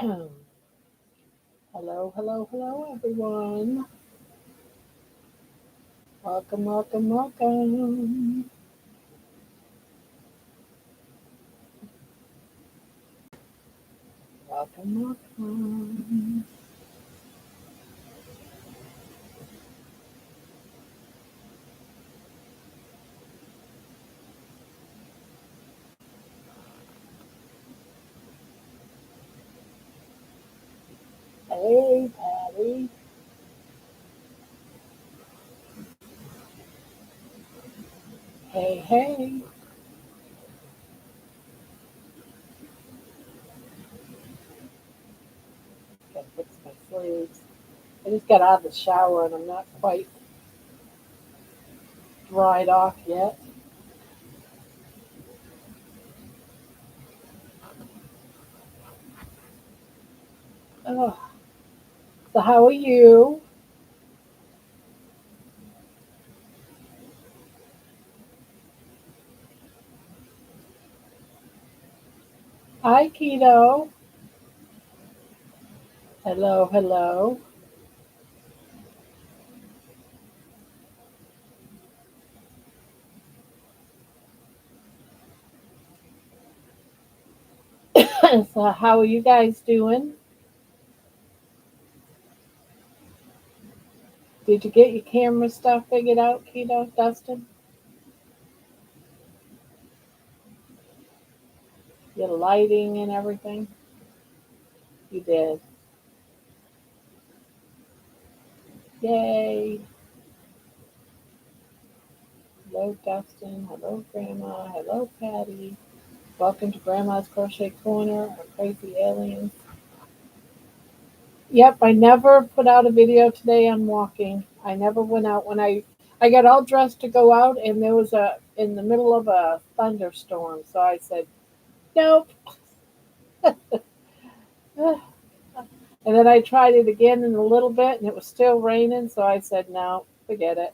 Hello, hello, hello, everyone. Welcome, welcome, welcome. Welcome, welcome. Hey, Patty. Hey, hey. Gotta fix my sleeves. I just got out of the shower and I'm not quite dried off yet. Oh, so, how are you? Hi, Keto. Hello, hello. So, how are you guys doing? Did you get your camera stuff figured out, Keto, Dustin? Your lighting and everything? You did. Yay. Hello, Dustin. Hello, Grandma. Hello, Patty. Welcome to Grandma's Crochet Corner, our crazy aliens. Yep, I never put out a video today on walking. I never went out when I got all dressed to go out and there was a in the middle of a thunderstorm. So I said, nope. And then I tried it again in a little bit and it was still raining, so I said, no, forget it.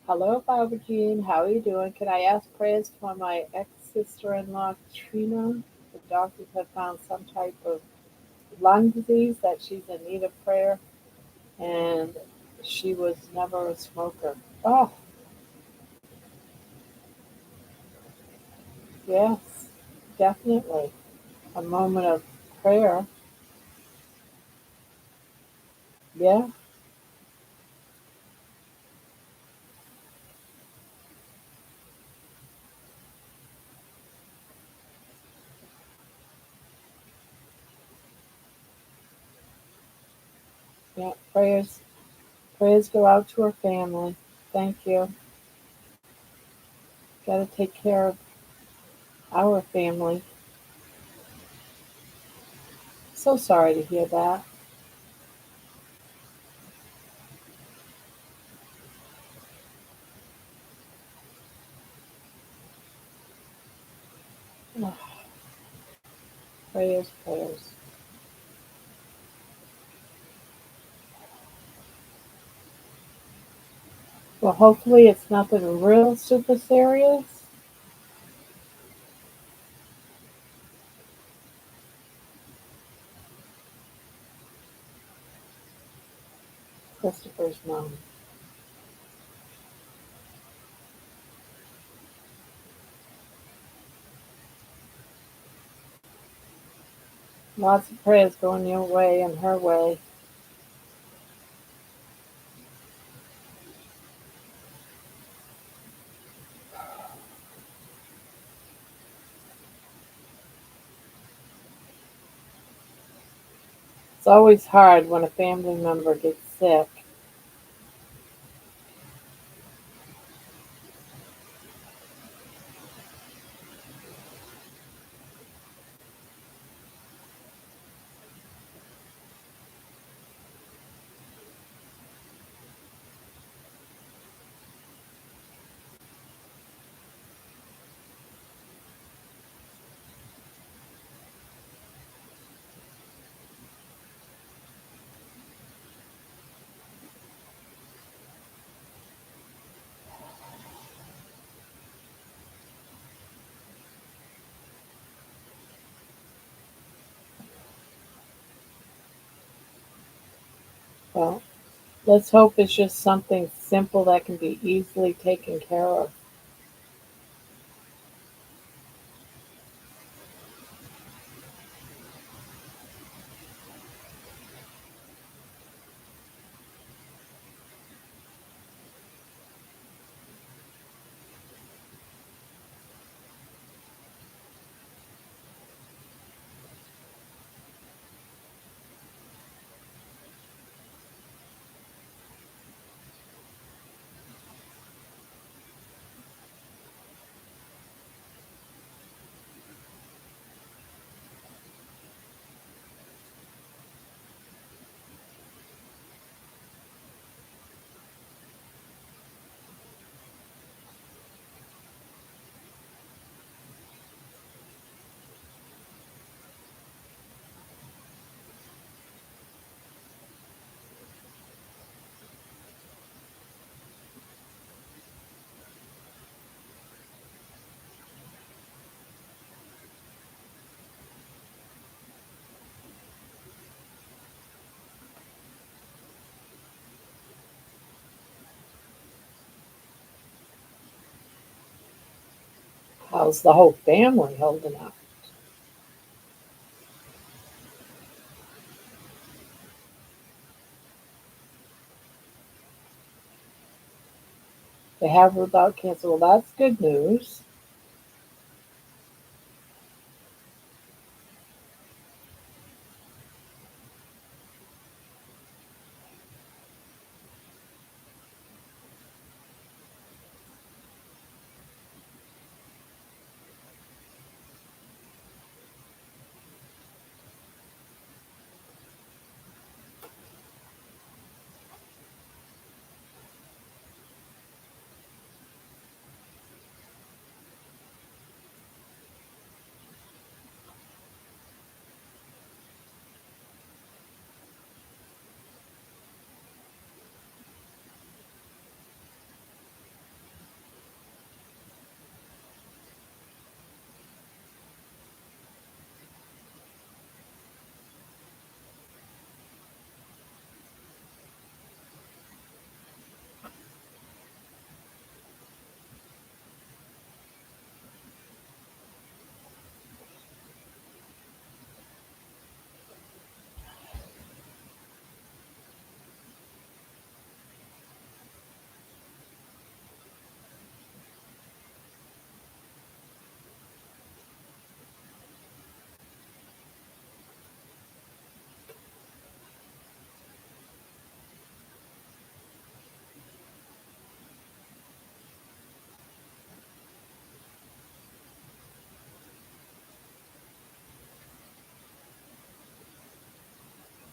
Hello, Barbara Jean. How are you doing? Can I ask prayers for my ex-sister-in-law, Trina? The doctors have found some type of lung disease that she's in need of prayer, and she was never a smoker. Oh, yes, definitely. A moment of prayer. Yeah, yeah. Prayers go out to her family. Thank you. Got to take care of our family. So sorry to hear that. Oh, prayers, prayers. Well, hopefully it's nothing real super serious. Christopher's mom. Lots of prayers going your way and her way. It's always hard when a family member gets sick. Well, let's hope it's just something simple that can be easily taken care of. How's the whole family holding up? They have without cancer. Well, that's good news.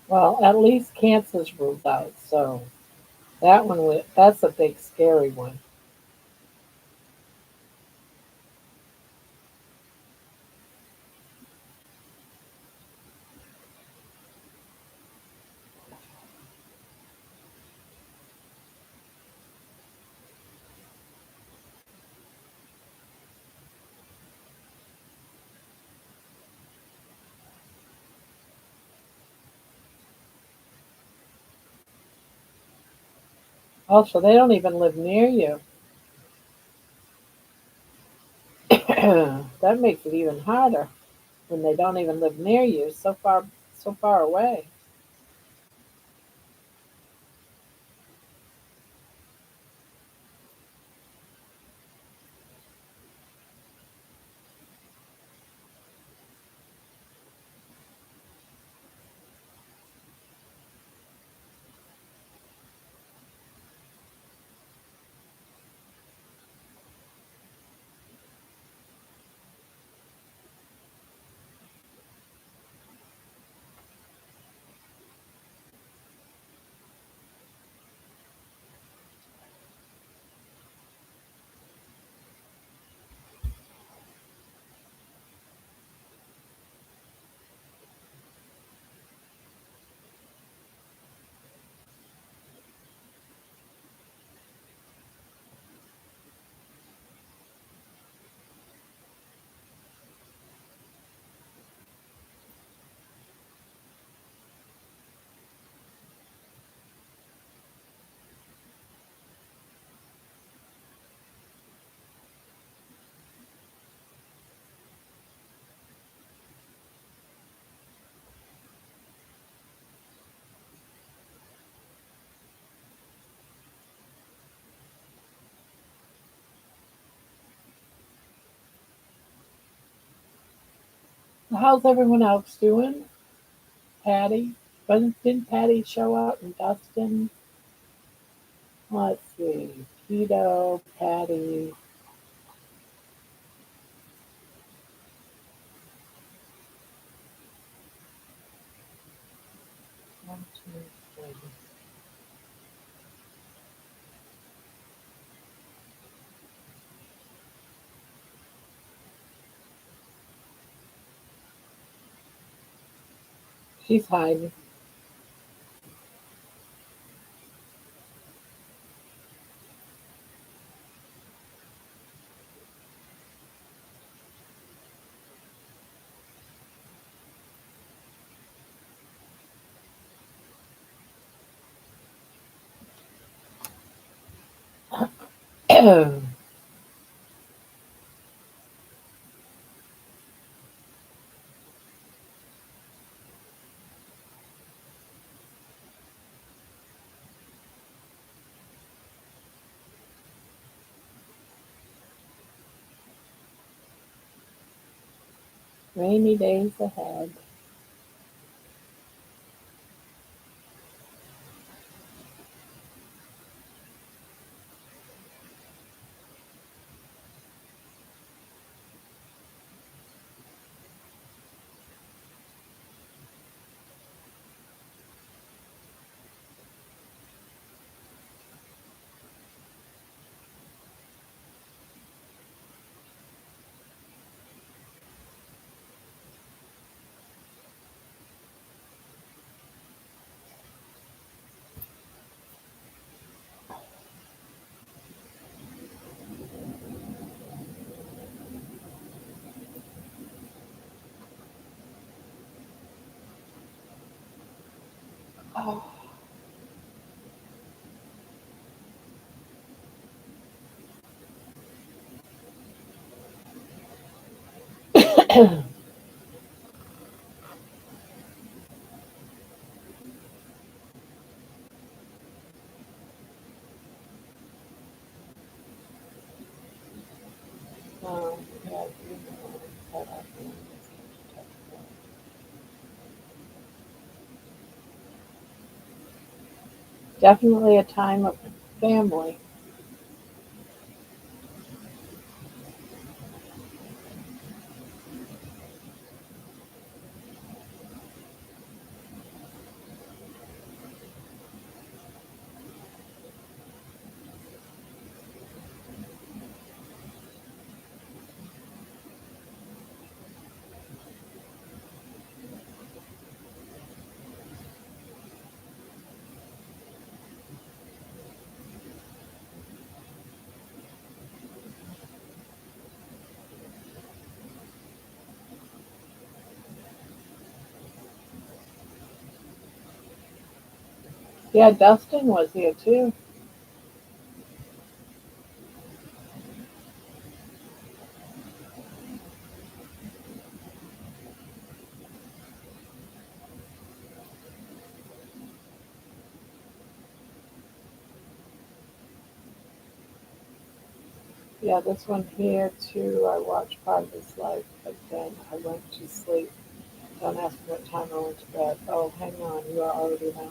Well, at least cancer's ruled out. So that's a big scary one. Oh, so they don't even live near you. That makes it even harder when they don't even live near you, so far away. How's everyone else doing? Patty? When didn't Patty show up? And Dustin? Let's see. Keto, Patty. One, two, three. She's hiding. Rainy days ahead. Oh. Yeah, you know, that I can definitely a time of family. Yeah, Dustin was here too. Yeah, this one here too. I watched part of his life, but then I went to sleep. Don't ask me what time I went to bed. Oh, hang on, you already know.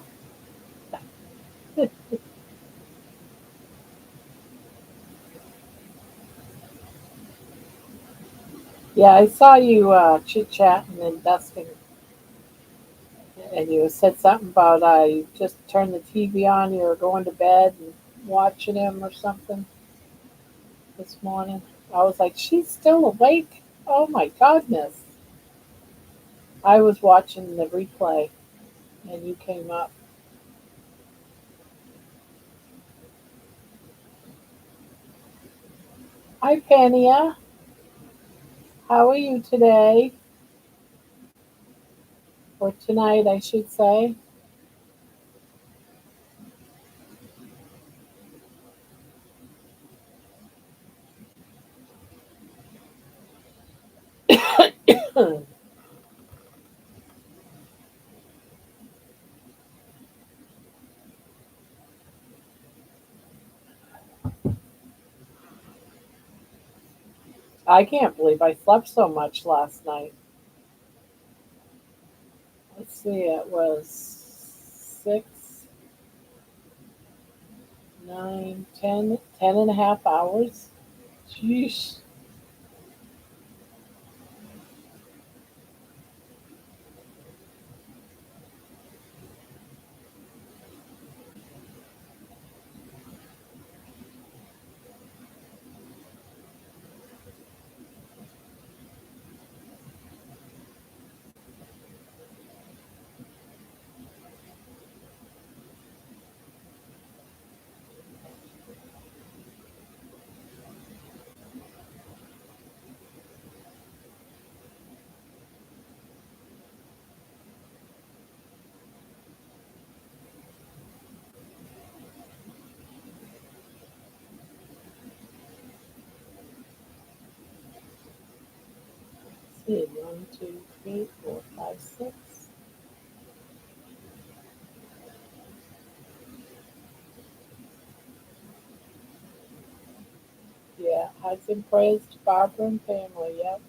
Yeah, I saw you chit chatting and dusting, and you said something about you just turned the TV on. You were going to bed and watching him or something this morning. I was like, she's still awake. Oh my goodness! I was watching the replay, and you came up. Hi, Pania. How are you today? Or tonight, I should say. I can't believe I slept so much last night. see, it was 6, 9, 10, 10.5 hours. Sheesh. See, 1, 2, 3, 4, 5, 6. Yeah, hugs and prayers to Barbara and family. Yep,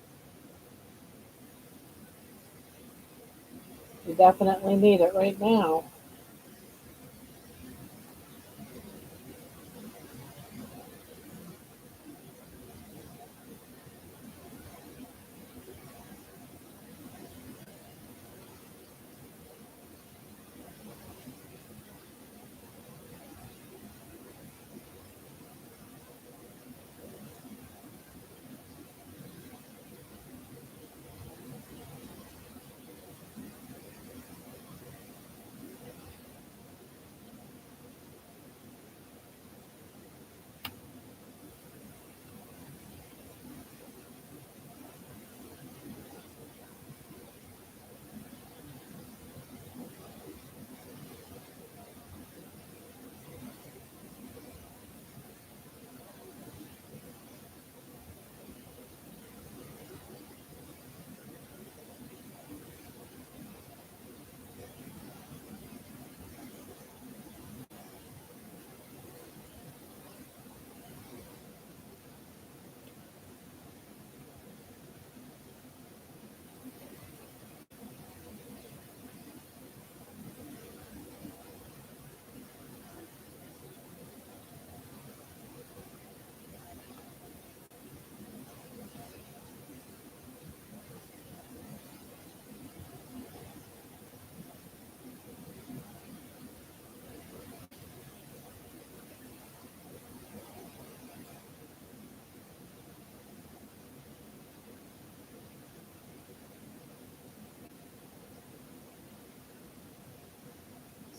you definitely need it right now.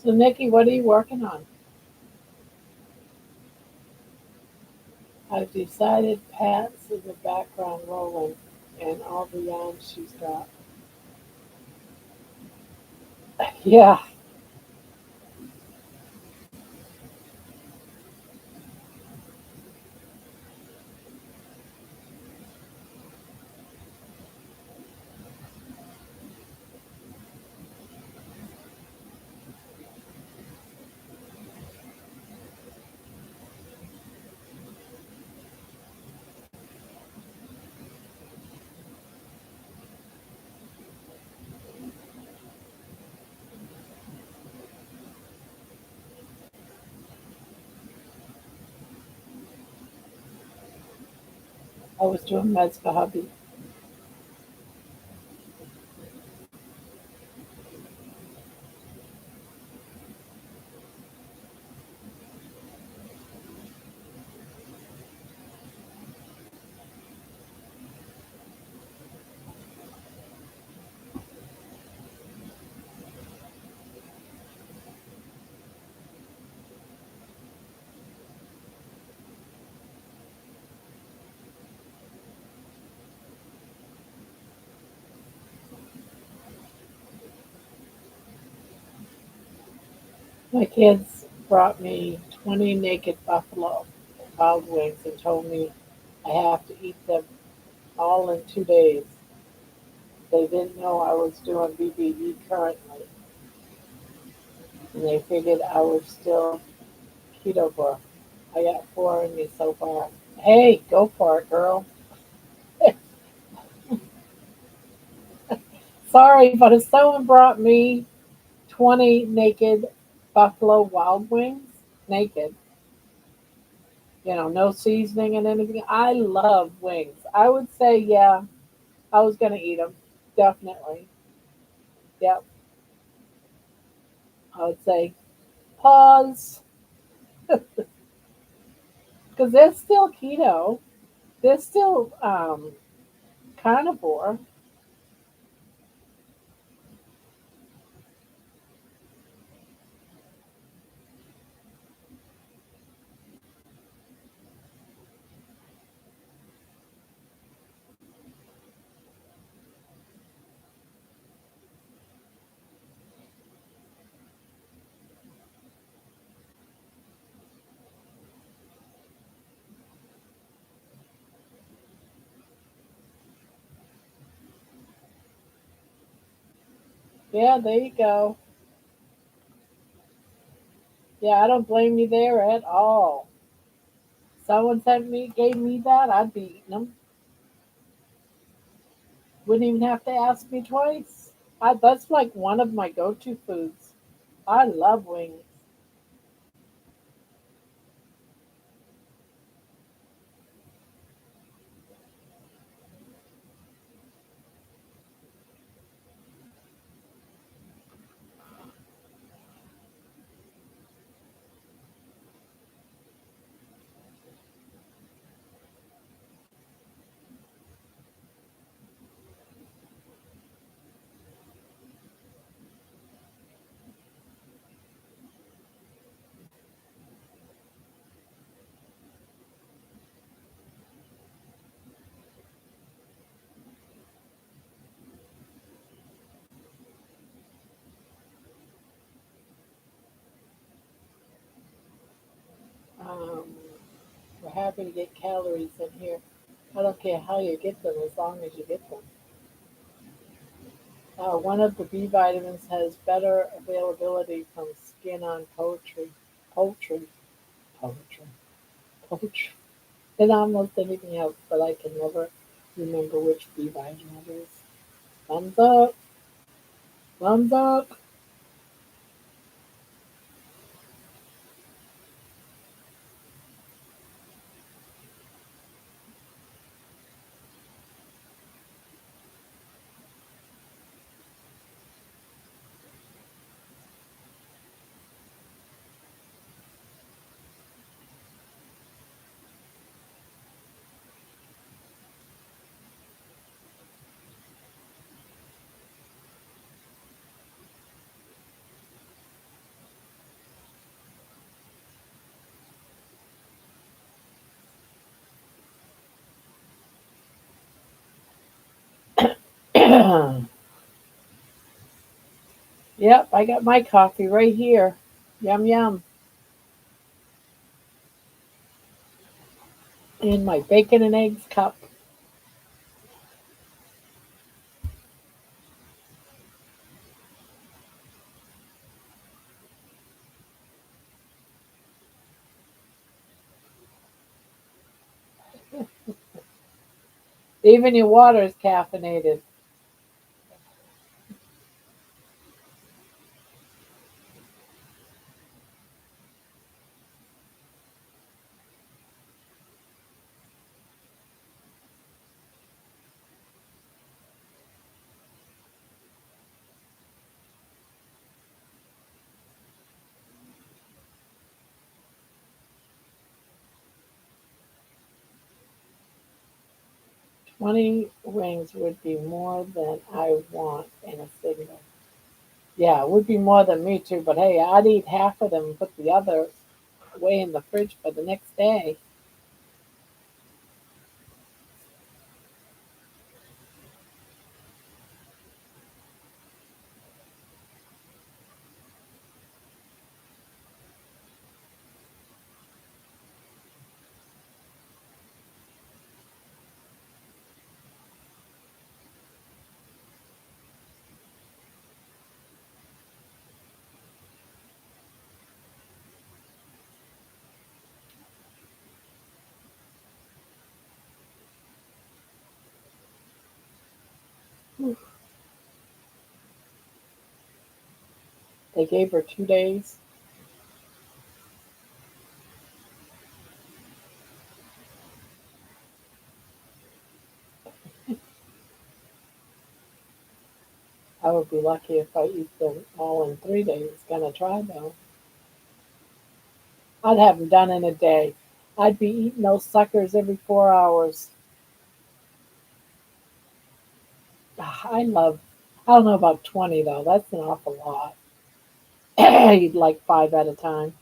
So, Nikki, what are you working on? I've decided Pat's is the background rolling and all the yarn she's got. Yeah, I was doing meds for hubby. My kids brought me 20 naked buffalo wild wings and told me I have to eat them all in 2 days. They didn't know I was doing BBE currently, and they figured I was still keto bar. I got four in me so far. Hey, go for it, girl. sorry, but if someone brought me 20 naked buffalo wild wings, naked, no seasoning and anything, I love wings. I would say, yeah, I was going to eat them. Definitely. Yep. I would say pause because they're still keto. They're still carnivore. Yeah, there you go. Yeah, I don't blame you there at all. Someone gave me that, I'd be eating them. Wouldn't even have to ask me twice. That's like one of my go-to foods. I love wings. Um, we're happy to get calories in here. I don't care how you get them as long as you get them. One of the B vitamins has better availability from skin on poultry, poultry, poultry, than almost anything else, but I can never remember which B vitamin it is. Thumbs up, thumbs up. Yep, I got my coffee right here. Yum yum. In my bacon and eggs cup. Even your water is caffeinated. 20 wings would be more than I want in a single. Yeah, it would be more than me too, but hey, I'd eat half of them and put the other away in the fridge for the next day. They gave her 2 days. I would be lucky if I eat them all in 3 days. Gonna try though. I'd have them done in a day. I'd be eating those suckers every 4 hours. I love. I don't know about 20 though. That's an awful lot. Eat like five at a time.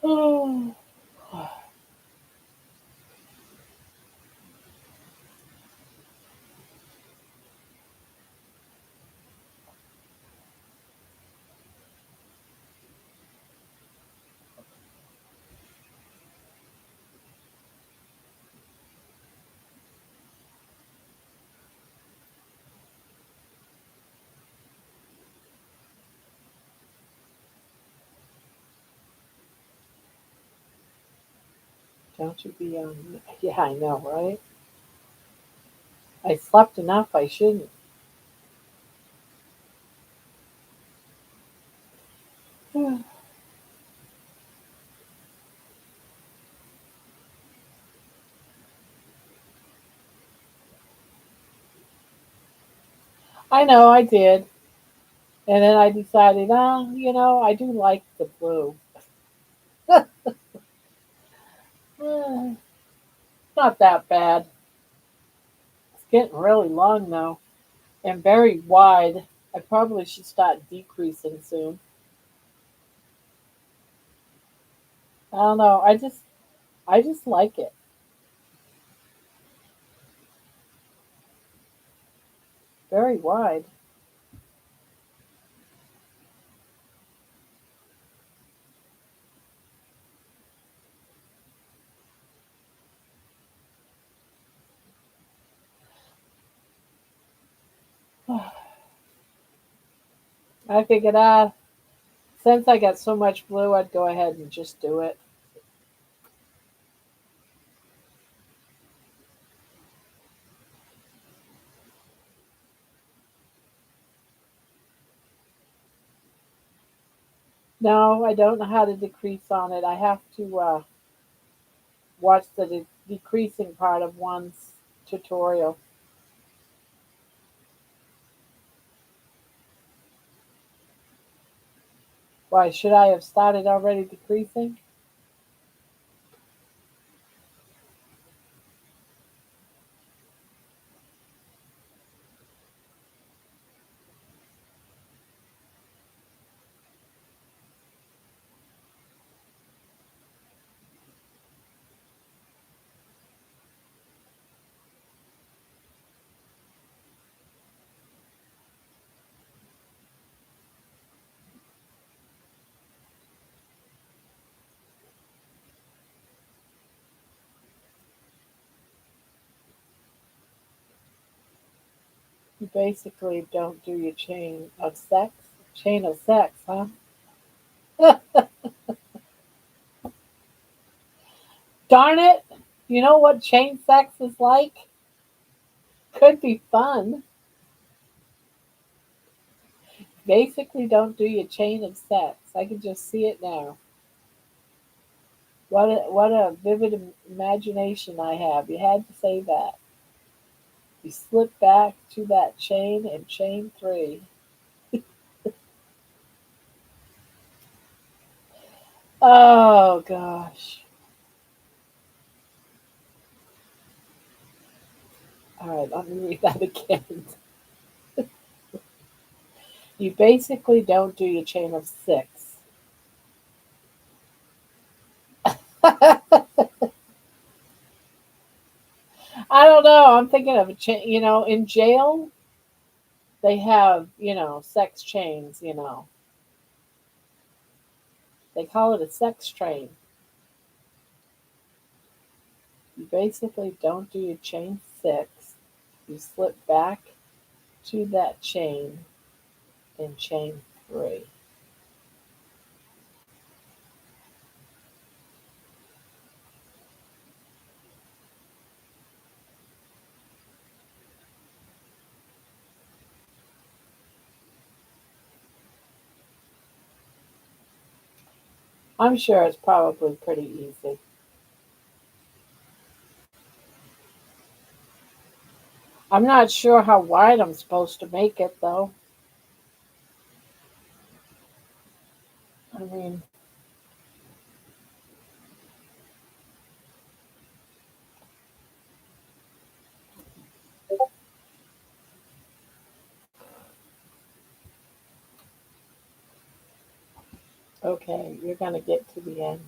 Oh, don't you be on? Yeah, I know, right? I slept enough. I shouldn't. I know I did, and then I decided, I do like the blue. Eh, Not that bad. It's getting really long though, and very wide. I probably should start decreasing soon. I don't know. I just like it. Very wide. I figured, since I got so much blue, I'd go ahead and just do it. No, I don't know how to decrease on it. I have to watch the decreasing part of one's tutorial. Why should I have started already decreasing? You basically don't do your chain of sex. Chain of sex, huh? Darn it! You know what chain sex is like? Could be fun. Basically, don't do your chain of sex. I can just see it now. What a vivid imagination I have. You had to say that. You slip back to that chain and chain three. Oh gosh. All right, let me read that again. You basically don't do your chain of six. I don't know. I'm thinking of a chain. In jail they have sex chains. They call it a sex train. You basically don't do your chain six. You slip back to that chain in chain three. I'm sure it's probably pretty easy. I'm not sure how wide I'm supposed to make it though. I mean, okay, you're gonna get to the end.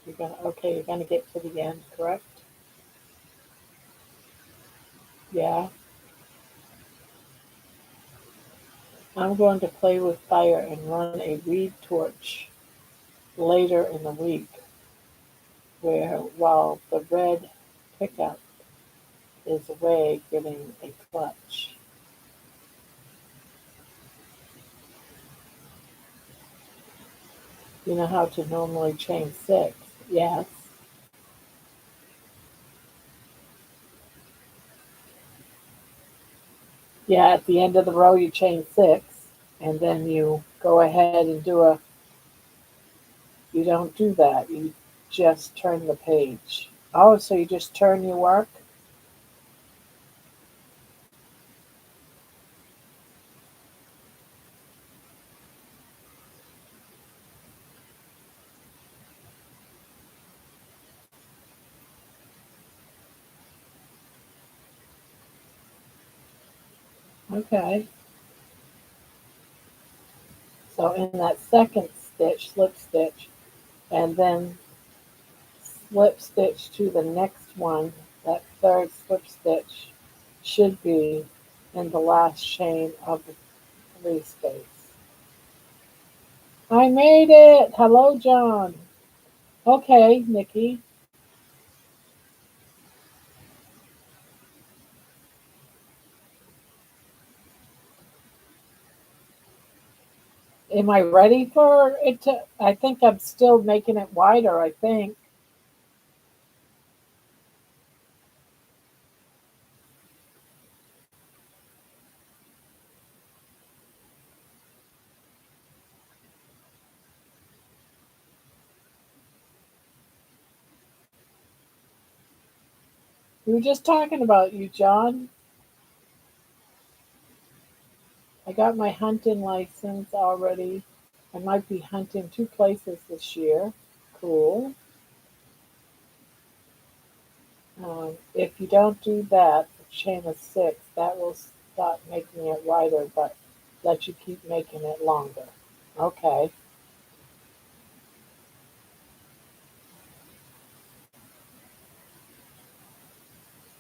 You're gonna get to the end, correct? Yeah. I'm going to play with fire and run a reed torch later in the week where while the red pickup is away getting a clutch. You know how to normally chain six? Yes. Yeah, at the end of the row you chain six and then you go ahead and you don't do that. You just turn the page. Oh, so you just turn your work? Okay. So in that second stitch, slip stitch, and then slip stitch to the next one, that third slip stitch should be in the last chain of the three space. I made it! Hello, John. Okay, Nikki. Am I ready for it to? I think I'm still making it wider, I think. We were just talking about you, John. I got my hunting license already. I might be hunting two places this year. Cool. If you don't do that, the chain of six, that will stop making it wider, but let you keep making it longer. Okay.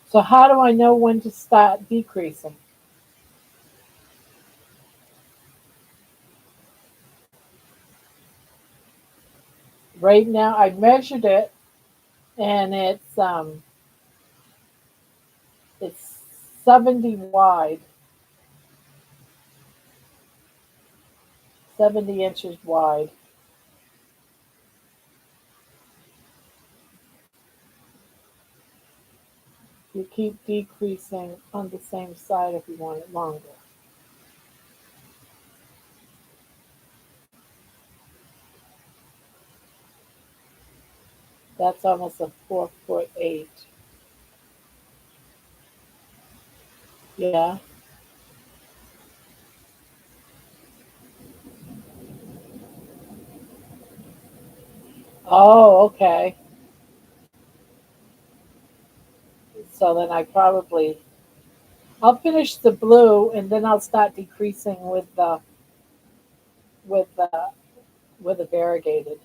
So how do I know when to start decreasing? Right now, I measured it, and it's 70 wide, 70 inches wide. You keep decreasing on the same side if you want it longer. That's almost a 4 foot 8. Yeah. Oh, okay. So then I'll finish the blue and then I'll start decreasing with the with the variegated.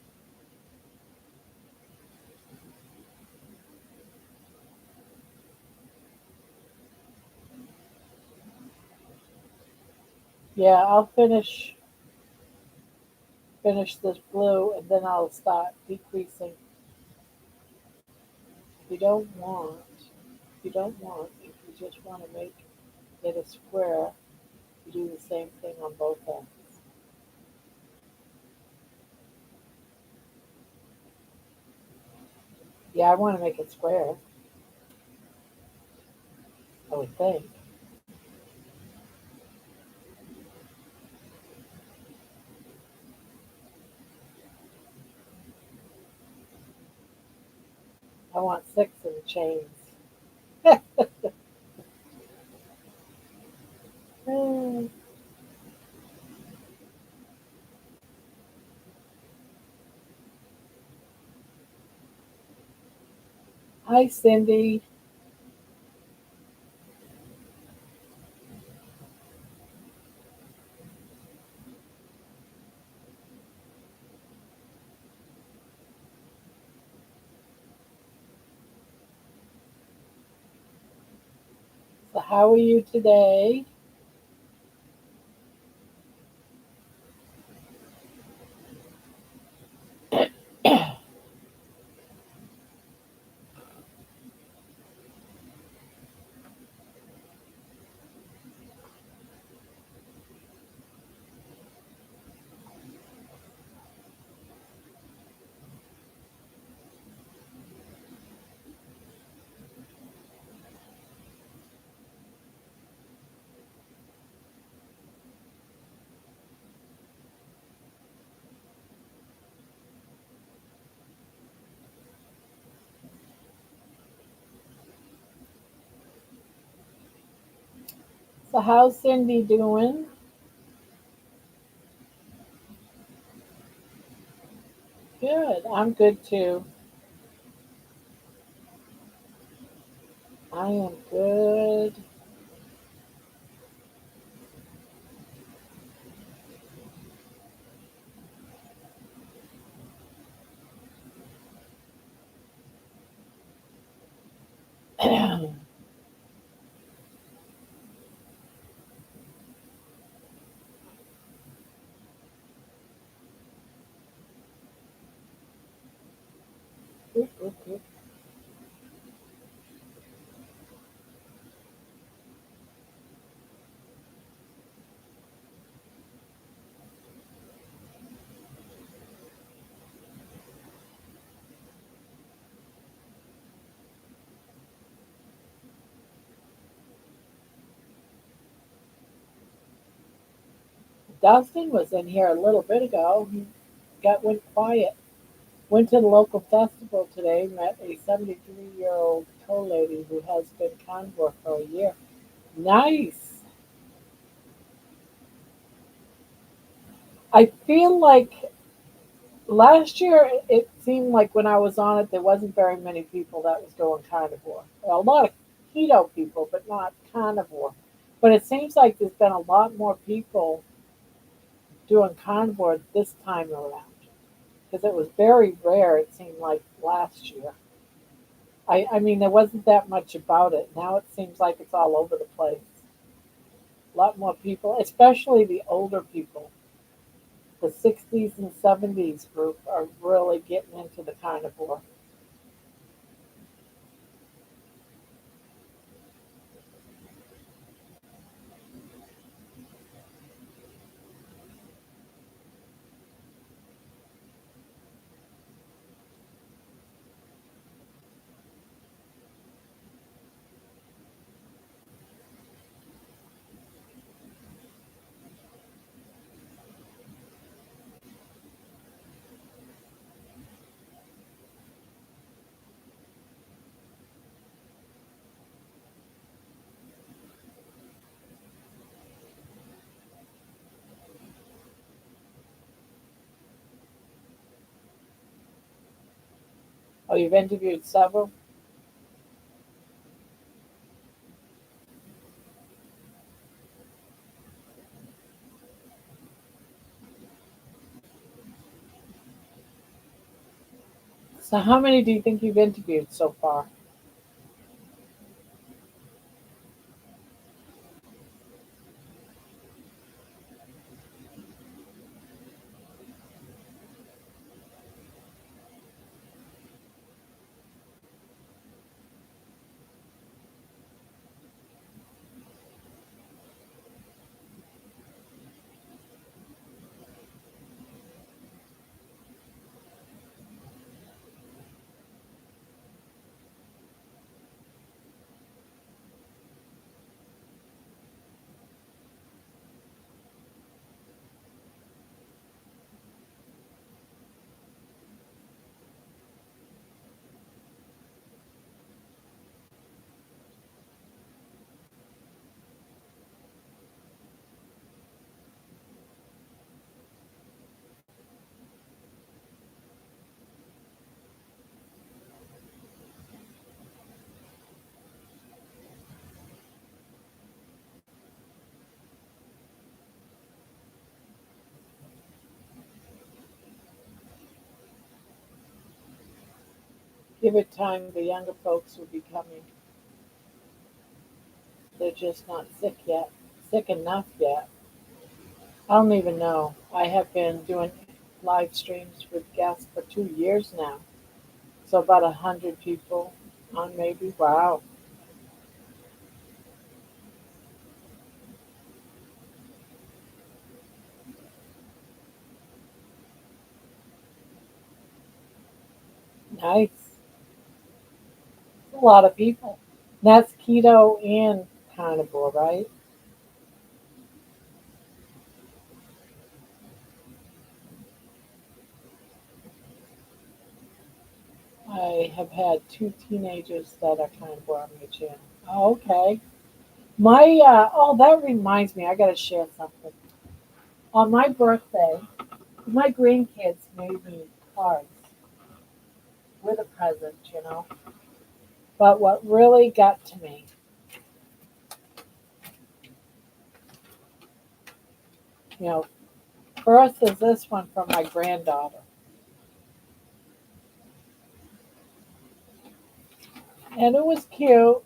Yeah, I'll finish this blue and then I'll start decreasing. You don't want you don't want if you just want to make it a square, you do the same thing on both ends. Yeah, I want to make it square, I would think. I want six in the chains. Hi, Cindy. So, how are you today? So, how's Cindy doing? Good. I'm good too. I am good. Dustin was in here a little bit ago. He went quiet. Went to the local festival today. Met a 73-year-old tow lady who has been convoy for a year. Nice. I feel like last year it seemed like when I was on it there wasn't very many people that was going carnivore. A lot of keto people, but not carnivore. But it seems like there's been a lot more people doing carnivore this time around because it was very rare. It seemed like last year. I mean, there wasn't that much about it. Now it seems like it's all over the place. A lot more people, especially the older people. The 60s and 70s group are really getting into the carnivore. Oh, you've interviewed several? So, how many do you think you've interviewed so far? Give it time, the younger folks will be coming. They're just not sick yet, sick enough yet. I don't even know. I have been doing live streams with guests for 2 years now. So about 100 people on maybe. Wow. Nice. A lot of people. That's keto and carnivore, right? I have had two teenagers that are carnivore on my channel. Oh, okay. Oh, that reminds me, I got to share something. On my birthday, my grandkids made me cards with a present, you know. But what really got to me, you know, first is this one from my granddaughter. And it was cute.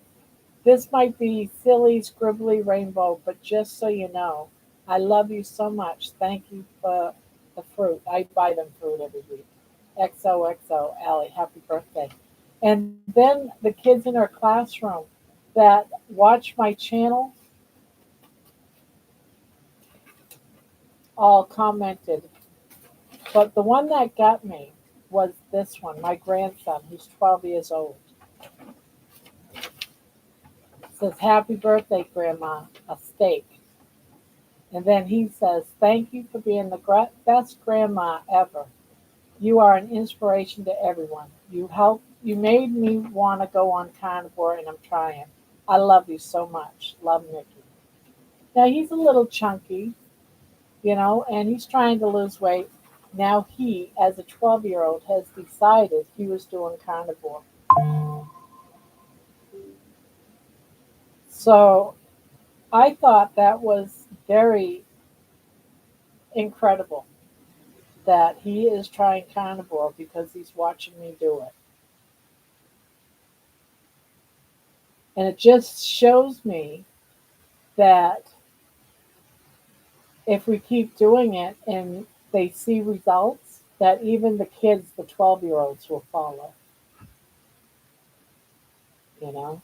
This might be silly, scribbly rainbow, but just so you know, I love you so much. Thank you for the fruit. I buy them fruit every week. XOXO, Allie, happy birthday. And then the kids in our classroom that watch my channel all commented. But the one that got me was this one, my grandson, who's 12 years old. Says, Happy birthday, Grandma, a steak. And then he says, Thank you for being the best grandma ever. You are an inspiration to everyone. You made me want to go on carnivore, and I'm trying. I love you so much. Love, Mickey. Now, he's a little chunky, and he's trying to lose weight. Now, he, as a 12-year-old, has decided he was doing carnivore. So I thought that was very incredible that he is trying carnivore because he's watching me do it. And it just shows me that if we keep doing it and they see results, that even the kids, the 12-year-olds, will follow, you know?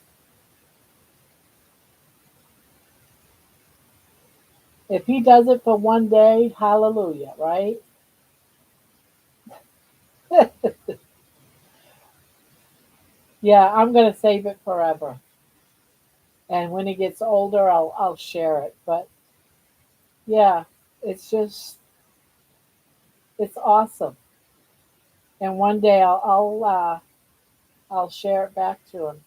If he does it for one day, hallelujah, right? Yeah, I'm going to save it forever. And when he gets older, I'll share it. But yeah, it's just, it's awesome. And one day I'll share it back to him.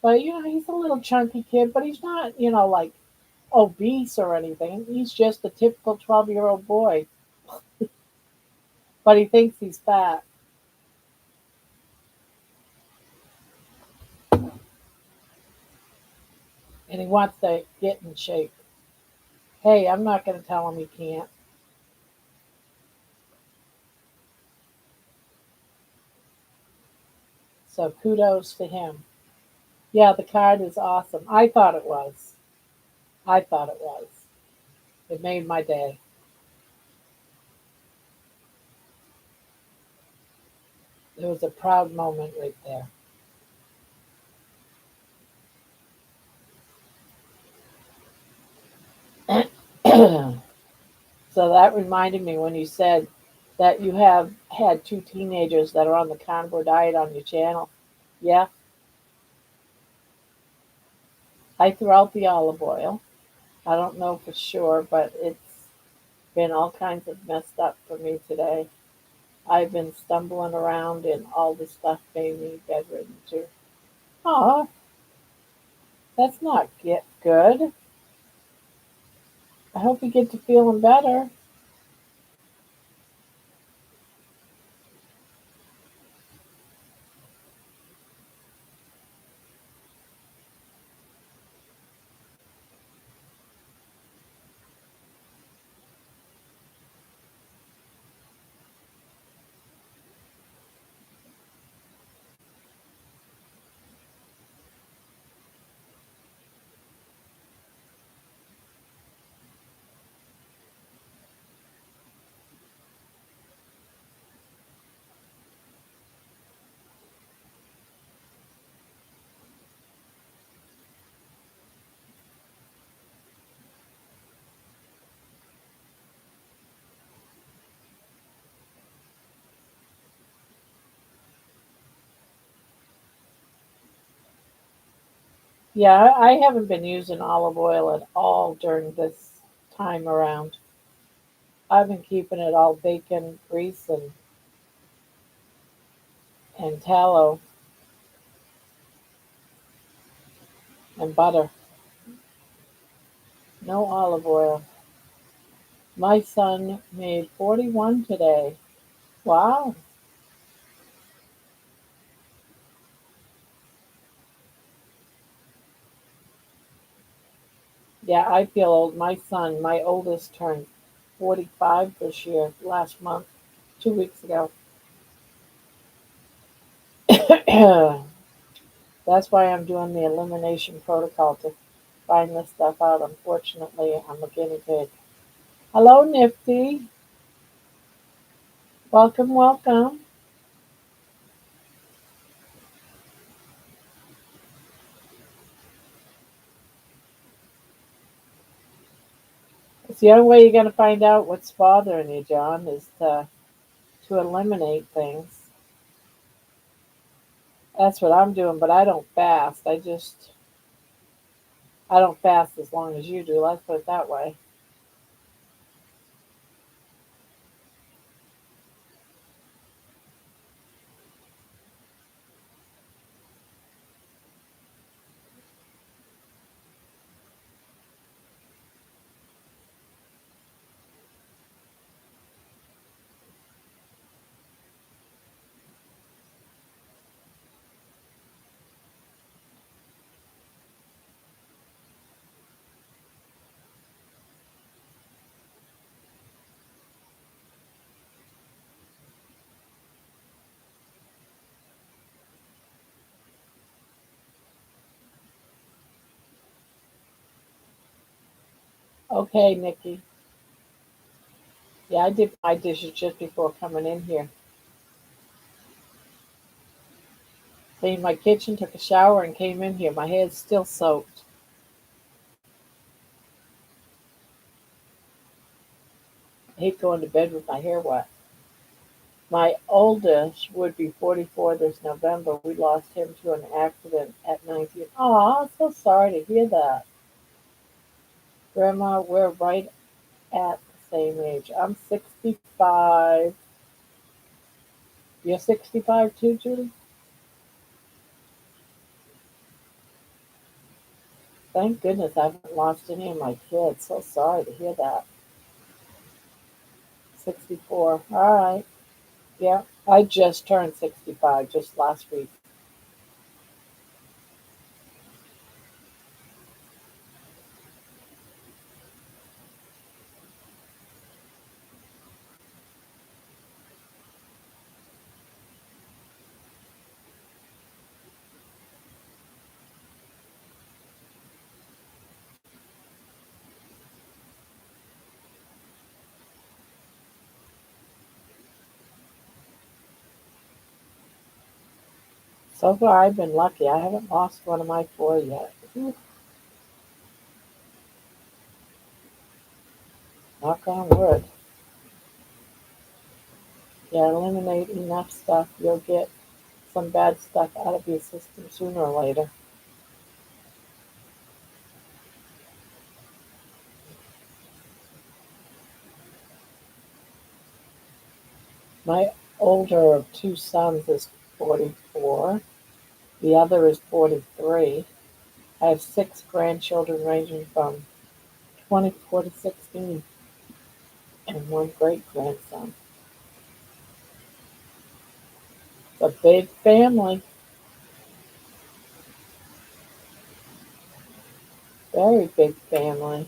But he's a little chunky kid, but he's not, like obese or anything. He's just a typical 12-year-old boy, but he thinks he's fat and he wants to get in shape. Hey, I'm not going to tell him he can't. So kudos to him. Yeah, the card is awesome. I thought it was. I thought it was. It made my day. It was a proud moment right there. So that reminded me when you said that you have had two teenagers that are on the carnivore diet on your channel. Yeah, I threw out the olive oil. I don't know for sure, but it's been all kinds of messed up for me today. I've been stumbling around and all the stuff made me bedridden too. Oh, that's not get good. I hope you get to feeling better. Yeah, I haven't been using olive oil at all during this time around. I've been keeping it all bacon grease and tallow and butter. No olive oil. My son made 41 today. Wow. Yeah, I feel old. My son, my oldest, turned 45 this year, last month, 2 weeks ago. That's why I'm doing the elimination protocol to find this stuff out. Unfortunately, I'm a guinea pig. Hello, Nifty. Welcome, welcome. It's the only way you're going to find out what's bothering you, John, is to eliminate things. That's what I'm doing, but I don't fast. I don't fast as long as you do. Let's put it that way. Okay, Nikki. Yeah, I did my dishes just before coming in here. Cleaned my kitchen, took a shower, and came in here. My hair's still soaked. I hate going to bed with my hair wet. My oldest would be 44 this November. We lost him to an accident at 19. Oh, I'm so sorry to hear that. Grandma, we're right at the same age. I'm 65. You're 65 too, Judy? Thank goodness I haven't lost any of my kids. So sorry to hear that. 64. All right. Yeah. I just turned 65 just last week. So far, I've been lucky. I haven't lost one of my four yet. Ooh, knock on wood. Yeah, eliminate enough stuff, you'll get some bad stuff out of your system sooner or later. My older of two sons is 44. The other is 43. I have six grandchildren ranging from 24 to 16 and one great grandson. It's a big family, very big family.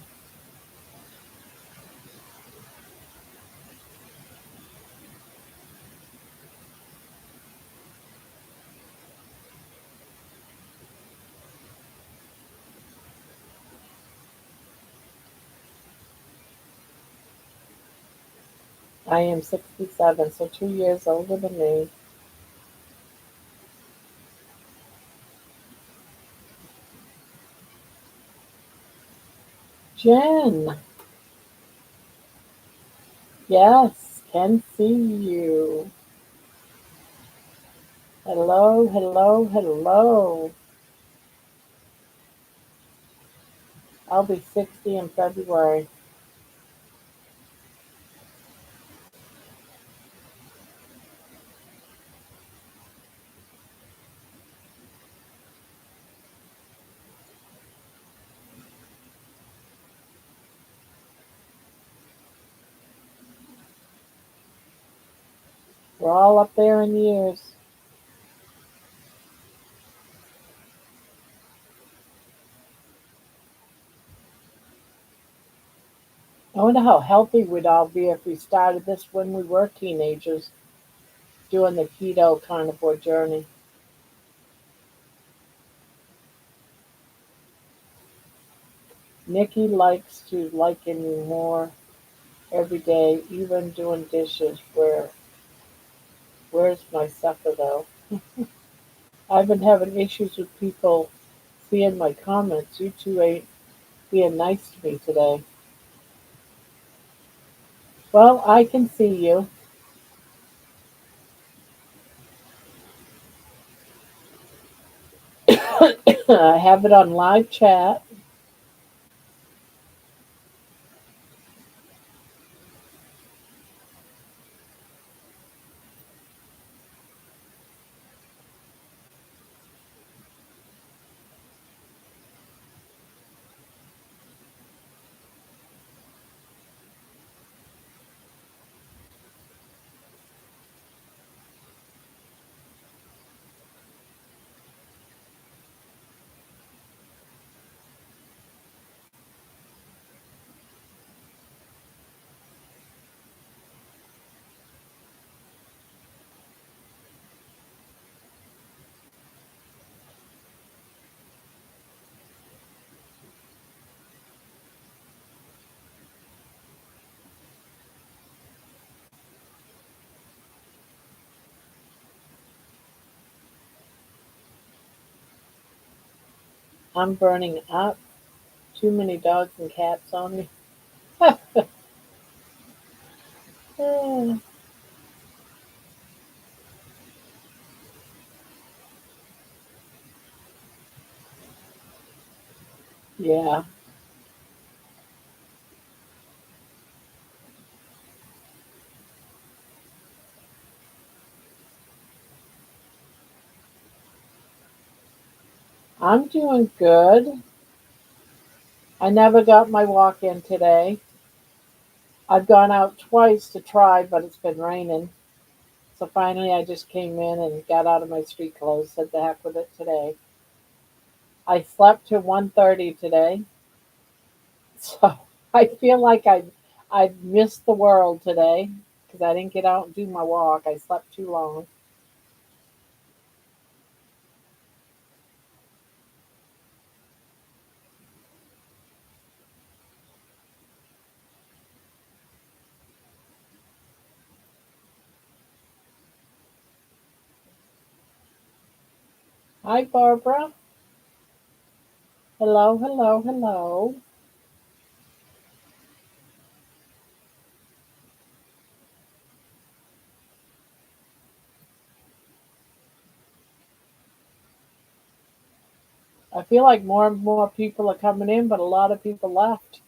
I am 67, so 2 years older than me. Jen, yes, can see you. Hello, hello, hello. I'll be 60 in February. We're all up there in years. I wonder how healthy we'd all be if we started this when we were teenagers, doing the keto carnivore journey. Nikki likes to liken you more every day, even doing dishes. Where's my supper though? I've been having issues with people seeing my comments. You two ain't being nice to me today. Well, I can see you. I have it on live chat. I'm burning up. Too many dogs and cats on me. Yeah, I'm doing good. I never got my walk in today. I've gone out twice to try, but it's been raining. So finally, I just came in and got out of my street clothes. Said the heck with it today. I slept till 1:30 today, so I feel like I missed the world today because I didn't get out and do my walk. I slept too long. Hi, Barbara. Hello, hello, hello. I feel like more and more people are coming in, but a lot of people left.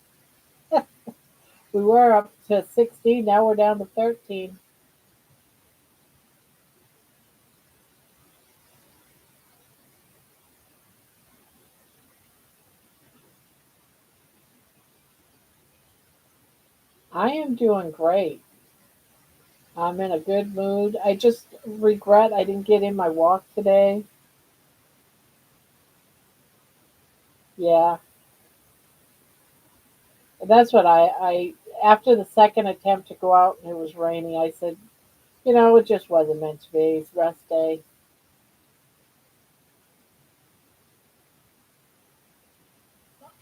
We were up to 16, now we're down to 13. I am doing great. I'm in a good mood. I just regret I didn't get in my walk today. Yeah, that's what I after the second attempt to go out and it was rainy, I said, it just wasn't meant to be. It's rest day.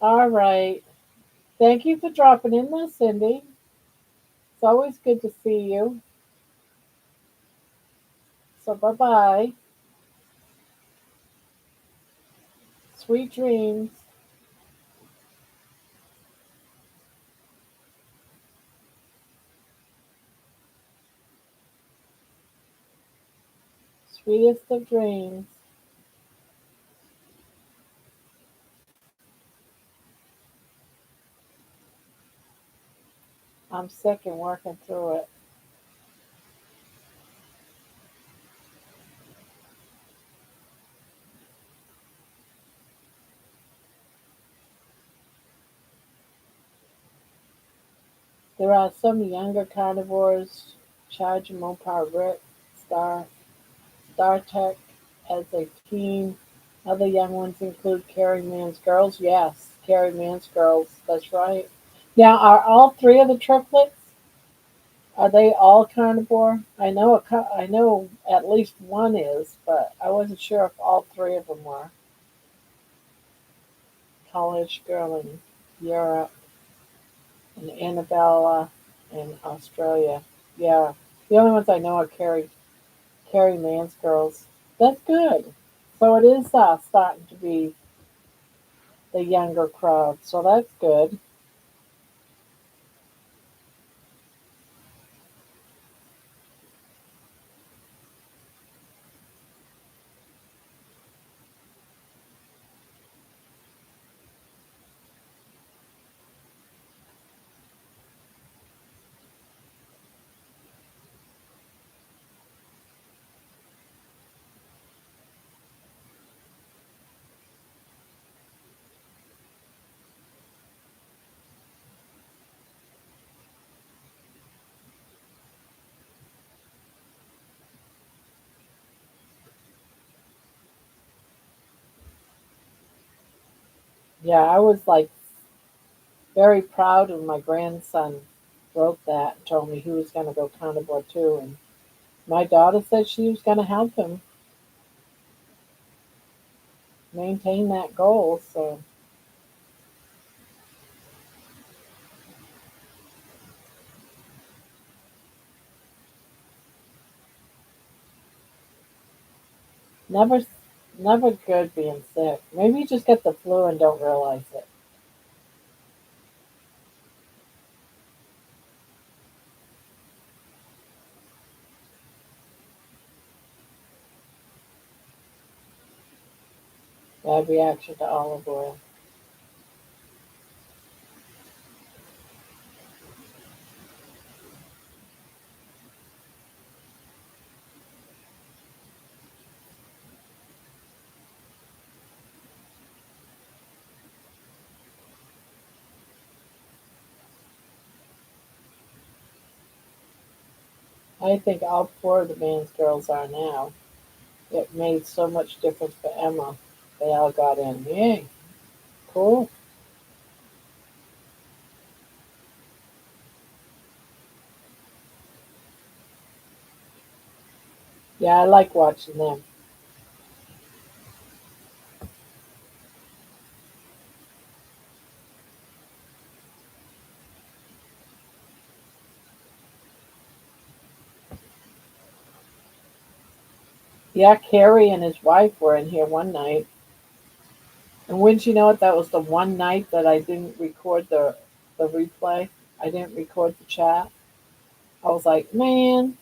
All right. Thank you for dropping in there, Cindy. It's always good to see you. So bye bye. Sweet dreams. Sweetest of dreams. I'm sick and working through it. There are some younger carnivores, Charge Montparnasse, Star, Star Trek as a teen. Other young ones include Carrie Mann's Girls. Yes, Carrie Mann's Girls. That's right. Now, are all three of the triplets? Are they all carnivore? I know at least one is, but I wasn't sure if all three of them were. College girl in Europe and Annabella in Australia. Yeah, the only ones I know are Carrie Mann's Girls. That's good. So it is starting to be the younger crowd. So that's good. Yeah, I was like very proud when my grandson wrote that and told me he was going to go carnivore too. And my daughter said she was going to help him maintain that goal. So never, never good being sick. Maybe you just get the flu and don't realize it. Bad reaction to olive oil. I think all four of the man's girls are now. It made so much difference for Emma. They all got in. Yay, cool. Yeah, I like watching them. Yeah, Carrie and his wife were in here one night. And wouldn't you know it, that was the one night that I didn't record the replay. I didn't record the chat. I was like, man,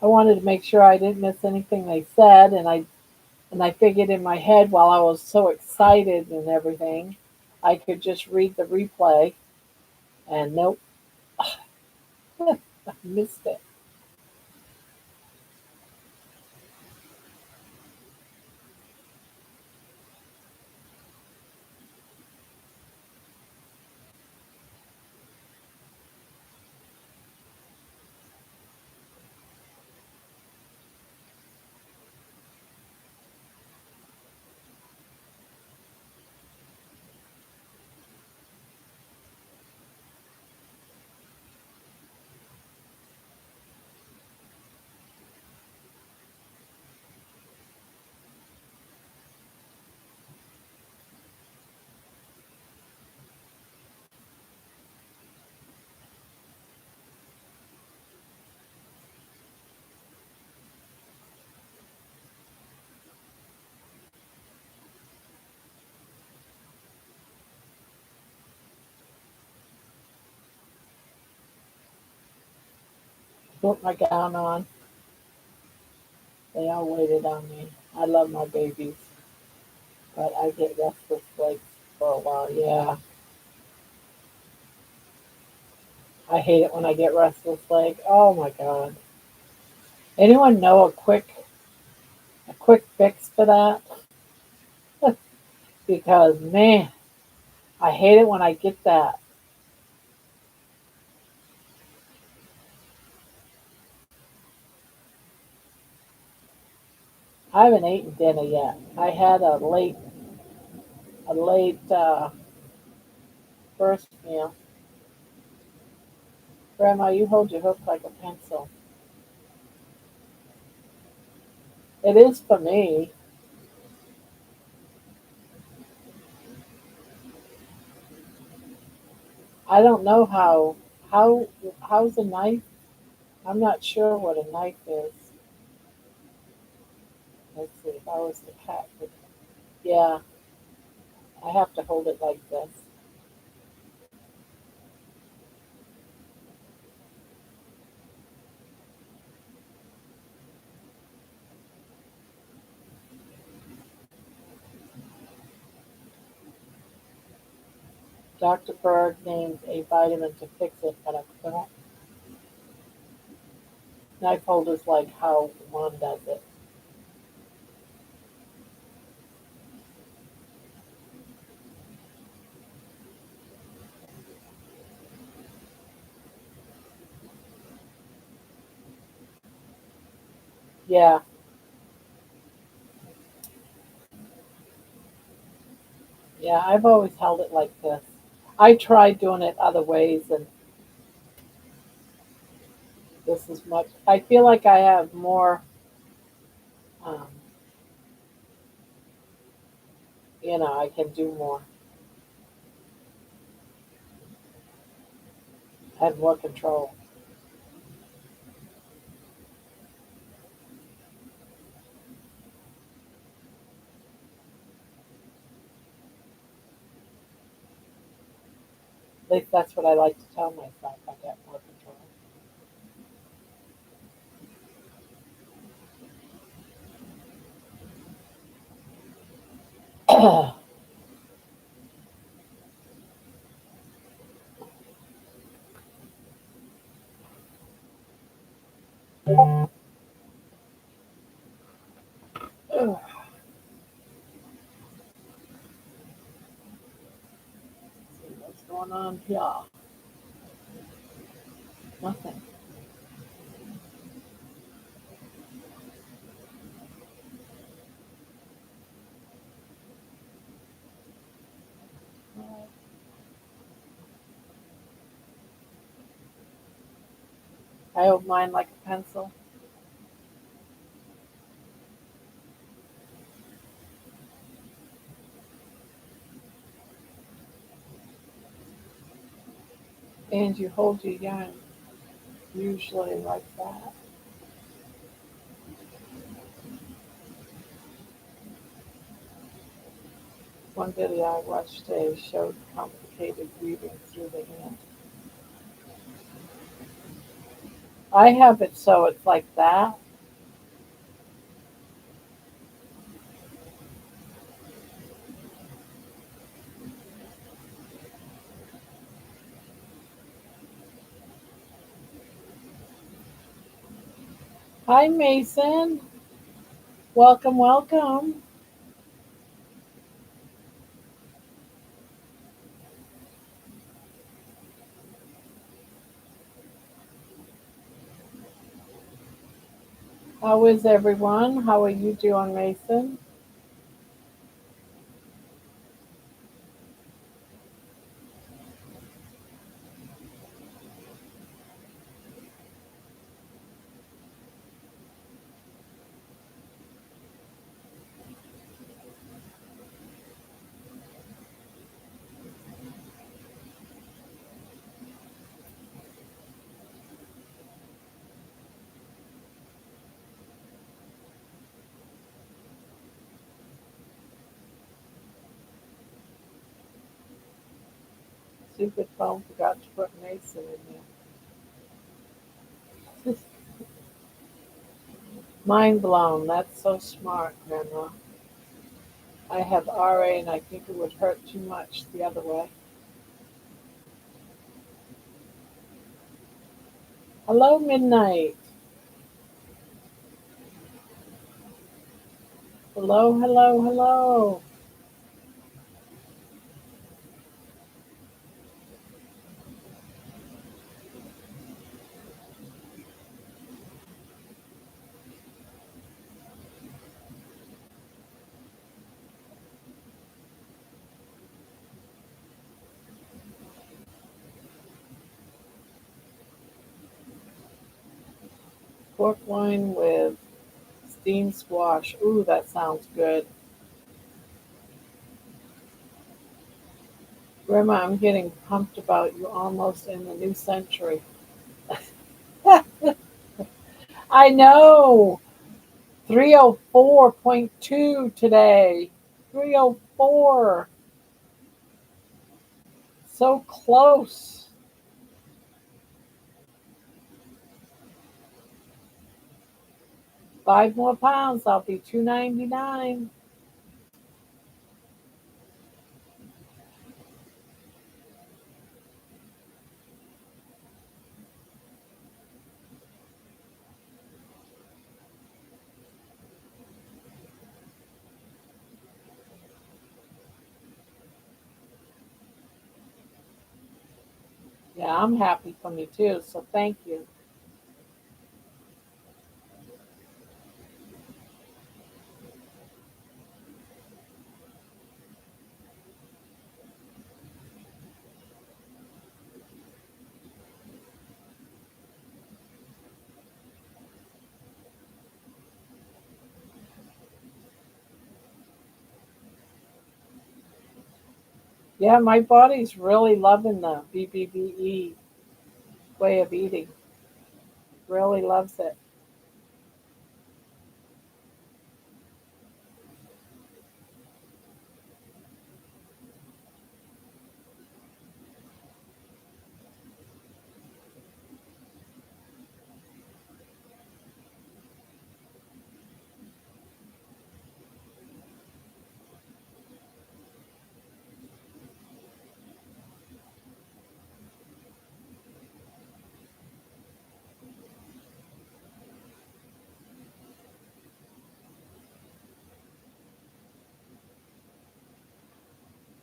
I wanted to make sure I didn't miss anything they said, and I figured in my head while I was so excited and everything, I could just read the replay, and nope, I missed it. Put my gown on. They all waited on me. I love my babies, but I get restless legs for a while. Yeah, I hate it when I get restless leg. Oh my god. Anyone know a quick fix for that? Because man, I hate it when I get that. I haven't eaten dinner yet. I had a late first meal. Grandma, you hold your hook like a pencil. It is for me. I don't know how how's a knife. I'm not sure what a knife is. Let's see. If I was the cat, yeah, I have to hold it like this. Dr. Berg named a vitamin to fix it, but I don't. Knife holders like how mom does it. Yeah, yeah, I've always held it like this. I tried doing it other ways, and this is much. I feel like I have more, um, I can do more. I have more control. At least that's what I like to tell myself. I got more control. See what's going on here? Nothing. I hold mine like a pencil. And you hold your yarn. usually like that. One video I watched today showed complicated weaving through the hand. I have it so it's like that. Hi, Mason. Welcome, welcome. How is everyone? How are you doing, Mason? Stupid phone forgot to put Mason in there. Mind blown. That's so smart, Grandma. I have RA and I think it would hurt too much the other way. Hello, Midnight. Hello, hello, hello. Pork loin with steamed squash. Ooh, that sounds good. Grandma, I'm getting pumped about you almost in the new century. I know. 304.2 today. 304. So close. 5 more pounds. I'll be 299. Yeah, I'm happy for me too. So thank you. Yeah, my body's really loving the BBBE way of eating. Really loves it.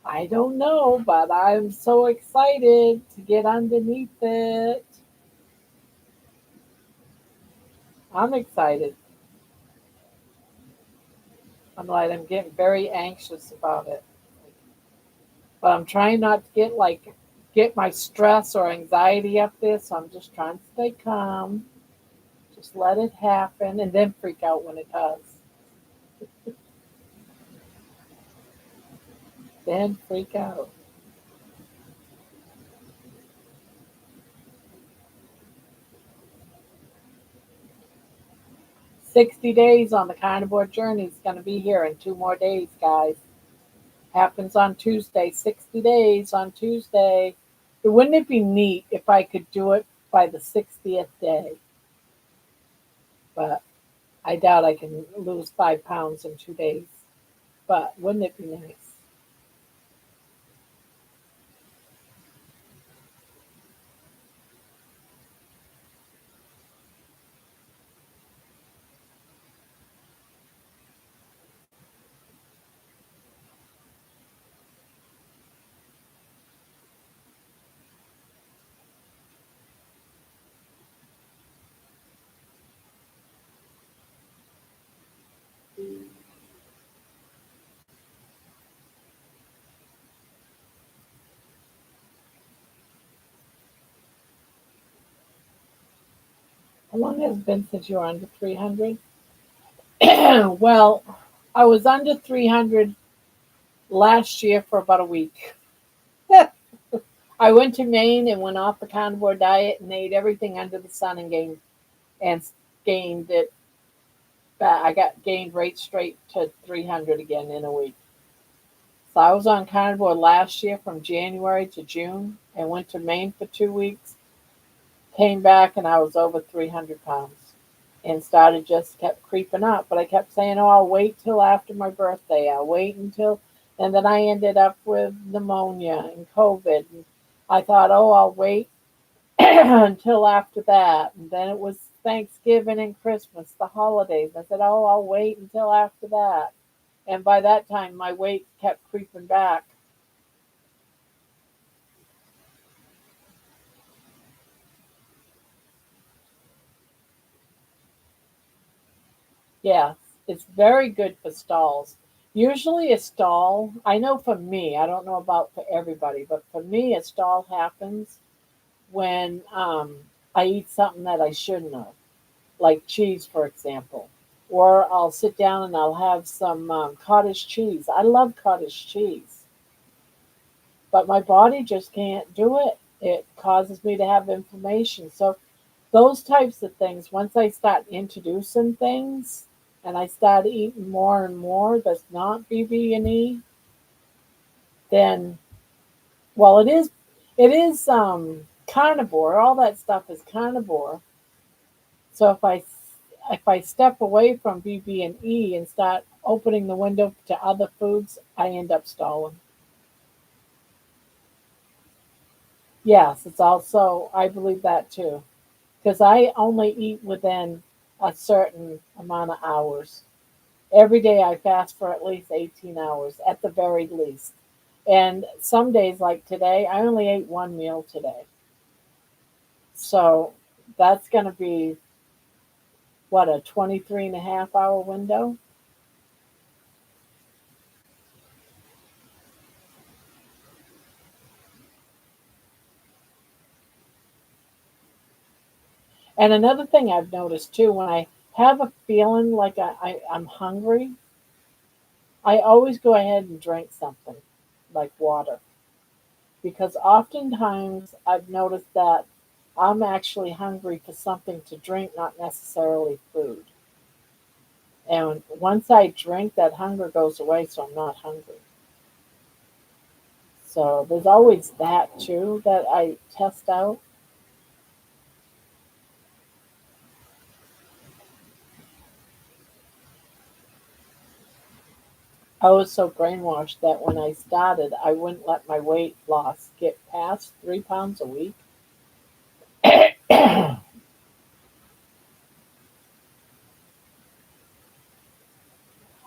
I don't know, but I'm so excited to get underneath it. I'm excited. I'm getting very anxious about it. But I'm trying not to get my stress or anxiety up there, so I'm just trying to stay calm. Just let it happen and then freak out when it does. Then freak out. 60 days on the carnivore journey is going to be here in 2 more days, guys. Happens on Tuesday, 60 days on Tuesday. Wouldn't it be neat if I could do it by the 60th day? But I doubt I can lose 5 pounds in 2 days. But wouldn't it be nice? How long has it been since you were under 300? Well, I was under 300 last year for about a week. I went to Maine and went off the carnivore diet and ate everything under the sun and gained it back. I got gained right straight to 300 again in a week. So I was on carnivore last year from January to June and went to Maine for 2 weeks. Came back and I was over 300 pounds and started just kept creeping up. But I kept saying, oh, I'll wait till after my birthday. I'll wait until, and then I ended up with pneumonia and COVID. And I thought, oh, I'll wait until after that. And then it was Thanksgiving and Christmas, the holidays. I said, oh, I'll wait until after that. And by that time, my weight kept creeping back. Yes, it's very good for stalls. Usually, a stall, I know for me, I don't know about for everybody, but for me, a stall happens when I eat something that I shouldn't have, like cheese, for example. Or I'll sit down and I'll have some cottage cheese. I love cottage cheese, but my body just can't do it. It causes me to have inflammation. So those types of things, once I start introducing things and I start eating more and more that's not BB&E, then well it is carnivore. All that stuff is carnivore. So if I step away from BB&E and start opening the window to other foods, I end up stalling. Yes, it's also I believe that too because I only eat within a certain amount of hours. Every day I fast for at least 18 hours at the very least. And some days, like today, I only ate one meal today. So that's going to be, what, a 23 and a half hour window? And another thing I've noticed too, when I have a feeling like I'm hungry, I always go ahead and drink something like water. Because oftentimes I've noticed that I'm actually hungry for something to drink, not necessarily food. And once I drink, that hunger goes away, so I'm not hungry. So there's always that too that I test out. I was so brainwashed that when I started, I wouldn't let my weight loss get past 3 pounds a week. I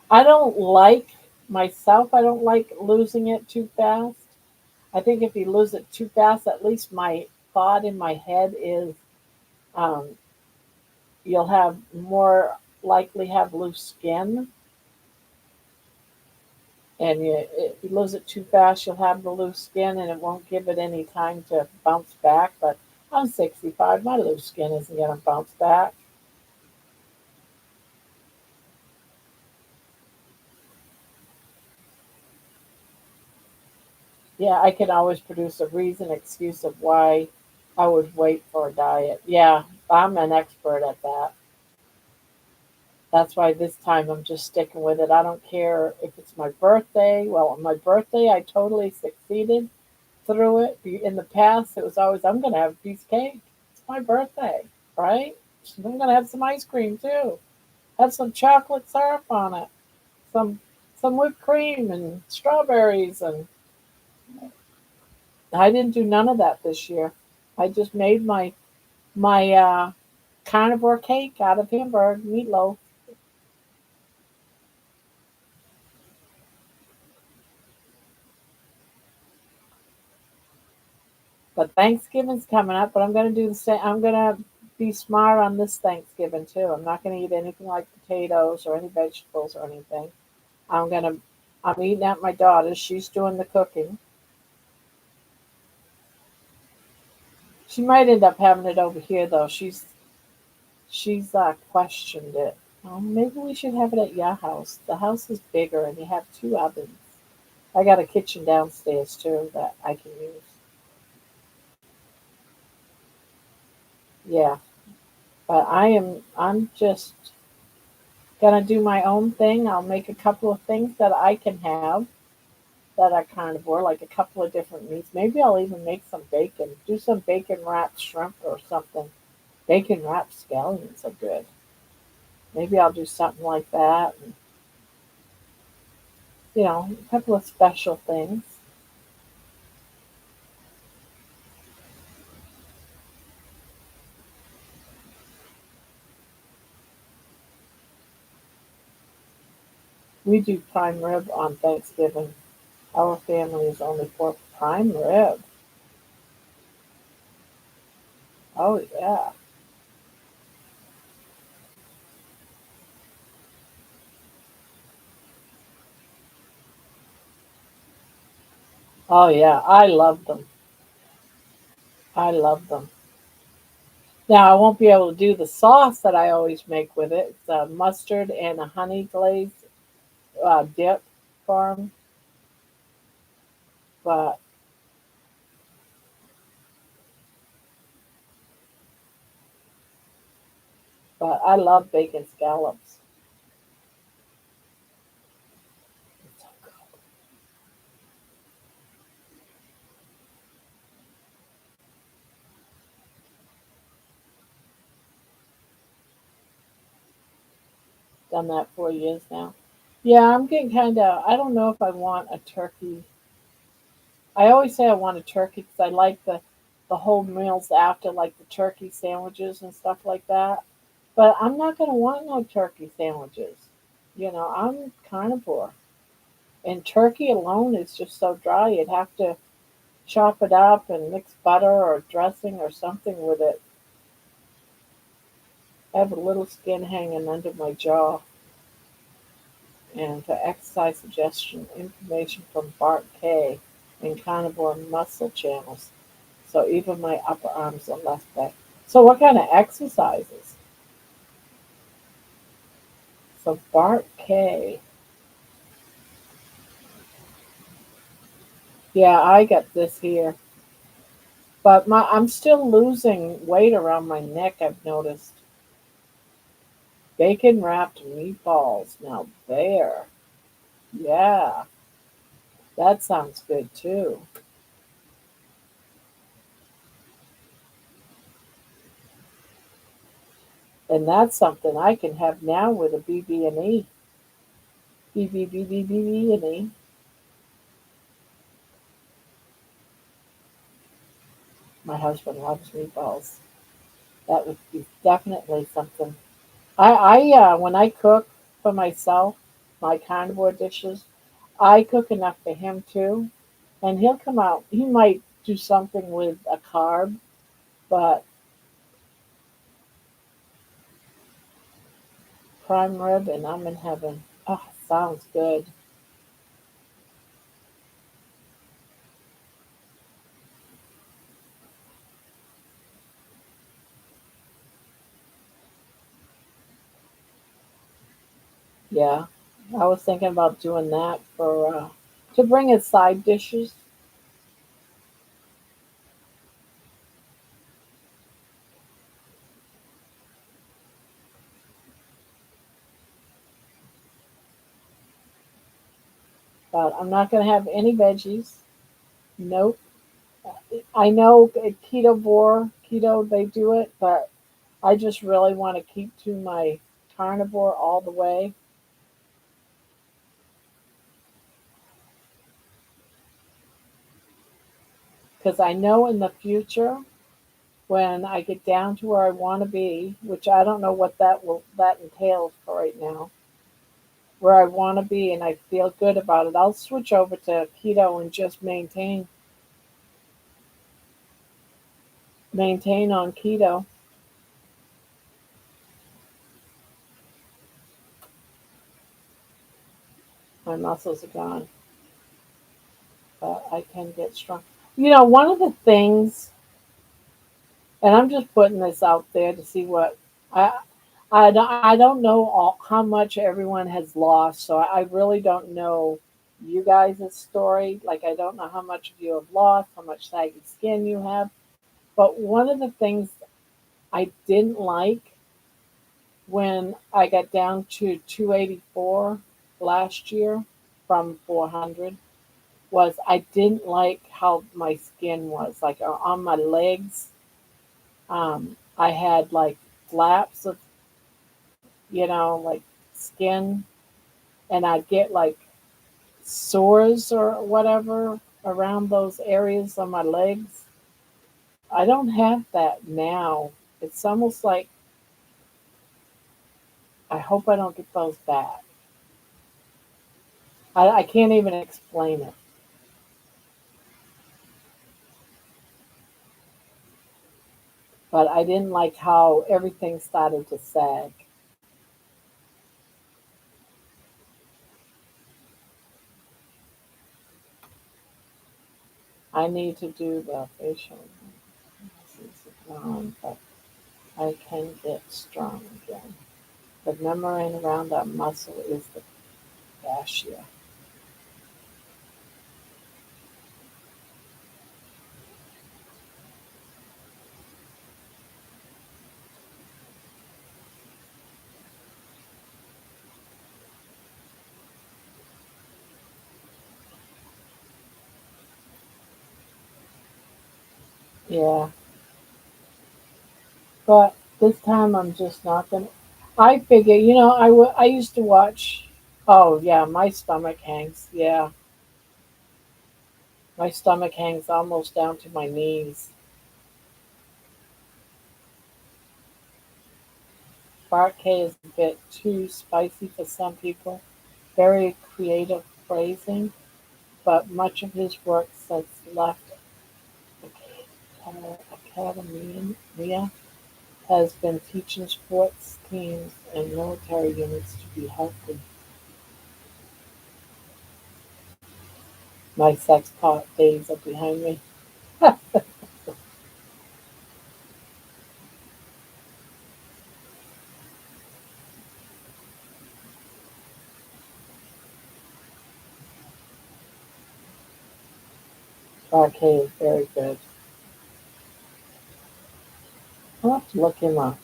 don't like myself, I don't like losing it too fast. I think if you lose it too fast, at least my thought in my head is um, you'll have more likely have loose skin. And if you lose it too fast, you'll have the loose skin and it won't give it any time to bounce back. But I'm 65, my loose skin isn't going to bounce back. Yeah, I can always produce a reason, excuse of why I would wait for a diet. Yeah, I'm an expert at that. That's why this time I'm just sticking with it. I don't care if it's my birthday. Well, on my birthday, I totally succeeded through it. In the past, it was always, I'm going to have a piece of cake. It's my birthday, right? I'm going to have some ice cream too. Have some chocolate syrup on it, some some whipped cream and strawberries, and I didn't do none of that this year. I just made my carnivore cake out of Hamburg meatloaf. But Thanksgiving's coming up, but I'm going to do the same. I'm going to be smart on this Thanksgiving too. I'm not going to eat anything like potatoes or any vegetables or anything. I'm going to, I'm eating at my daughter's. She's doing the cooking. She might end up having it over here though. She's questioned it. Maybe we should have it at your house. The house is bigger and you have two ovens. I got a kitchen downstairs too that I can use. Yeah, but I'm just gonna do my own thing. I'll make a couple of things that I can have that are carnivore, like a couple of different meats. Maybe I'll even make some bacon. Do some bacon wrapped shrimp or something. Bacon wrapped scallions are good. Maybe I'll do something like that. And, a couple of special things. We do prime rib on Thanksgiving. Our family is only for prime rib. Oh yeah. Oh yeah. I love them. I love them. Now I won't be able to do the sauce that I always make with it. It's a mustard and a honey glazed dip farm, but I love bacon scallops. It's so good. Done that 4 years now. Yeah, I'm getting kind of. I don't know if I want a turkey. I always say I want a turkey because I like the whole meals after, like the turkey sandwiches and stuff like that. But I'm not gonna want no turkey sandwiches. I'm carnivore, and turkey alone is just so dry. You'd have to chop it up and mix butter or dressing or something with it. I have a little skin hanging under my jaw. And for exercise suggestion, information from Bart K in carnivore muscle channels. So even my upper arms are less back. So what kind of exercises? So Bart K. Yeah, I got this here. But I'm still losing weight around my neck, I've noticed. Bacon wrapped meatballs. Now there. Yeah, that sounds good too. And that's something I can have now with a BB&E. BB and E. My husband loves meatballs. That would be definitely something. When I cook for myself, my carnivore dishes, I cook enough for him too. And he'll come out. He might do something with a carb, but prime rib and I'm in heaven. Oh, sounds good. Yeah, I was thinking about doing that for to bring as side dishes. But I'm not going to have any veggies. Nope. I know at keto, they do it, but I just really want to keep to my carnivore all the way because I know in the future when I get down to where I want to be, which I don't know what that entails for right now, where I want to be and I feel good about it, I'll switch over to keto and just maintain on keto. My muscles are gone, but I can get strong. One of the things, and I'm just putting this out there to see what I I don't know how much everyone has lost, so I really don't know you guys' story. Like I don't know how much of you have lost, how much saggy skin you have. But one of the things I didn't like when I got down to 284 last year from 400 was I didn't like how my skin was. Like on my legs, I had like flaps of, like skin, and I'd get like sores or whatever around those areas on my legs. I don't have that now. It's almost like I hope I don't get those back. I can't even explain it, but I didn't like how everything started to sag. I need to do the facial muscles gone, but I can get strong again. The membrane around that muscle is the fascia. Yeah, but this time I'm just not gonna. I figure, I used to watch. Oh yeah, my stomach hangs. Yeah, my stomach hangs almost down to my knees. Parquet is a bit too spicy for some people. Very creative phrasing, but much of his work since left academia has been teaching sports teams and military units to be healthy. My sex pot days are behind me. Parquet is very good. I'll have to look him up.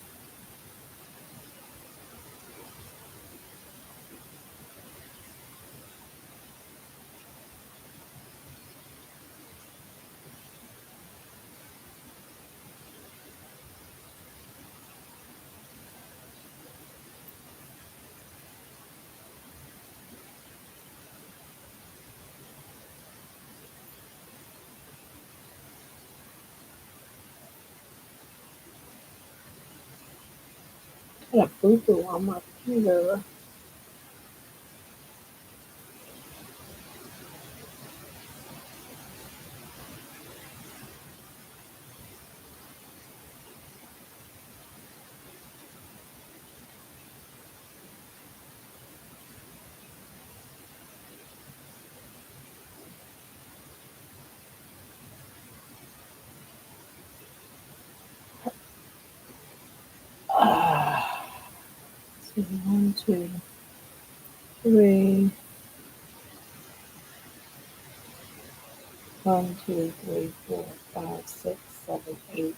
I got a boo boo on my computer. Ah, so 1, 2, 3. 1, 2, 3, 4, 5, 6, 7, 8.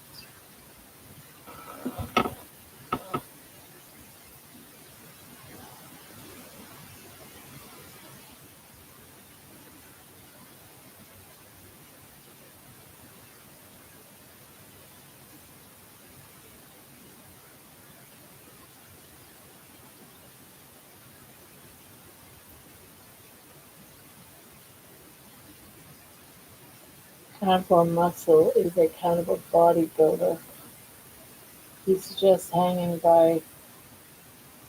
Aqua Muscle is a kind of a bodybuilder. He's just hanging by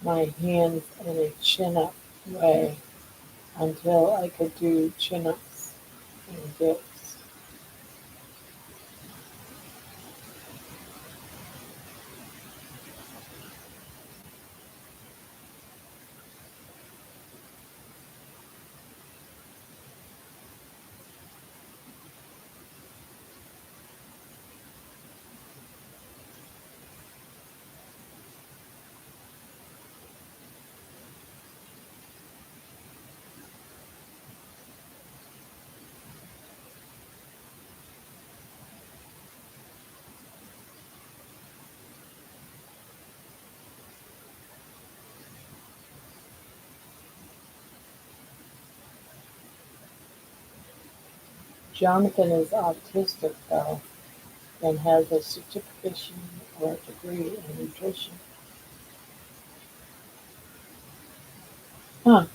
my hands in a chin up way until I could do chin ups and dips. Jonathan is autistic though and has a certification or a degree in nutrition. Huh,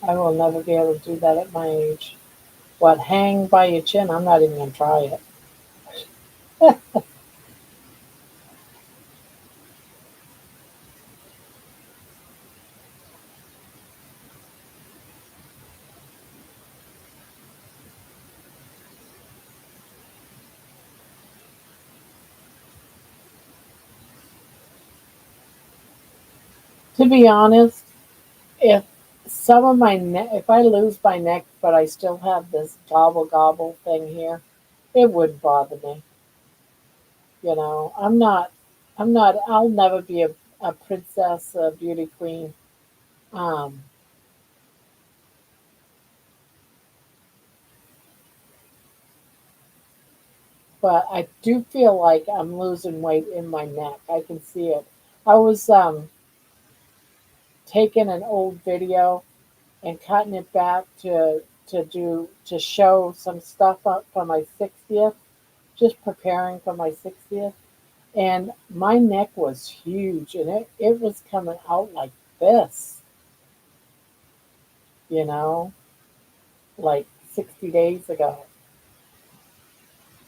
I will never be able to do that at my age. What, hang by your chin? I'm not even going to try it. To be honest, if some of my neck, if I lose my neck, but I still have this gobble gobble thing here, it wouldn't bother me. I'm not, I'll never be a princess, a beauty queen. Um, but I do feel like I'm losing weight in my neck. I can see it. I was taking an old video and cutting it back to show some stuff up for my 60th, just preparing for my 60th. And my neck was huge and it was coming out like this, you know, like 60 days ago.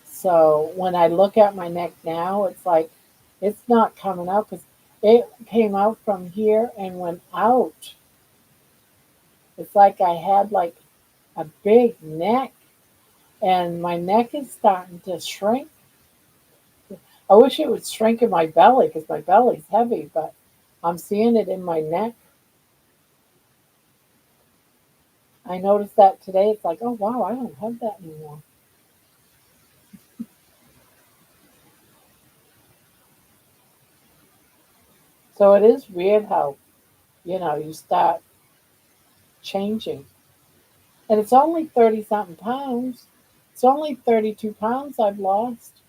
So when I look at my neck now, it's like it's not coming out because it came out from here and went out. It's like I had like a big neck and my neck is starting to shrink. I wish it would shrink in my belly because my belly's heavy, but I'm seeing it in my neck. I noticed that today. It's like, oh wow, I don't have that anymore. So it is weird how, you start changing. And it's only 30 something pounds. It's only 32 pounds I've lost.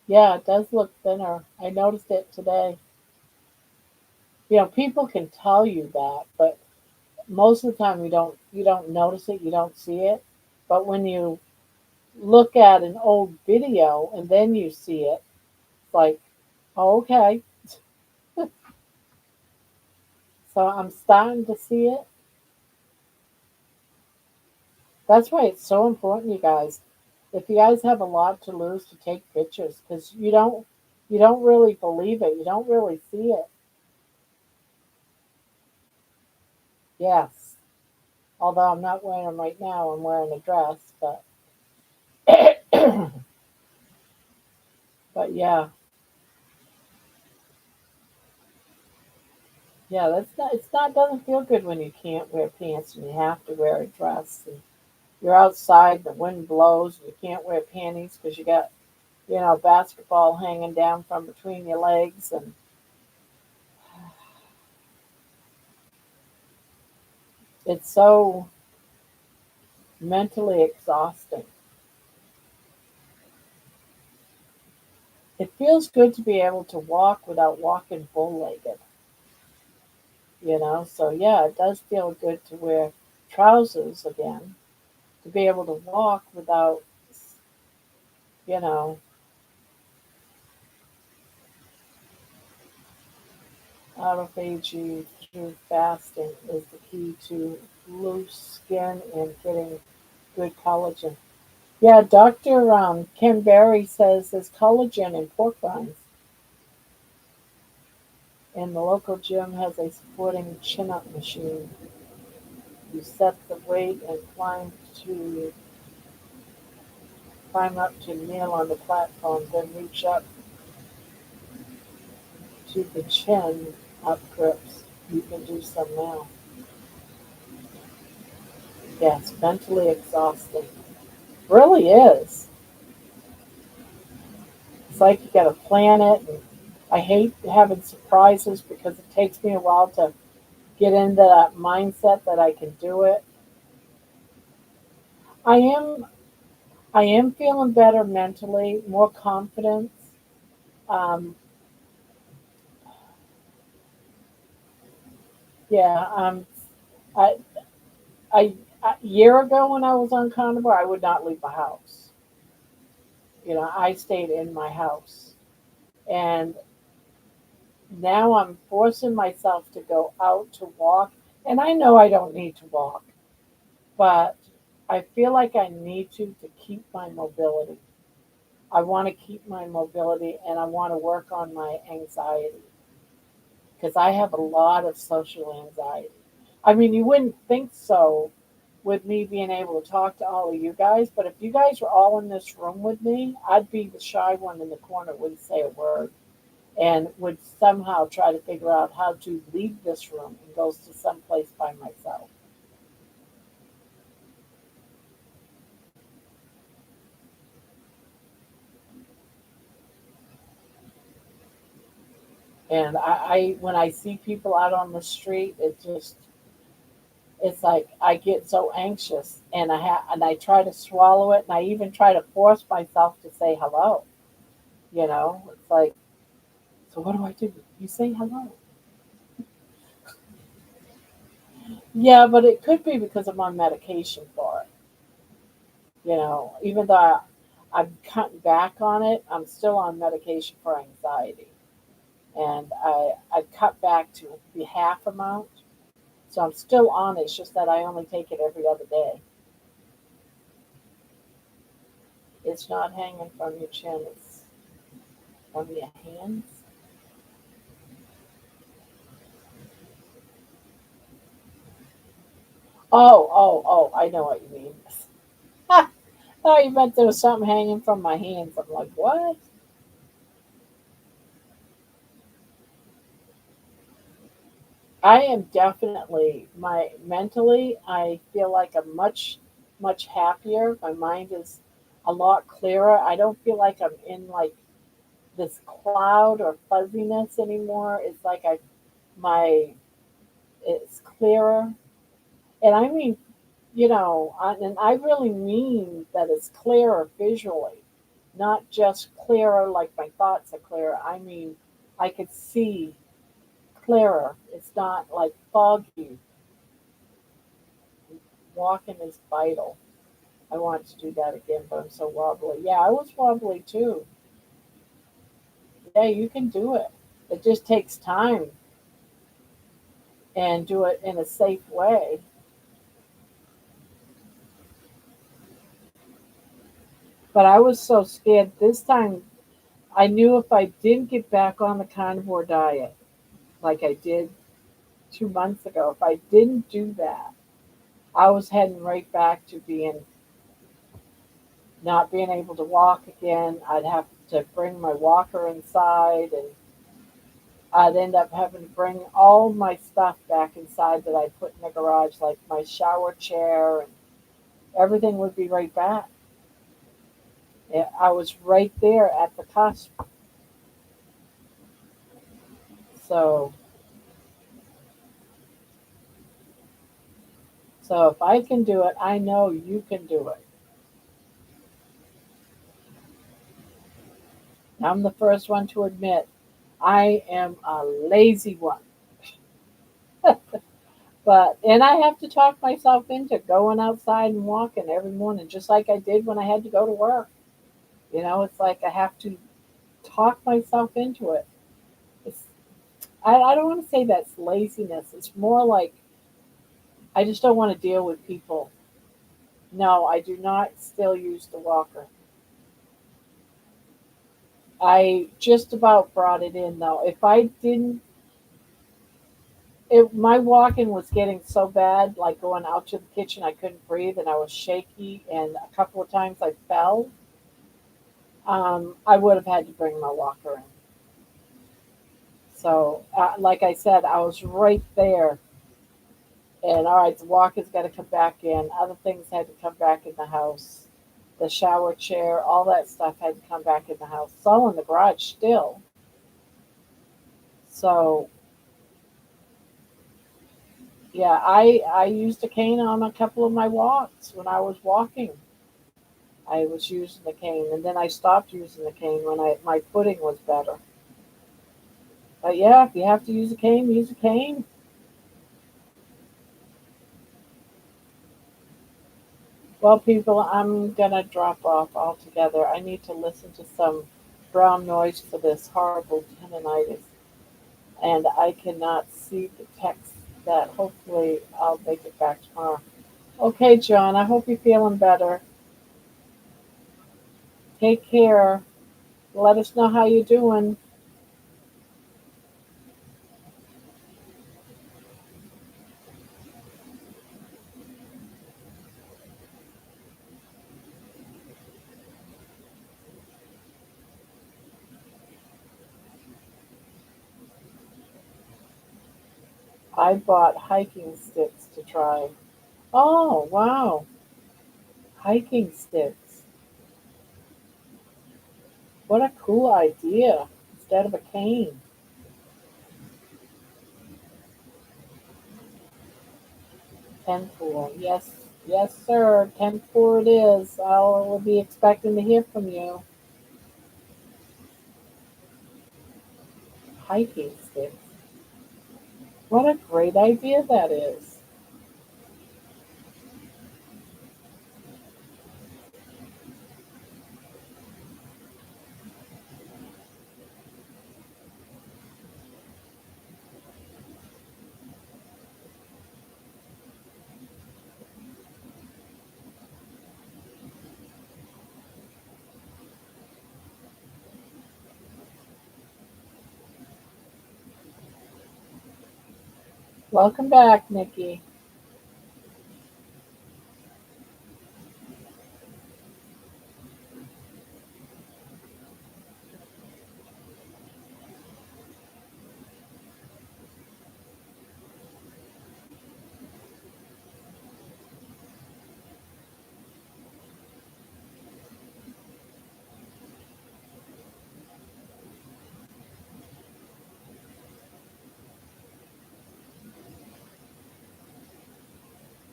Yeah, it does look thinner. I noticed it today. People can tell you that, but most of the time you don't notice it, you don't see it. But when you look at an old video and then you see it, it's like, oh, okay. So I'm starting to see it. That's why it's so important, you guys. If you guys have a lot to lose, to take pictures because you don't really believe it. You don't really see it. Yes. Although I'm not wearing them right now, I'm wearing a dress, but but yeah, yeah. That's not. It's not. Doesn't feel good when you can't wear pants and you have to wear a dress. And you're outside, the wind blows, and you can't wear panties because you got basketball hanging down from between your legs, and it's so mentally exhausting. It feels good to be able to walk without walking bull-legged, So yeah, it does feel good to wear trousers again, to be able to walk without You know, autophagy through fasting is the key to loose skin and getting good collagen. Yeah, Dr. Ken Berry says there's collagen in pork rinds, and the local gym has a supporting chin-up machine. You set the weight and climb up to kneel on the platform, then reach up to the chin up grips. You can do some now. Yeah, it's mentally exhausting. Really is. It's like you got to plan it. And I hate having surprises because it takes me a while to get into that mindset that I can do it. I am I am feeling better mentally, more confidence. Um, yeah, I, a year ago when I was on carnivore, I would not leave my house. I stayed in my house, and now I'm forcing myself to go out to walk. And I know I don't need to walk, but I feel like I need to keep my mobility. I want to keep my mobility, and I want to work on my anxiety because I have a lot of social anxiety. I mean, you wouldn't think so with me being able to talk to all of you guys, but if you guys were all in this room with me, I'd be the shy one in the corner, wouldn't say a word, and would somehow try to figure out how to leave this room and go to some place by myself. And when I see people out on the street, it's like I get so anxious, and I try to swallow it, and I even try to force myself to say hello. It's like, so what do I do? You say hello. Yeah, but it could be because I'm on medication for it. Even though I've cut back on it, I'm still on medication for anxiety, and I cut back to the half amount, so I'm still on it. It's just that I only take it every other day. It's not hanging from your chin; it's from your hands. Oh! I know what you mean. I thought you meant there was something hanging from my hands. I'm like, what? I am definitely my mentally. I feel like I'm much happier. My mind is a lot clearer. I don't feel like I'm in like this cloud or fuzziness anymore. It's like my it's clearer, and I mean, and I really mean that it's clearer visually, not just clearer like my thoughts are clearer. I mean, I could see clearer. It's not like foggy. Walking is vital. I want to do that again, but I'm so wobbly. Yeah, I was wobbly too. Yeah, you can do it. It just takes time and do it in a safe way. But I was so scared this time. I knew if I didn't get back on the carnivore diet like I did 2 months ago, if I didn't do that, I was heading right back to being not being able to walk again. I'd have to bring my walker inside, and I'd end up having to bring all my stuff back inside that I put in the garage, like my shower chair, and everything would be right back. I was right there at the cusp. So, so if I can do it, I know you can do it. I'm the first one to admit I am a lazy one. And I have to talk myself into going outside and walking every morning, just like I did when I had to go to work. It's like I have to talk myself into it. I don't want to say that's laziness. It's more like I just don't want to deal with people. No, I do not still use the walker. I just about brought it in though. If I didn't, my walking was getting so bad, like going out to the kitchen, I couldn't breathe and I was shaky, and a couple of times I fell. I would have had to bring my walker in. So, like I said, I was right there. And all right, the walker's got to come back in. Other things had to come back in the house. The shower chair, all that stuff had to come back in the house. It's all in the garage still. So yeah, I used a cane on a couple of my walks when I was walking. I was using the cane, and then I stopped using the cane when my footing was better. But yeah, if you have to use a cane, use a cane. Well, people, I'm gonna drop off altogether. I need to listen to some brown noise for this horrible tendonitis, and I cannot see the text that hopefully I'll make it back tomorrow. Okay, John, I hope you're feeling better. Take care. Let us know how you're doing. I bought hiking sticks to try. Oh, wow. Hiking sticks. What a cool idea. Instead of a cane. 10-4. Yes, yes, sir. 10-4 it is. I'll be expecting to hear from you. Hiking sticks. What a great idea that is. Welcome back, Nikki.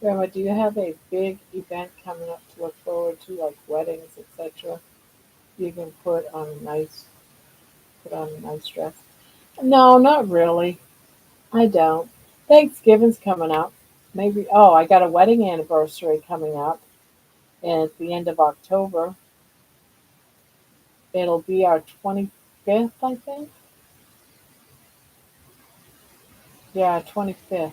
Grandma, do you have a big event coming up to look forward to, like weddings, etc.? You can put on a nice dress. No, not really. I don't. Thanksgiving's coming up. Maybe. Oh, I got a wedding anniversary coming up at the end of October. It'll be our 25th, I think. Yeah, 25th.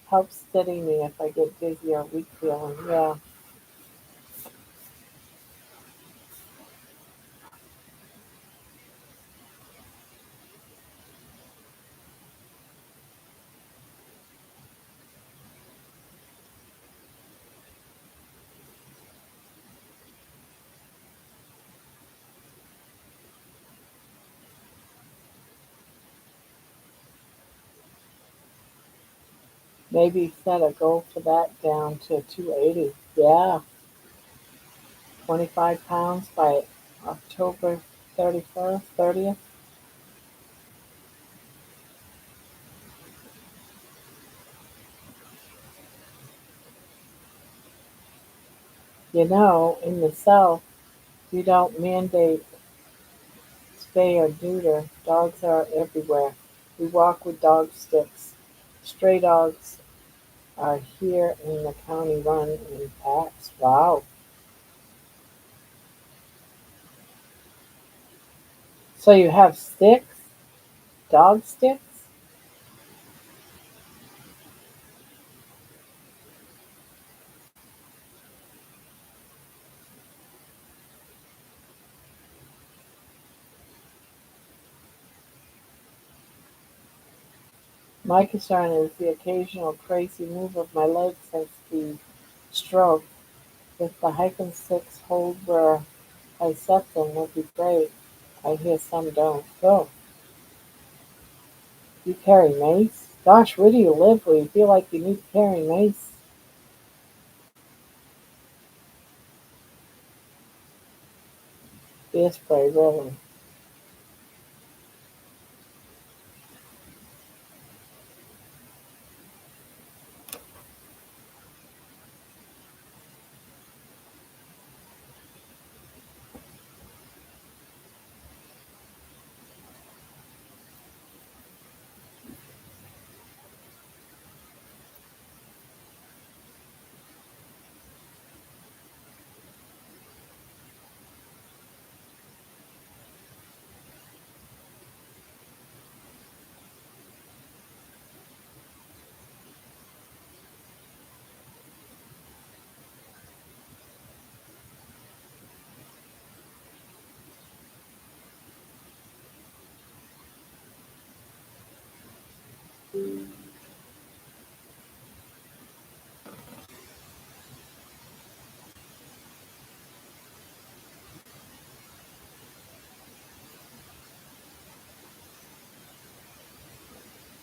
Helps steady me if I get dizzy or weak feeling. Yeah, maybe set a goal for that down to 280. Yeah, 25 pounds by October 31st, 30th. In the South, you don't mandate spay or neuter. Dogs are everywhere. We walk with dog sticks. Stray dogs are here in the county run in packs. Wow. So you have sticks, dog sticks? My concern is the occasional crazy move of my legs since the stroke. If the hiking sticks hold where I set them would be great. I hear some don't. Oh, you carry mace? Gosh, where do you live where you feel like you need to carry mace? Beer spray, really.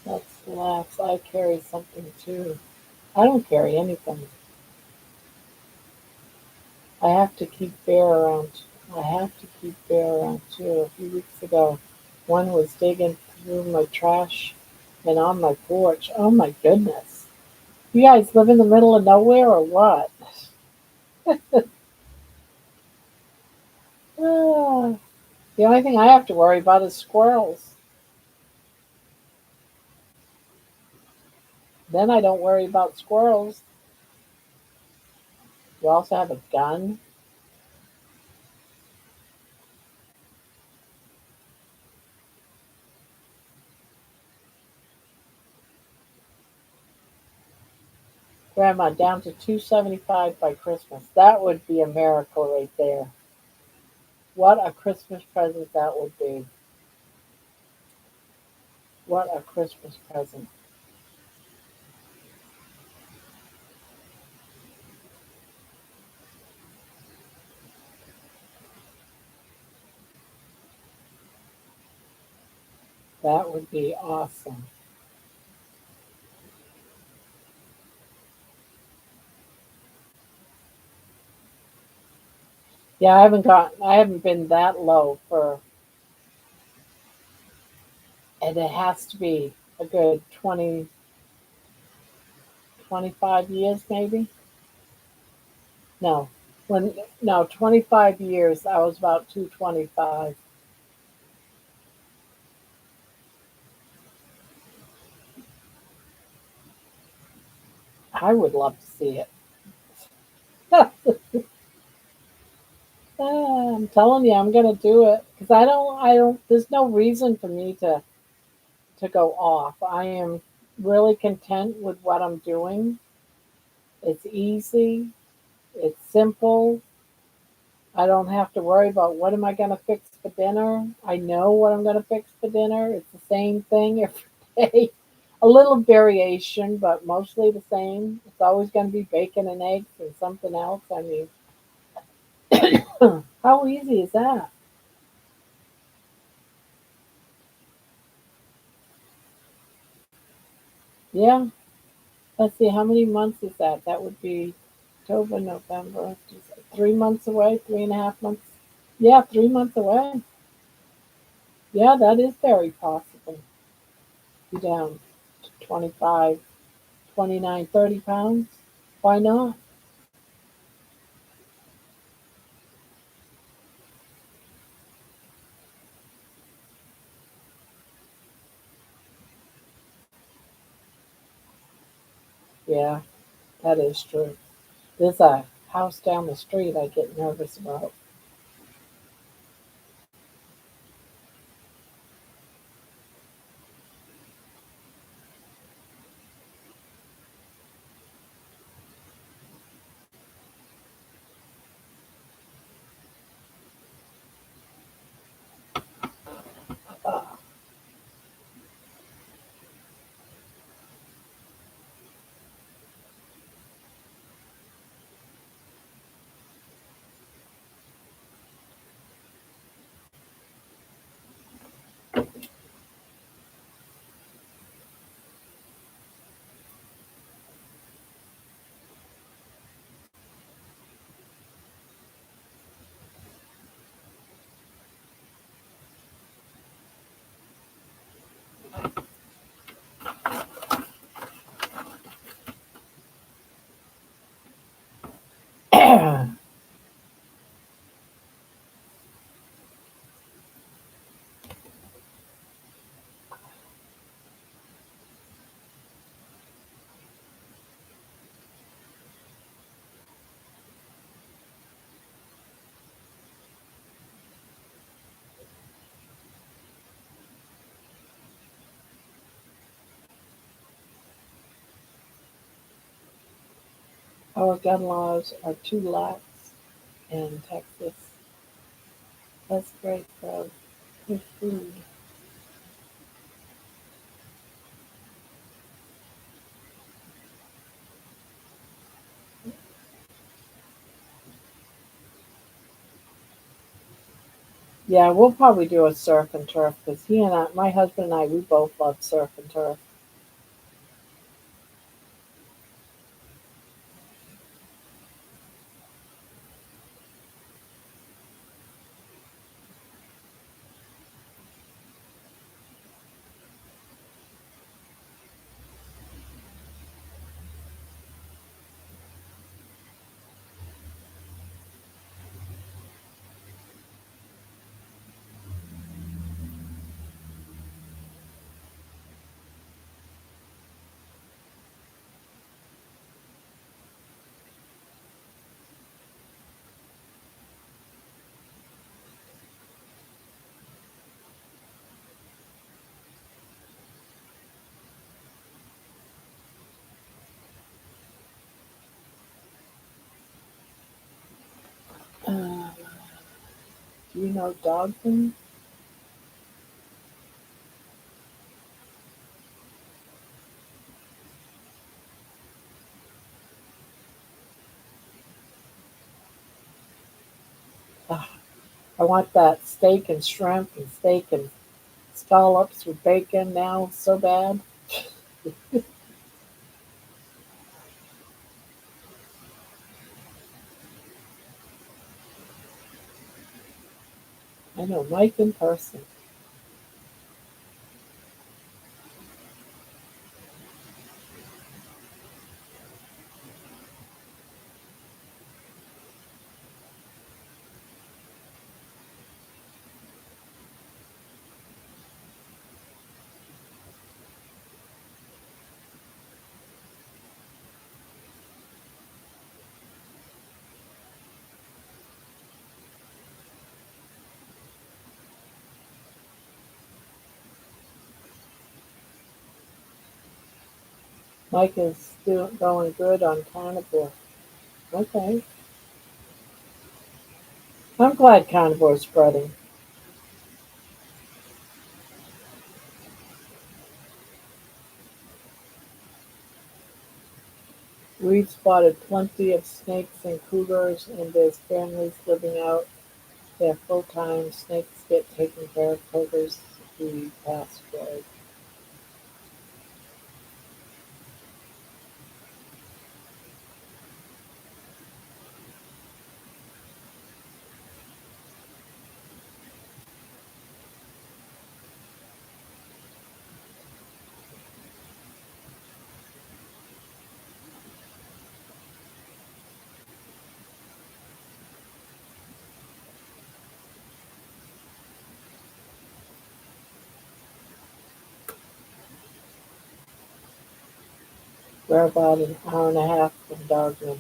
Let's relax. I carry something too. I don't carry anything. I have to keep Bear around. I have to keep Bear around too. A few weeks ago, one was digging through my trash and on my porch. Oh my goodness. You guys live in the middle of nowhere or what? Ah, the only thing I have to worry about is squirrels. Then I don't worry about squirrels. You also have a gun. Grandma, down to 275 by Christmas. That would be a miracle right there. What a Christmas present that would be. What a Christmas present. That would be awesome. Yeah, I haven't been that low for, and it has to be a good 20, 25 years maybe. No, when, no, 25 years, I was about 225. I would love to see it. I'm telling you, I'm gonna do it because I don't. There's no reason for me to go off. I am really content with what I'm doing. It's easy. It's simple. I don't have to worry about what am I gonna fix for dinner. I know what I'm gonna fix for dinner. It's the same thing every day. A little variation, but mostly the same. It's always gonna be bacon and eggs and something else. I mean, how easy is that? Yeah. Let's see, how many months is that? That would be October, November, 3 months away, 3.5 months. Yeah, 3 months away. Yeah, that is very possible. Be down to 25, 29, 30 pounds. Why not? Yeah, that is true. There's a house down the street I get nervous about. Our gun laws are too lax in Texas. That's great though. Good food. Yeah, we'll probably do a surf and turf because my husband and I, we both love surf and turf. Uh, do you know dog things? Ah, I want that steak and shrimp and steak and scallops with bacon now so bad. I know Mike in person. Mike is still going good on carnivore. Okay. I'm glad carnivore is spreading. We've spotted plenty of snakes and cougars, and there's families living out there full time. Snakes get taken care of, cougars we pass away. We're about an hour and a half from Dogman.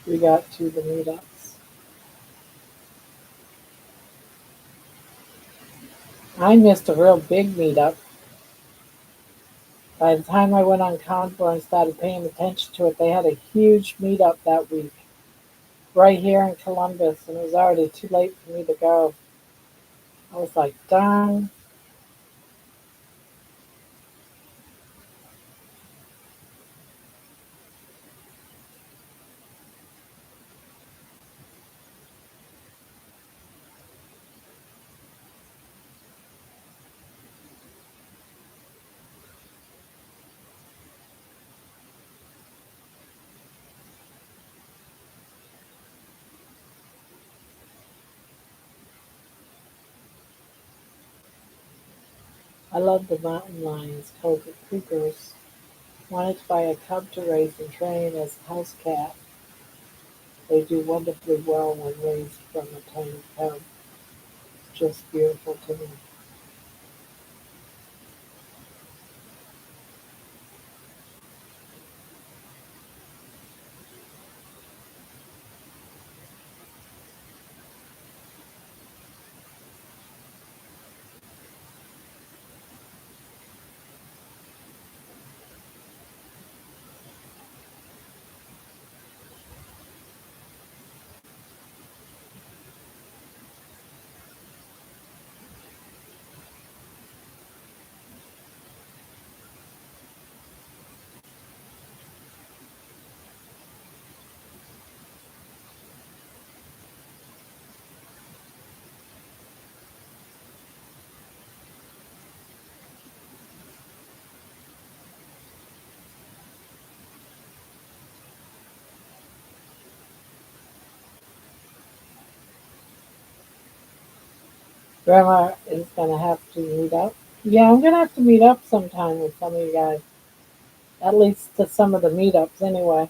We got to the meetups. I missed a real big meetup. By the time I went on Convoy and started paying attention to it, they had a huge meetup that week right here in Columbus, and it was already too late for me to go. I was like, darn. I love the mountain lions called the Cougars. Wanted to buy a cub to raise and train as a house cat. They do wonderfully well when raised from a tiny cub. It's just beautiful to me. Grandma is going to have to meet up. Yeah, I'm going to have to meet up sometime with some of you guys. At least to some of the meetups anyway.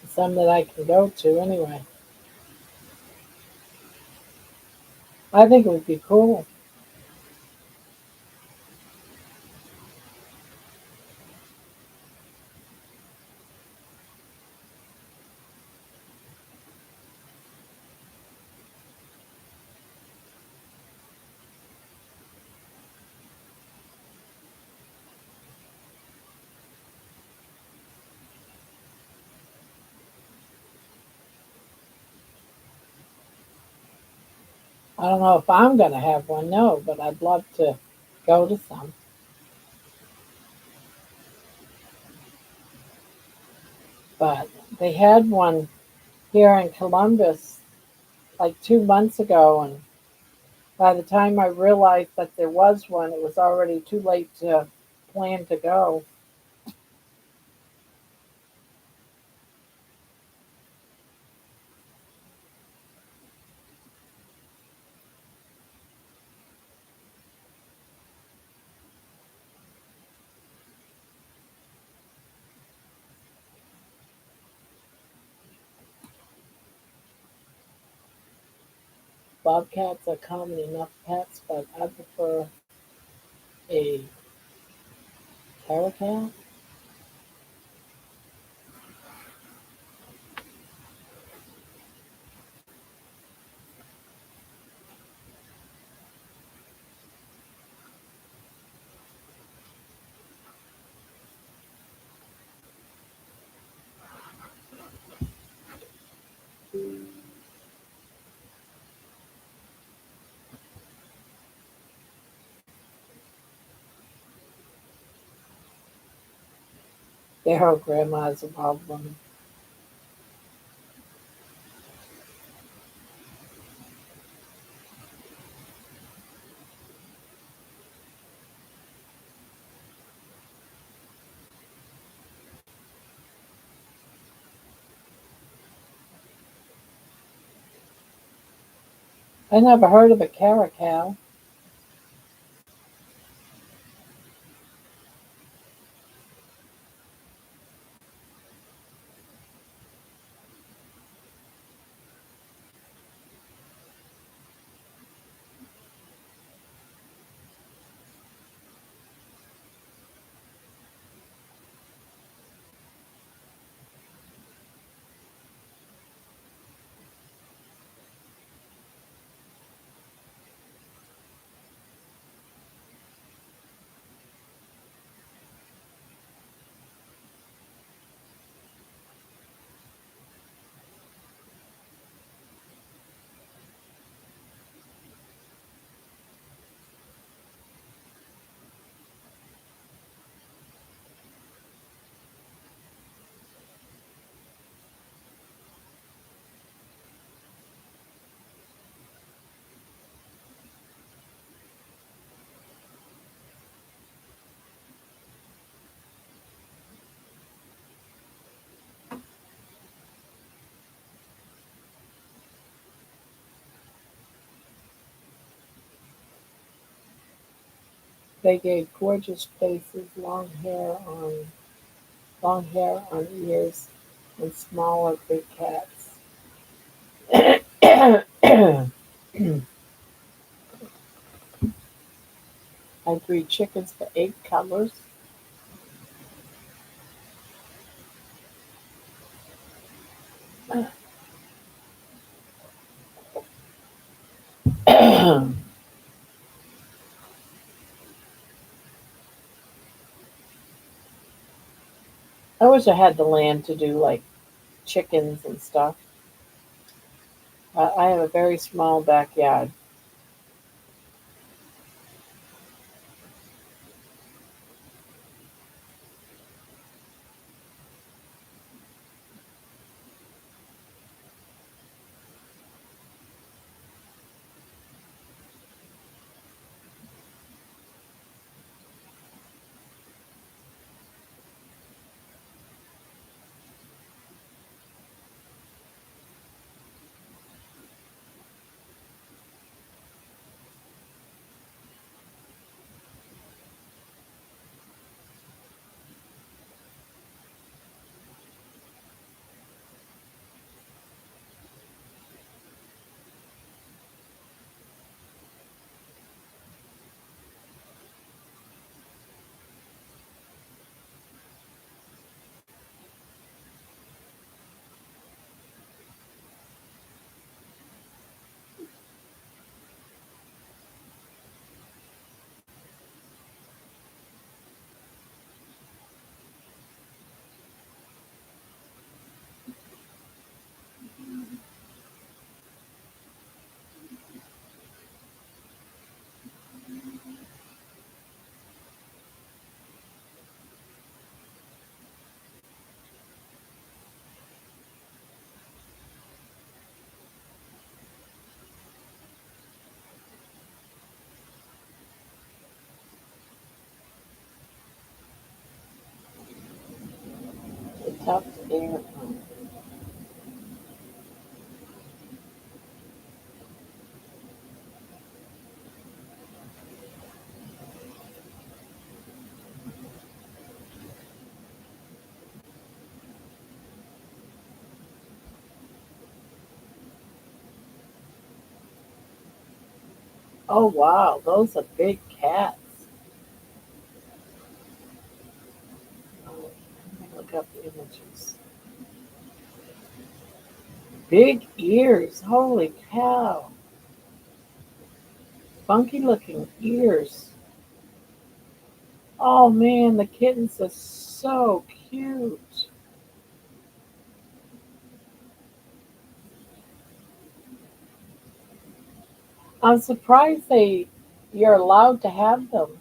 Some that I can go to anyway. I think it would be cool. I don't know if I'm going to have one, no, but I'd love to go to some. But they had one here in Columbus like 2 months ago, and by the time I realized that there was one, it was already too late to plan to go. Bobcats are common enough pets, but I prefer a caracal. They're her grandma's a wild woman. I never heard of a caracal. They gave gorgeous faces, long hair on ears, and smaller big cats. I breed chickens for 8 colors. I wish I had the land to do like chickens and stuff. I have a very small backyard. Tucked air. Oh wow, those are big cats. Oh, let me look up images. Big ears. Holy cow. Funky looking ears. Oh man, the kittens are so cute. I'm surprised you're allowed to have them.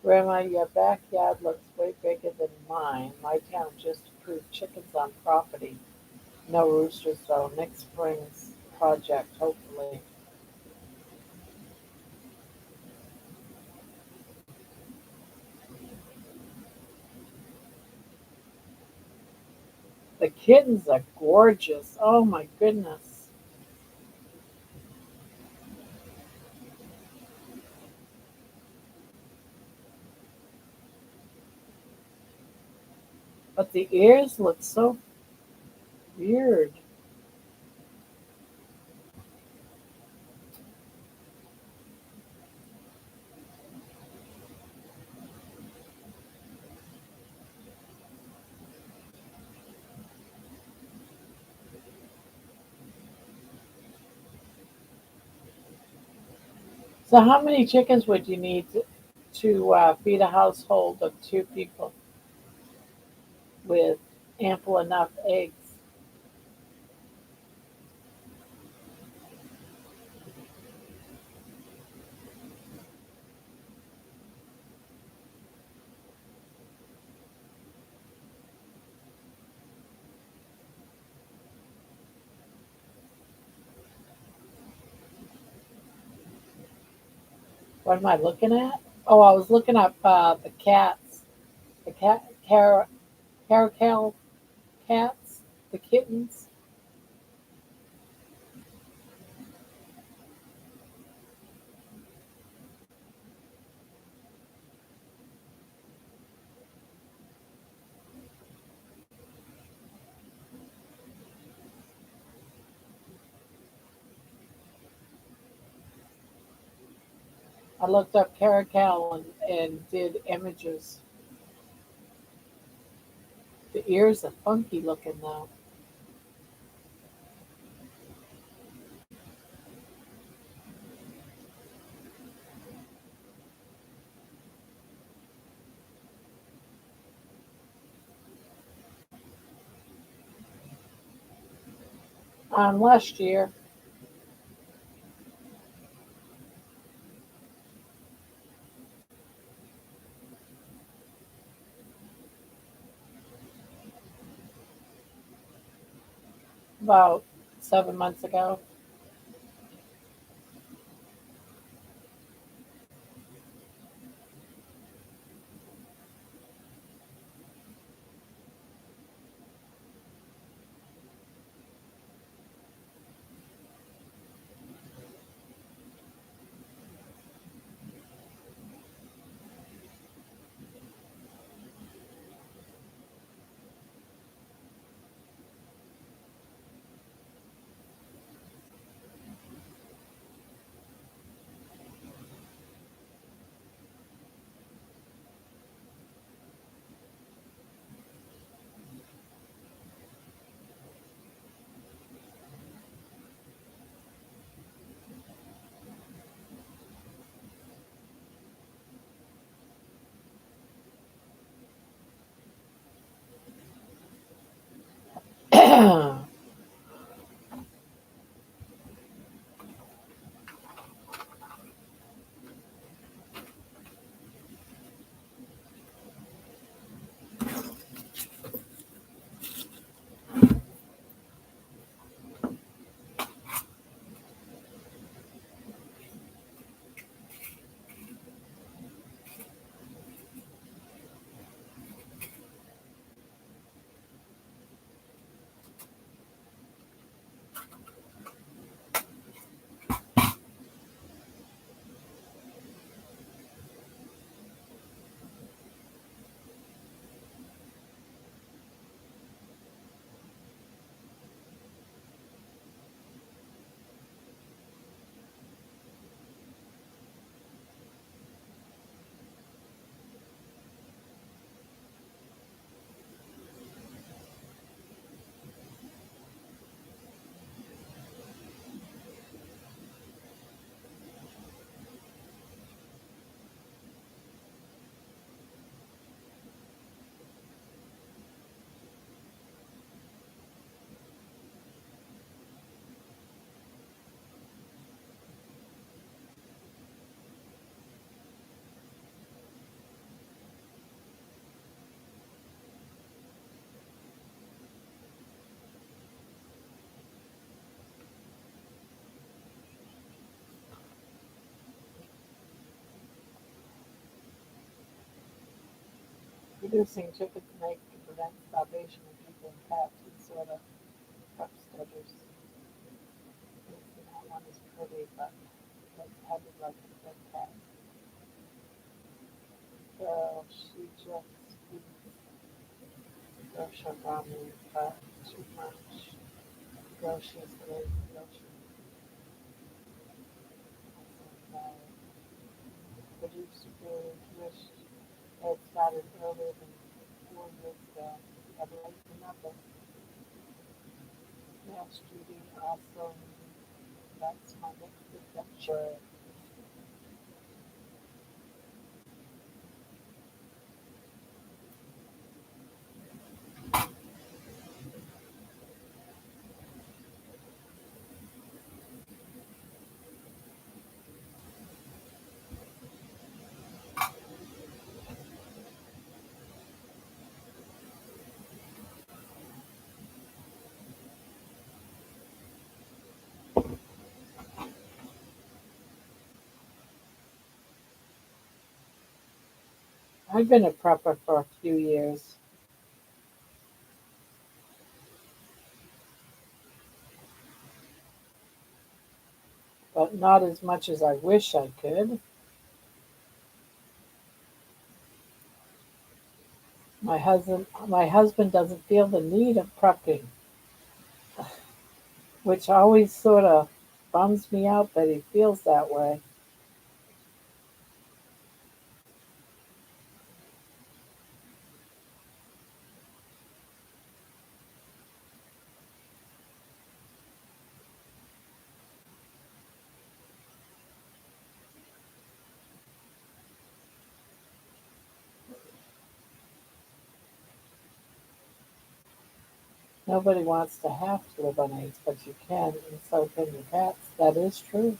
Grandma, your backyard looks way bigger than mine. My town just approved chickens on property. No roosters though. Next spring's project, hopefully. The kittens are gorgeous. Oh my goodness. But the ears look so weird. So how many chickens would you need to feed a household of two people with ample enough eggs? What am I looking at? Oh, I was looking up the cats, the caracal cats, the kittens. I looked up caracal and did images. The ears are funky looking though. Last year, about 7 months ago. Producing chickens and eggs can prevent starvation in people and cats. He sort of cup stutters. That one is pretty, but it's heavy like a big cat. Girl, she just girl, she'll me, but too much. Girl, she's great. Girl, she's produced really wish it started earlier than 4 years ago. Never late for nothing. Yes, Judy, awesome. That's my next adventure. I've been a prepper for a few years, but not as much as I wish I could. My husband doesn't feel the need of prepping, which always sort of bums me out that he feels that way. Nobody wants to have to live on eggs, but you can, and so can your cats. That is true.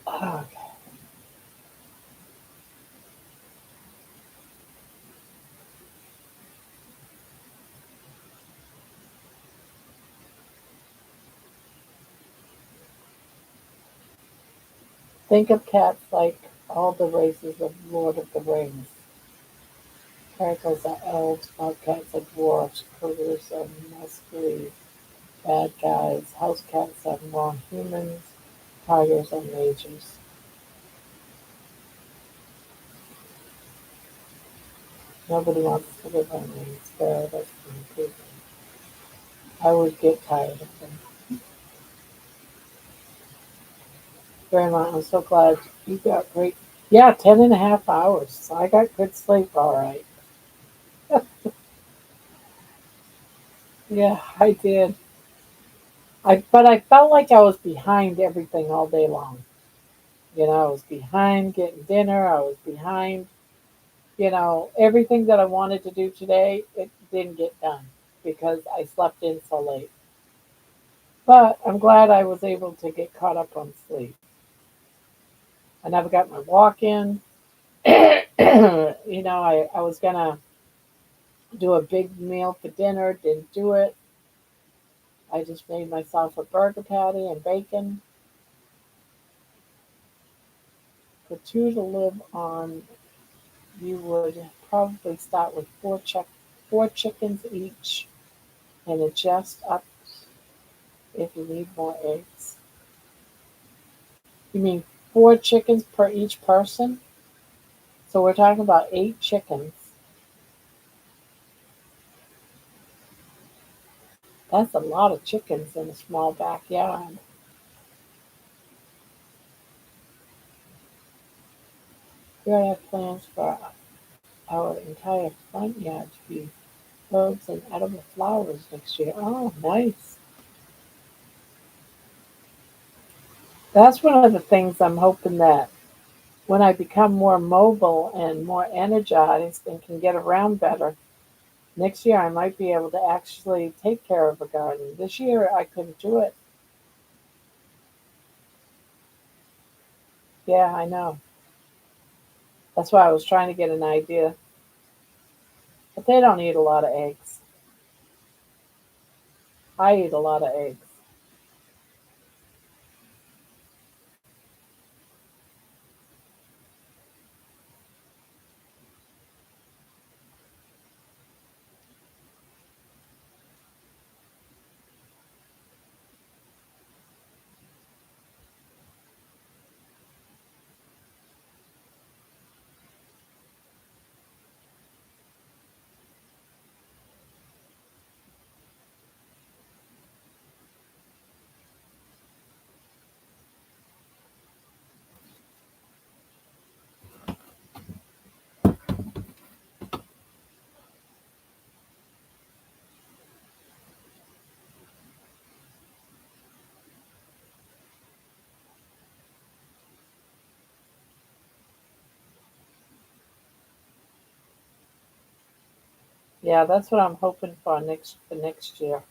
Okay. Think of cats like all the races of Lord of the Rings. Characters are elves, bobcats are dwarfs, critters are muscly bad guys, house cats are more humans, tigers are mages. Nobody wants to live on eggs, but that's pretty. I would get tired of them. Grandma, I'm so glad you got great. Yeah, 10.5 hours. So I got good sleep, all right. Yeah, I did. But I felt like I was behind everything all day long. I was behind getting dinner. I was behind, everything that I wanted to do today. It didn't get done because I slept in so late. But I'm glad I was able to get caught up on sleep. I never got my walk in. I was gonna do a big meal for dinner. Didn't do it. I just made myself a burger patty and bacon for two to live on. You would probably start with four chickens each and adjust up if you need more eggs. You mean four chickens per each person? So we're talking about 8 chickens. That's a lot of chickens in a small backyard. We already have plans for our entire front yard to be herbs and edible flowers next year. Oh, nice. That's one of the things I'm hoping that when I become more mobile and more energized and can get around better, next year I might be able to actually take care of a garden. This year I couldn't do it. Yeah, I know. That's why I was trying to get an idea. But they don't eat a lot of eggs. I eat a lot of eggs. Yeah, that's what I'm hoping for next year.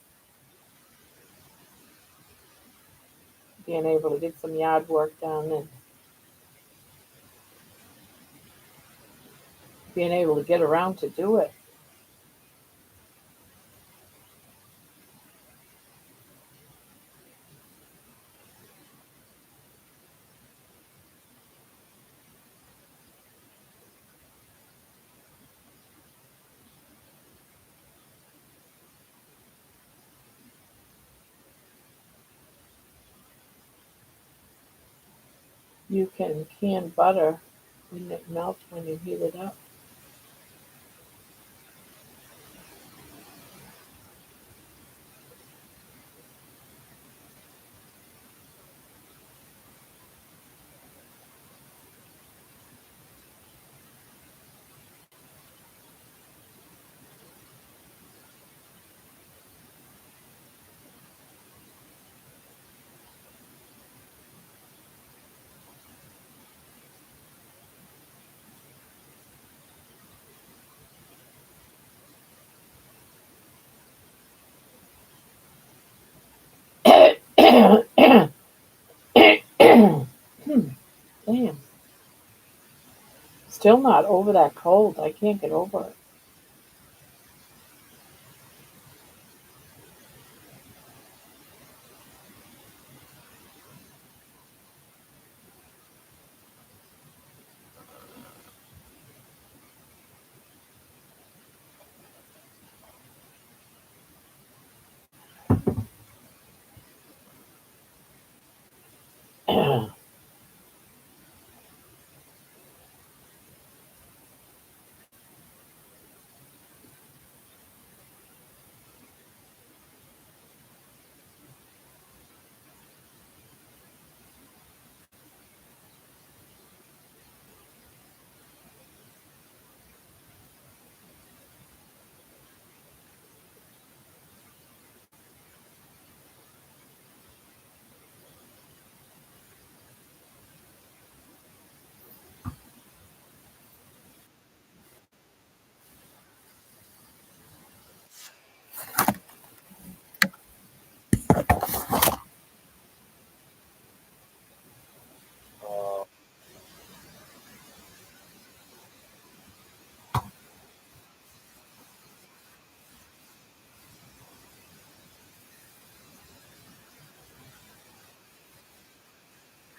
Being able to get some yard work done and being able to get around to do it. You can butter when it melts when you heat it up. Damn. Still not over that cold. I can't get over it.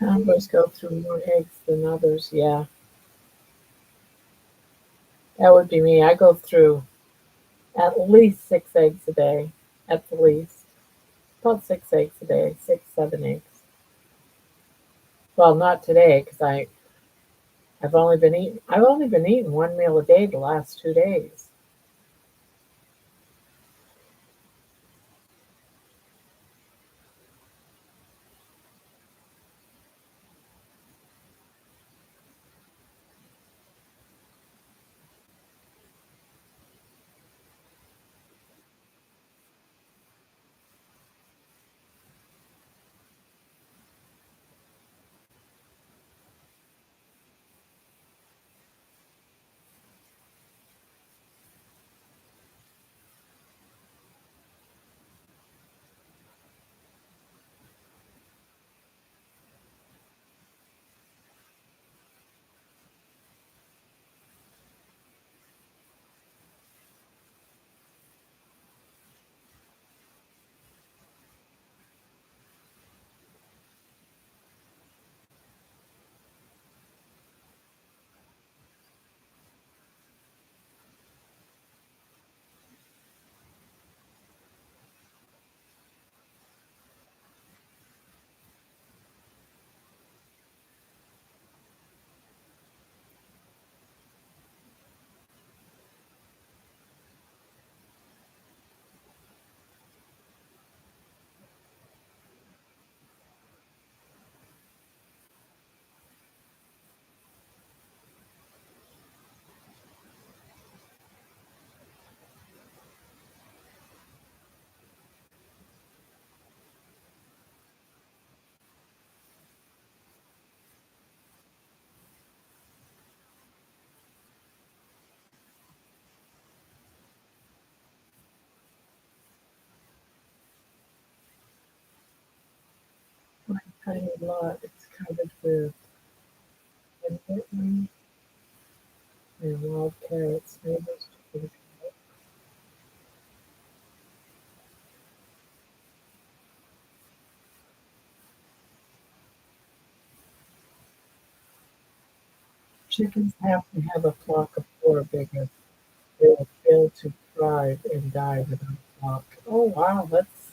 Hamburgers go through more eggs than others. Yeah, that would be me. I go through at least 6 eggs a day. At the least. About 6 eggs a day. Six, 7 eggs. Well, not today because I've only been eating one meal a day the last 2 days. tiny lot. It's covered with and wild carrots. Neighbors chickens. Chickens have to have a flock of four or bigger. They will fail to thrive and die without a flock. Oh wow, that's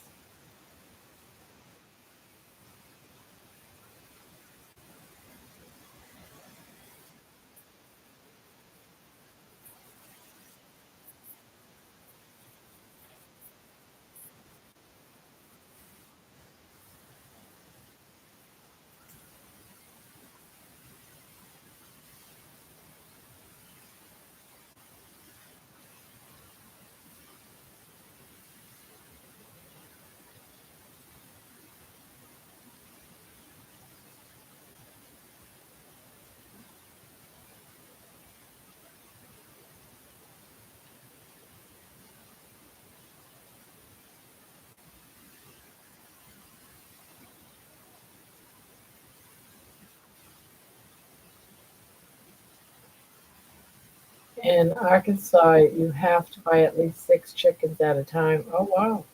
in Arkansas you have to buy at least six chickens at a time. Oh wow.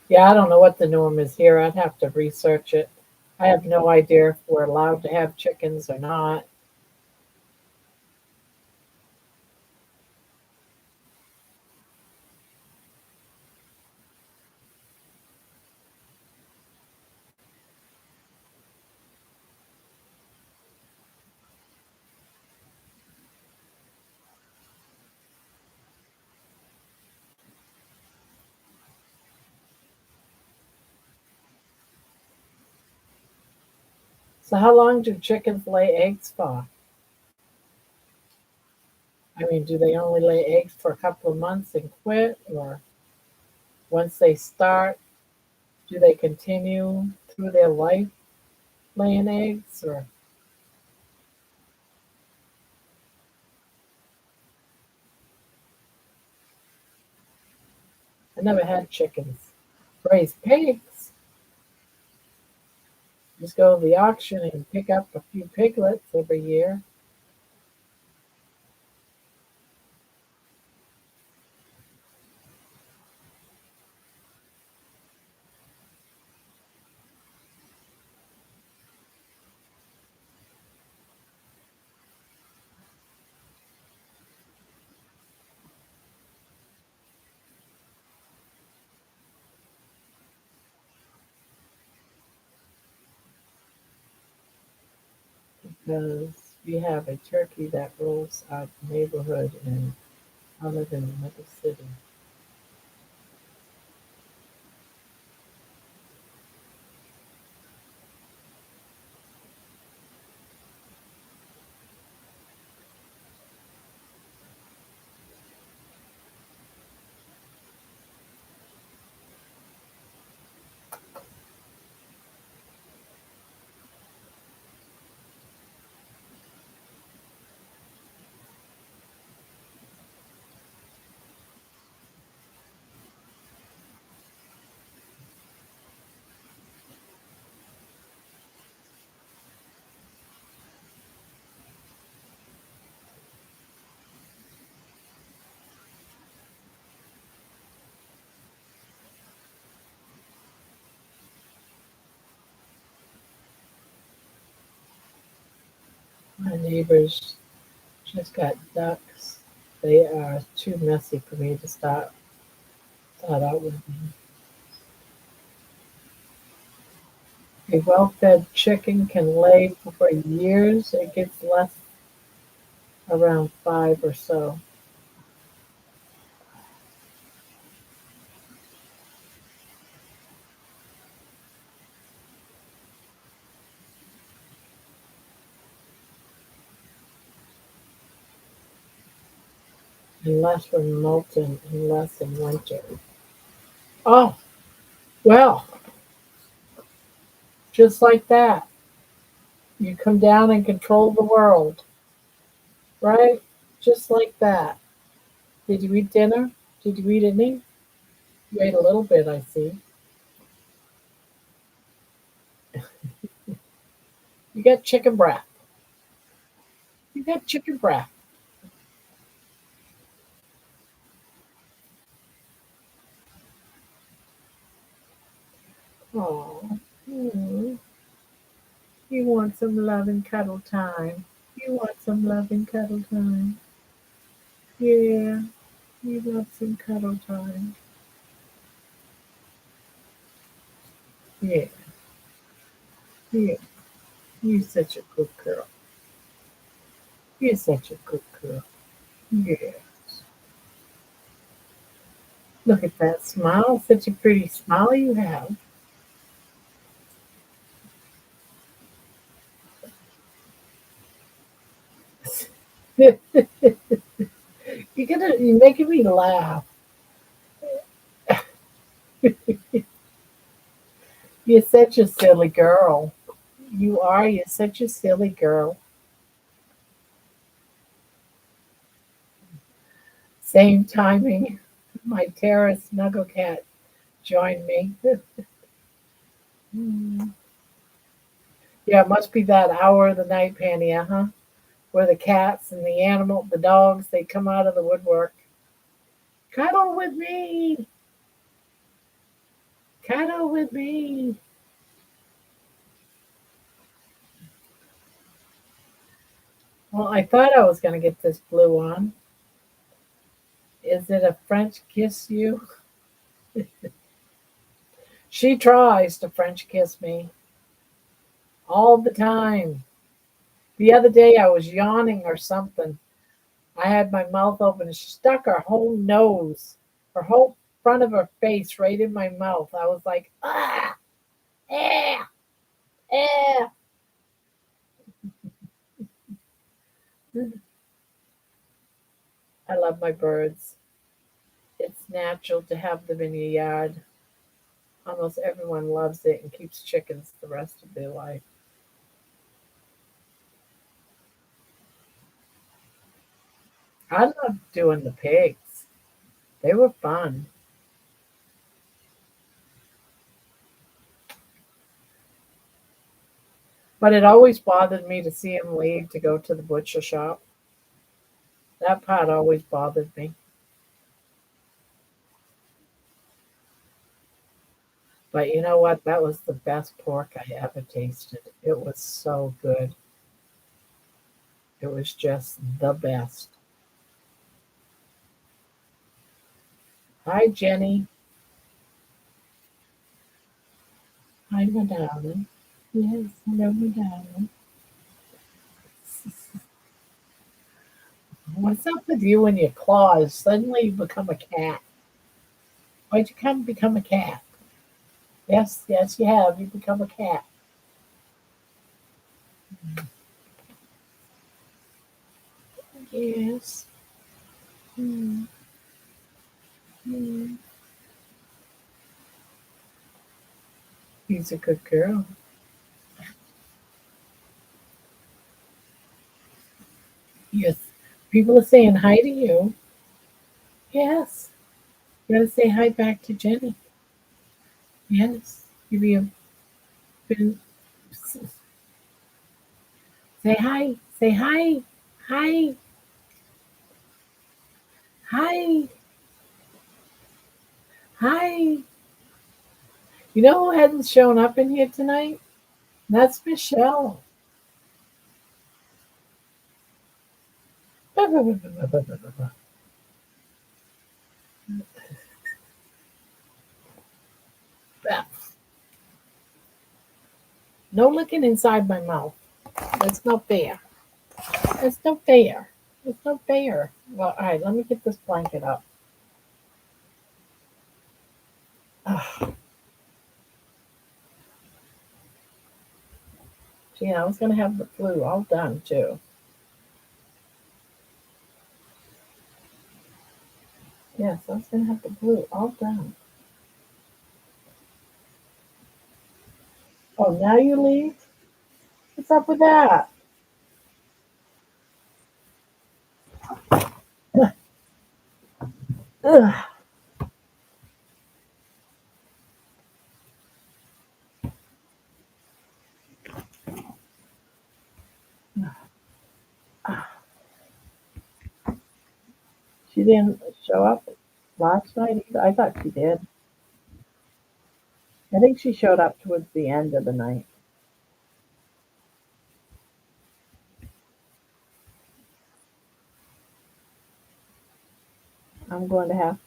Yeah, I don't know what the norm is here. I'd have to research it. I have no idea if we're allowed to have chickens or not. So how long do chickens lay eggs for? I mean, do they only lay eggs for a couple of months and quit, or once they start, do they continue through their life laying eggs? Or I never had chickens. Raise pigs. Just go to the auction and pick up a few piglets every year. Because we have a turkey that rolls out the neighborhood and I live in another city. My neighbors just got ducks. They are too messy for me to start out with. A well-fed chicken can lay for years. It gets less around five or so, and less when molting and less in winter. Oh, well, just like that. You come down and control the world, right? Just like that. Did you eat dinner? Did you eat any? You ate a little bit, I see. You got chicken breast. You got chicken breast. Oh, you want some love and cuddle time. You want some love and cuddle time. Yeah, you love some cuddle time. Yeah, yeah. You're such a good girl. You're such a good girl. Yeah. Look at that smile. Such a pretty smile you have. You're making me laugh. You're such a silly girl. You are. You're such a silly girl. Same timing. My terror snuggle cat joined me. Hmm. Yeah, it must be that hour of the night, Penny, huh? Where the cats and the animal, the dogs, they come out of the woodwork. Cuddle with me. Cuddle with me. Well, I thought I was going to get this blue on. Is it a French kiss you? She tries to French kiss me all the time. The other day I was yawning or something. I had my mouth open and she stuck her whole nose, her whole front of her face right in my mouth. I was like, ah, eh, eh. I love my birds. It's natural to have them in your yard. Almost everyone loves it and keeps chickens the rest of their life. I love doing the pigs. They were fun. But it always bothered me to see him leave to go to the butcher shop. That part always bothered me. But you know what? That was the best pork I ever tasted. It was so good. It was just the best. Hi, Jenny. Hi, my darling. Yes, hello, my darling. What's up with you and your claws? Suddenly you become a cat. Why'd you come become a cat? Yes, yes, you have. You become a cat. Yes. Mm, mm. He's a good girl. Yes. People are saying hi to you. Yes. You gotta say hi back to Jenny. Yes. Give you been say hi. Say hi. Hi. Hi. Hi. You know who hasn't shown up in here tonight? That's Michelle. No looking inside my mouth. That's not fair. That's not fair. It's not fair. Well, all right, let me get this blanket up. Ugh. Gee, I was going to have the flu all done too. Yes, I was going to have the flu all done. Oh, now you leave? What's up with that? She didn't show up last night either. I thought she did. I think she showed up towards the end of the night. I'm going to have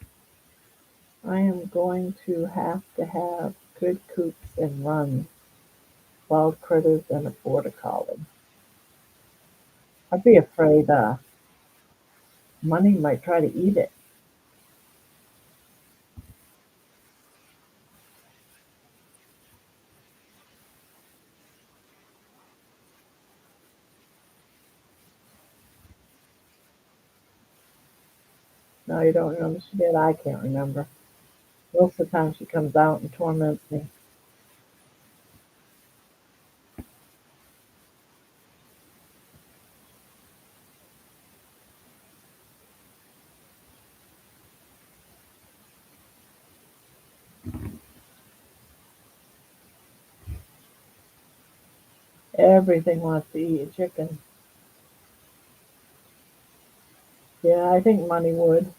I am going to have good coops and runs, wild critters, and a border collie. I'd be afraid Money might try to eat it. No, you don't remember she did? I can't remember. Most of the time she comes out and torments me. Everything wants to eat a chicken. Yeah, I think Money would.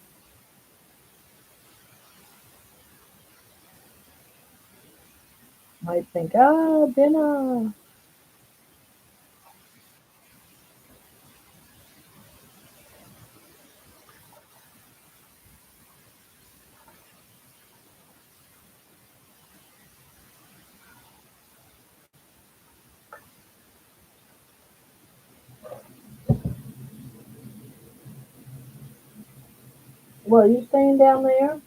Might think, dinner. Well, are you staying down there?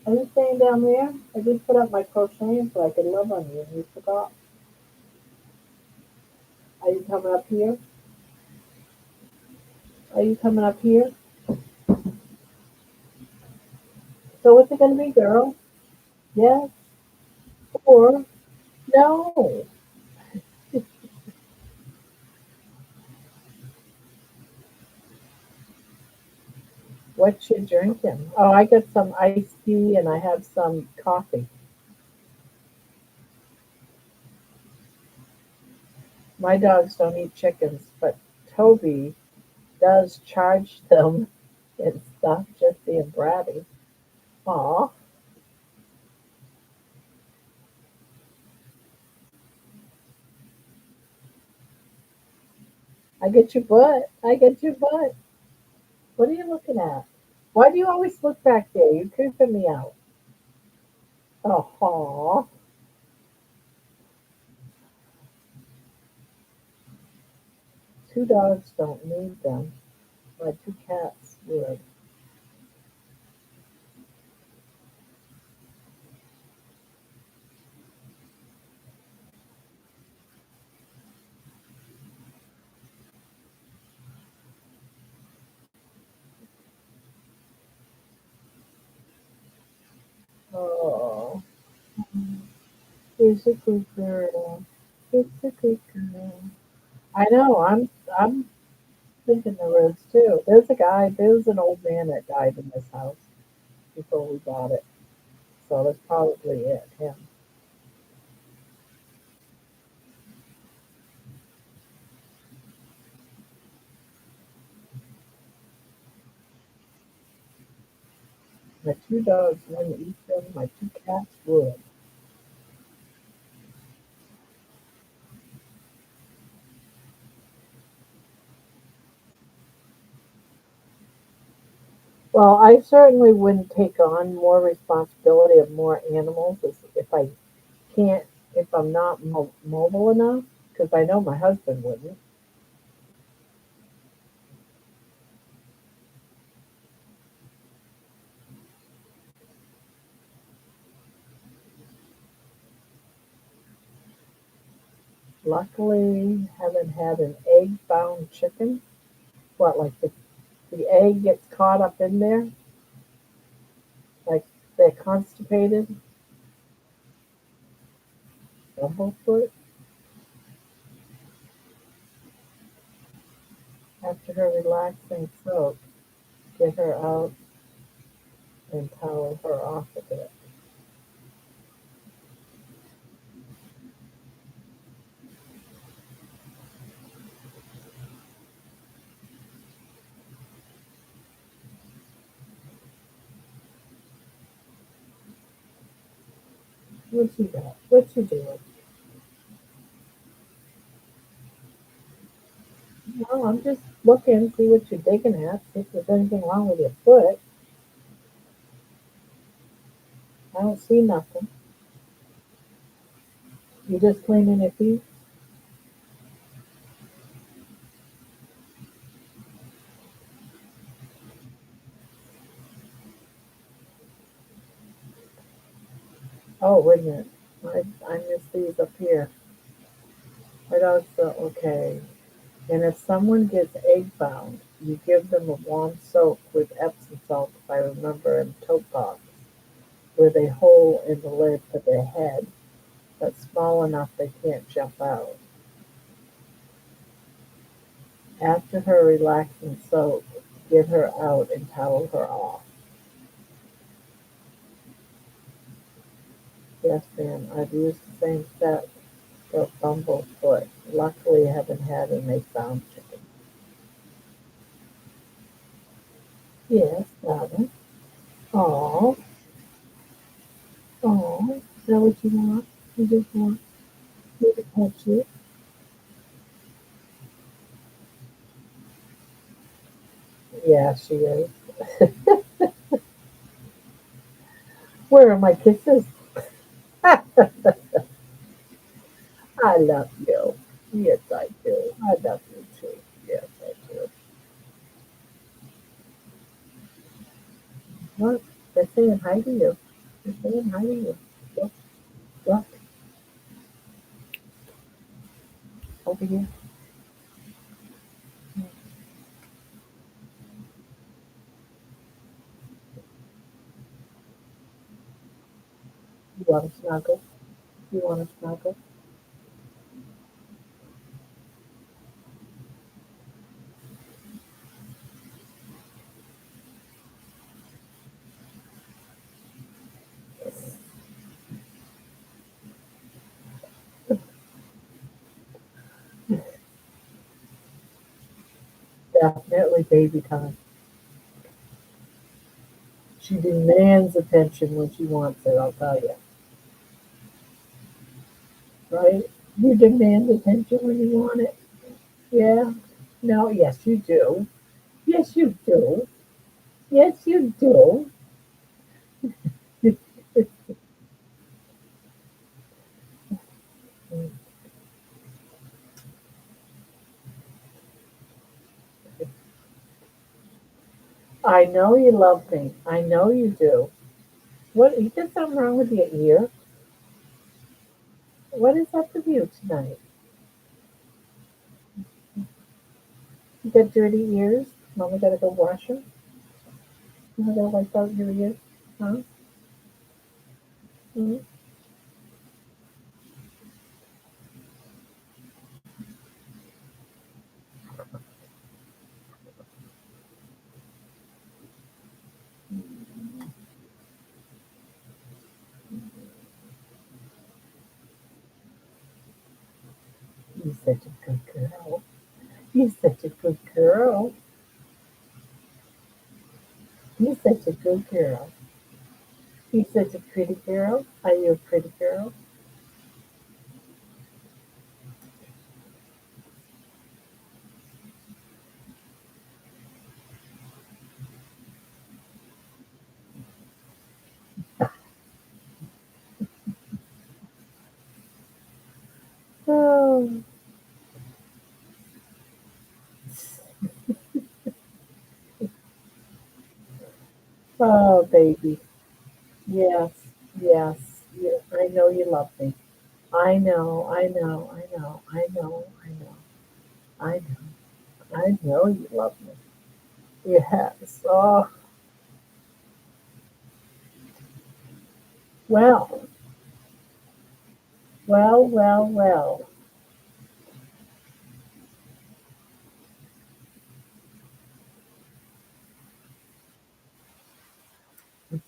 Are you staying down there? I just put up my crocheting so I could love on you and you forgot. Are you coming up here? Are you coming up here? So what's it gonna be, girl? Yes or no? What you drinking? Oh, I got some iced tea and I have some coffee. My dogs don't eat chickens, but Toby does charge them and stuff just being bratty. Aw, I get your butt. I get your butt. What are you looking at? Why do you always look back there? You're creeping me out. Oh, two dogs don't need them. My two cats would. Oh, here's a good girl. It's a good girl. I know. I'm thinking there is too. There's an old man that died in this house before we bought it. So that's probably it, him. My two dogs wouldn't eat them. My two cats would. Well, I certainly wouldn't take on more responsibility of more animals if I can't, if I'm not mobile enough, because I know my husband wouldn't. Luckily, haven't had an egg-bound chicken. What, like the egg gets caught up in there, like they're constipated, bumblefoot, after her relaxing soak. Get her out. and towel her off a bit. What you got? What you doing? No, I'm just looking, see what you're digging at, see if there's anything wrong with your foot. I don't see nothing. You just cleaning your feet? Oh, wait a minute. I missed these up here. What else? Okay. And if someone gets egg bound, you give them a warm soak with Epsom salt, if I remember, in tote box, with a hole in the lid for their head, but small enough they can't jump out. After her relaxing soak, get her out and towel her off. Yes, ma'am, I've used the same step for bumblefoot. Luckily, I haven't had an egg bound chicken. Yes, darling. Oh, oh, is that what you want? You just want me to pet you? Yeah, she is. Where are my kisses? I love you. Yes, I do. I love you too. Yes, I do. Look, they're saying hi to you. They're saying hi to you. Look, look, over here. You want to snuggle? You want to snuggle? Definitely baby time. She demands attention when she wants it, I'll tell you. Right? You demand attention when you want it. Yeah. No, yes, you do. Yes, you do. Yes, you do. I know you love me. I know you do. What? You got something wrong with your ear? What is up with you tonight? You got dirty ears? Mama gotta go wash them. Mama gotta wipe out your ears. Huh? Mm-hmm. You're such a good girl. You're such a good girl. You're such a good girl. You're such a pretty girl. Are you a pretty girl? Oh, oh, baby. Yes, yes. I know you love me. I know, I know, I know, I know, I know, I know, I know you love me. Yes. Oh, well, well.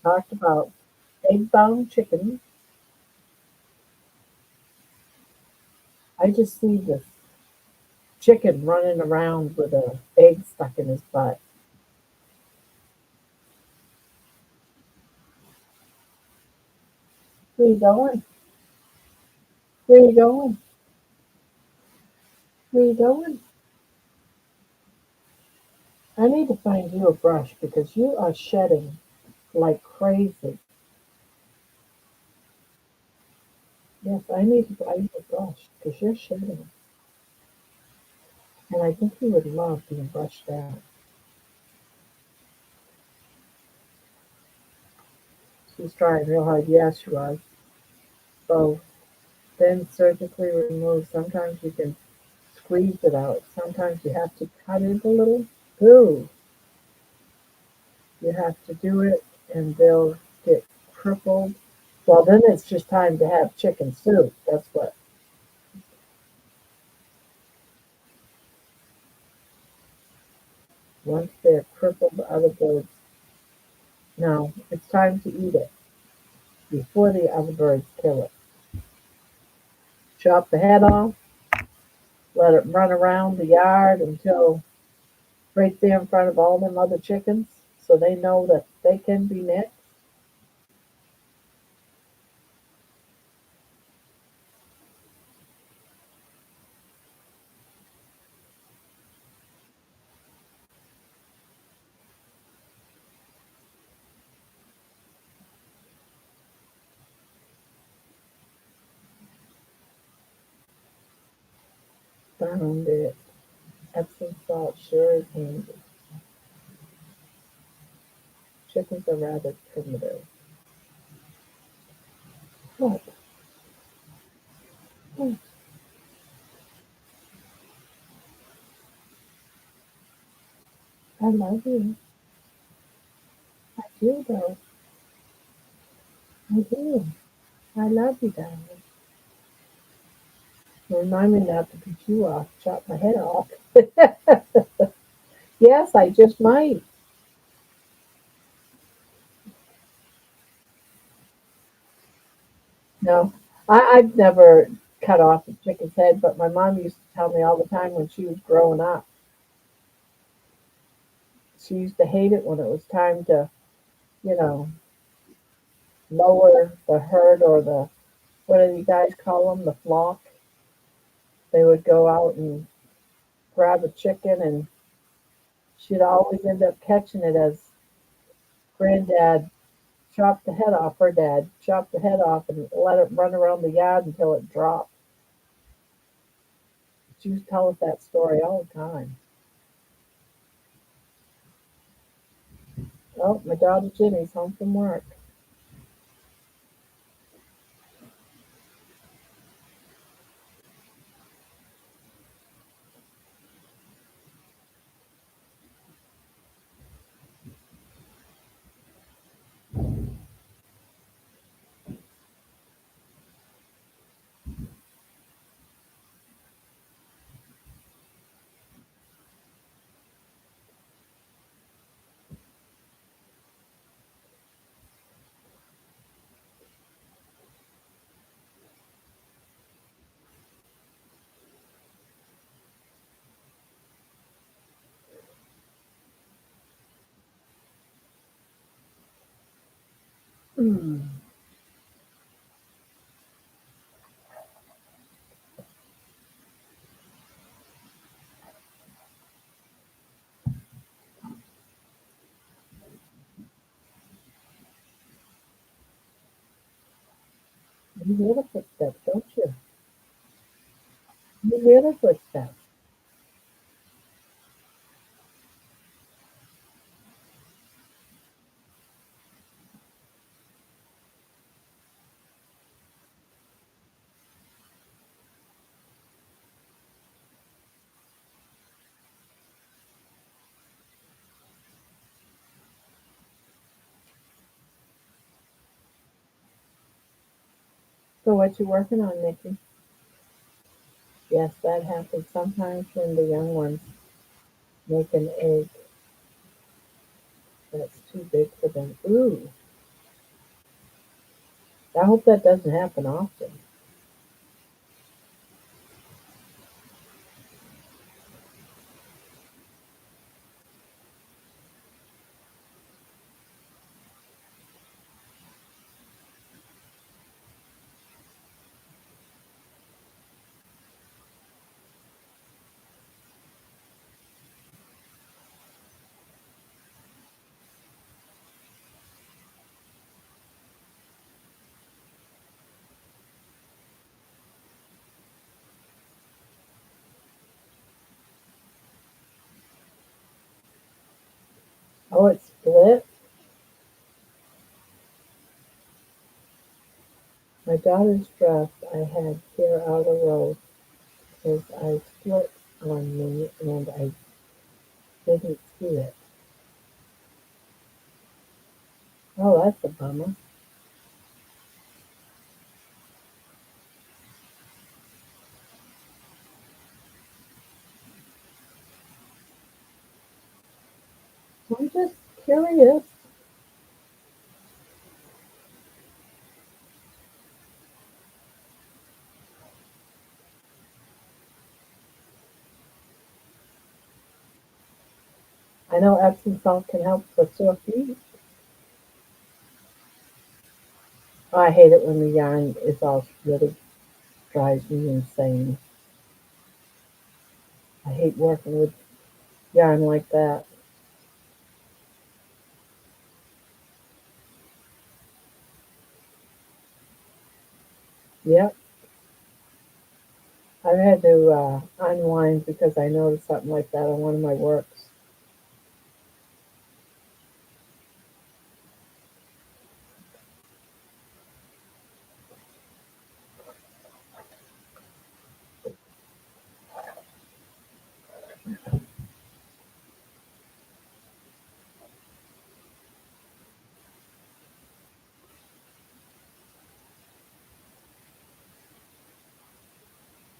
Talked about egg-bound chicken. I just see this chicken running around with a egg stuck in his butt. Where you going? Where you going? Where you going? I need to find you a brush because you are shedding like crazy. Yes, I need to buy you a brush because you're shedding. And I think you would love being brushed out. She's trying real hard. Yes, she was. Both. Then surgically removed. Sometimes you can squeeze it out. Sometimes you have to cut it a little. Ooh, you have to do it and they'll get crippled. Well, then it's just time to have chicken soup. That's what. Once they're crippled, the other birds. No, it's time to eat it before the other birds kill it. Chop the head off, let it run around the yard until right there in front of all them other chickens so they know that they can be next. Found it. Epsom salt sure is handy. Chickens are rather primitive. What? Hmm, I love you. I do though. I do. I love you, darling. Remind me not to beat you off, chop my head off. Yes, I just might. No, I've never cut off a chicken's head, but my mom used to tell me all the time when she was growing up. She used to hate it when it was time to, you know, lower the herd or the, what do you guys call them, the flock. They would go out and grab a chicken, and she'd always end up catching it as granddad chopped the head off, her dad chopped the head off and let it run around the yard until it dropped. She used to tell us that story all the time. Oh, my daughter Jenny's home from work. Mm. You hear the footsteps, don't you? You hear the footsteps. So what you working on, Nikki? Yes, that happens sometimes when the young ones make an egg that's too big for them. Ooh, I hope that doesn't happen often. Oh, it split? My daughter's dress I had tear out a row because I split on me and I didn't see it. Oh, that's a bummer. I'm just curious. I know Epsom salt can help with sore feet. Oh, I hate it when the yarn is all really drives me insane. I hate working with yarn like that. Yep, I've had to unwind because I noticed something like that on one of my works.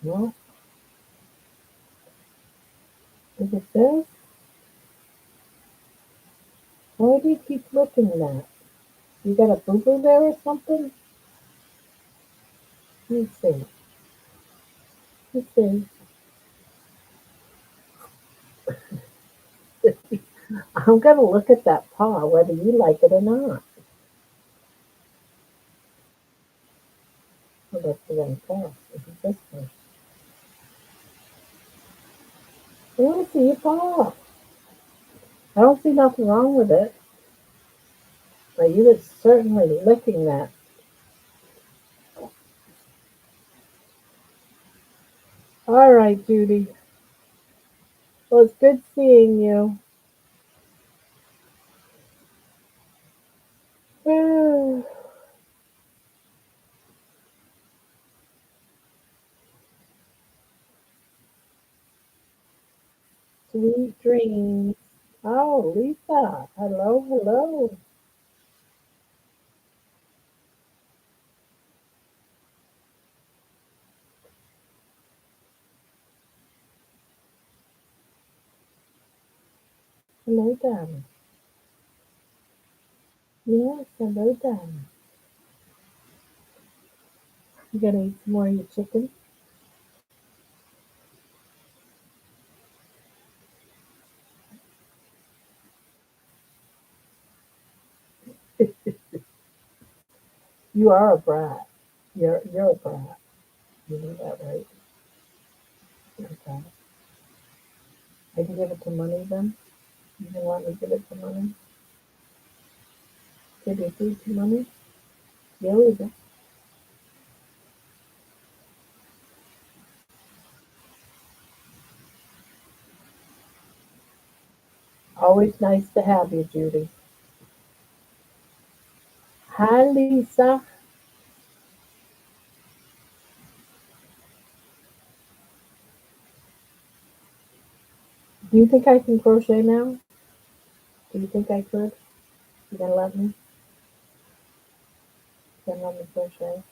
Well, is it this? Why do you keep looking at that? You got a boo-boo there or something? Let me see. Let me see. I'm gonna look at that paw, whether you like it or not. Oh, that's the wrong paw. This is this one. I want to see your paw. I don't see nothing wrong with it. But you were certainly licking that. All right, Judy. Well, it's good seeing you. Sweet dreams. Oh, Lisa. Hello, hello. Hello, darling. Yes, hello, darling. You gonna eat some more of your chicken? You are a brat. You're a brat. You know that, right? You're a brat. I can give it to money then. You don't want me to give it to money? Give your food to money? Illegal. Always nice to have you, Judy. Hi, Lisa. Do you think I can crochet now? Do you think I could? You gonna let me? You gonna let me crochet?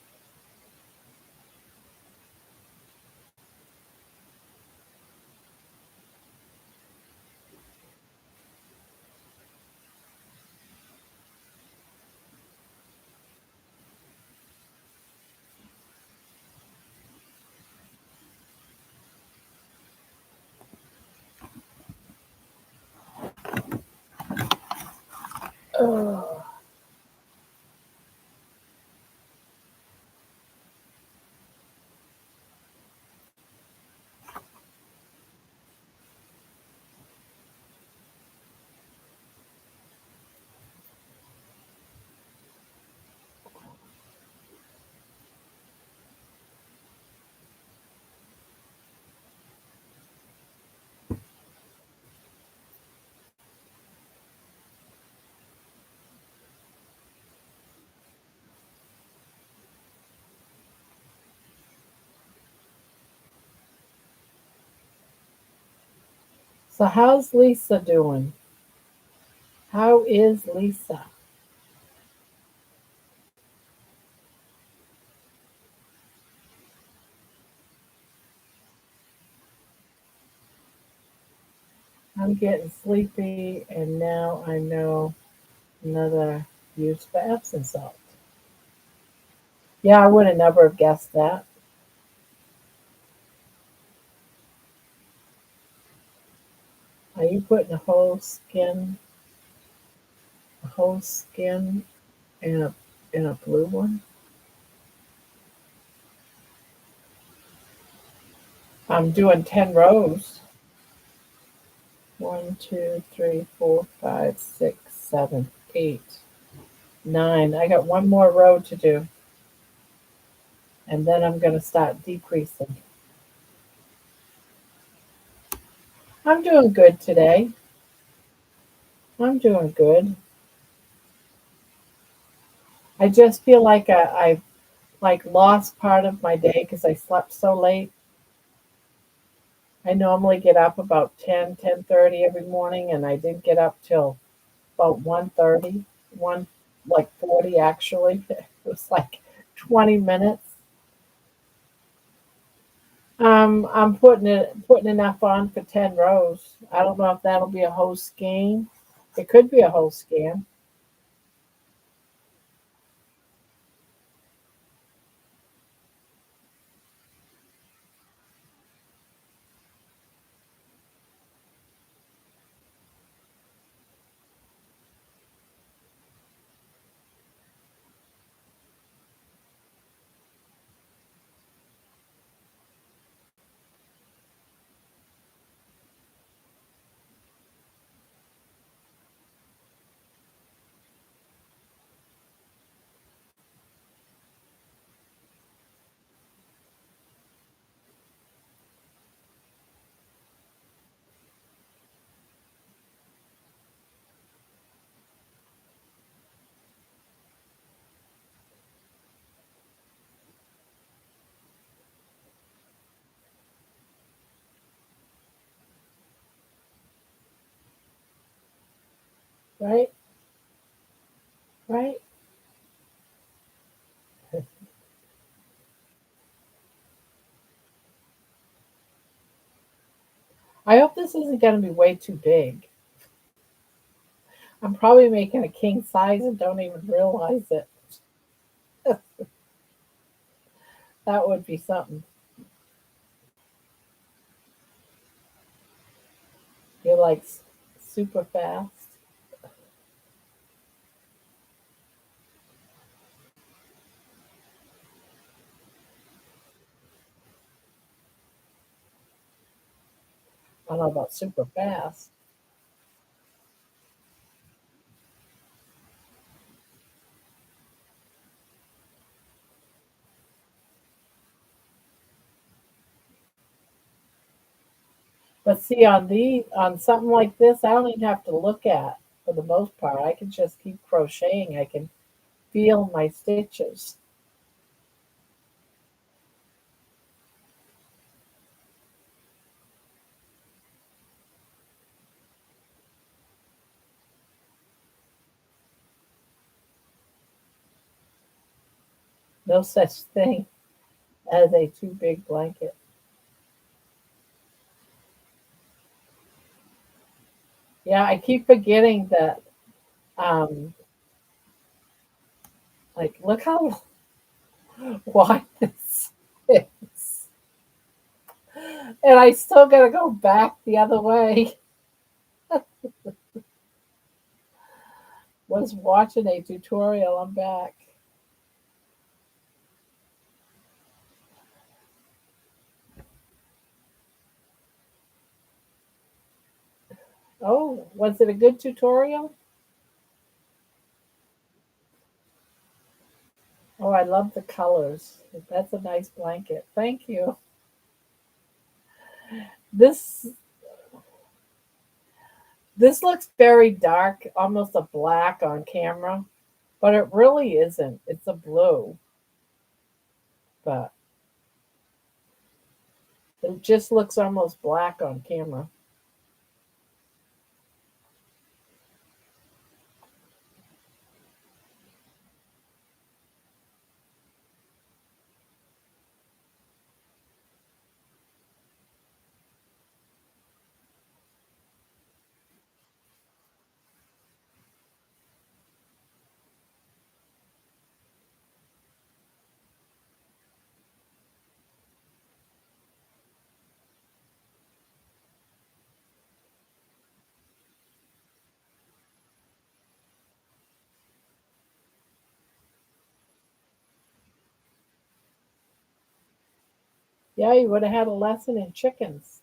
Ugh. So how's Lisa doing? How is Lisa? I'm getting sleepy, and now I know another use for Epsom salt. Yeah, I would have never have guessed that. Are you putting a whole skin in a blue one? I'm doing 10 rows. One, two, three, four, five, six, seven, 8, 9. I got one more row to do, and then I'm going to start decreasing. I'm doing good today. I'm doing good. I just feel like I like lost part of my day because I slept so late. I normally get up about 10:30 every morning, and I didn't get up till about 1:30, 1 like 40 actually. It was like 20 minutes. I'm putting enough on for 10 rows. I don't know if that'll be a whole skein. It could be a whole skein. Right? Right? I hope this isn't going to be way too big. I'm probably making a king size and don't even realize it. That would be something. You're like super fast. I don't know about super fast, but see on something like this, I don't even have to look at for the most part. I can just keep crocheting. I can feel my stitches. No such thing as a too big blanket. Yeah, I keep forgetting that. Um, like, look how wide this is, and I still gotta go back the other way. Was watching a tutorial. I'm back. Oh, was it a good tutorial? Oh, I love the colors. That's a nice blanket. Thank you. This this looks very dark, almost a black on camera, but it really isn't. It's a blue, but it just looks almost black on camera. Yeah, you would have had a lesson in chickens.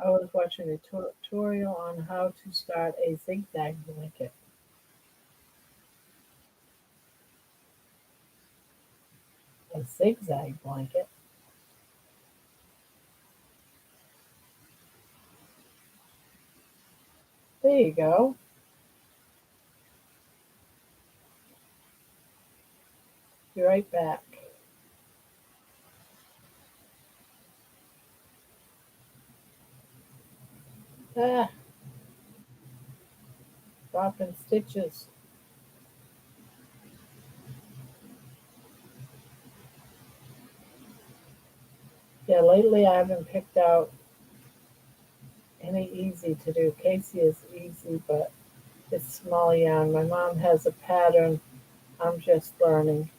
I was watching a tutorial on how to start a zigzag blanket. A zigzag blanket. There you go. Be right back. Ah, dropping stitches. Yeah, lately I haven't picked out any easy to do. Casey is easy, but it's small yarn. My mom has a pattern. I'm just learning.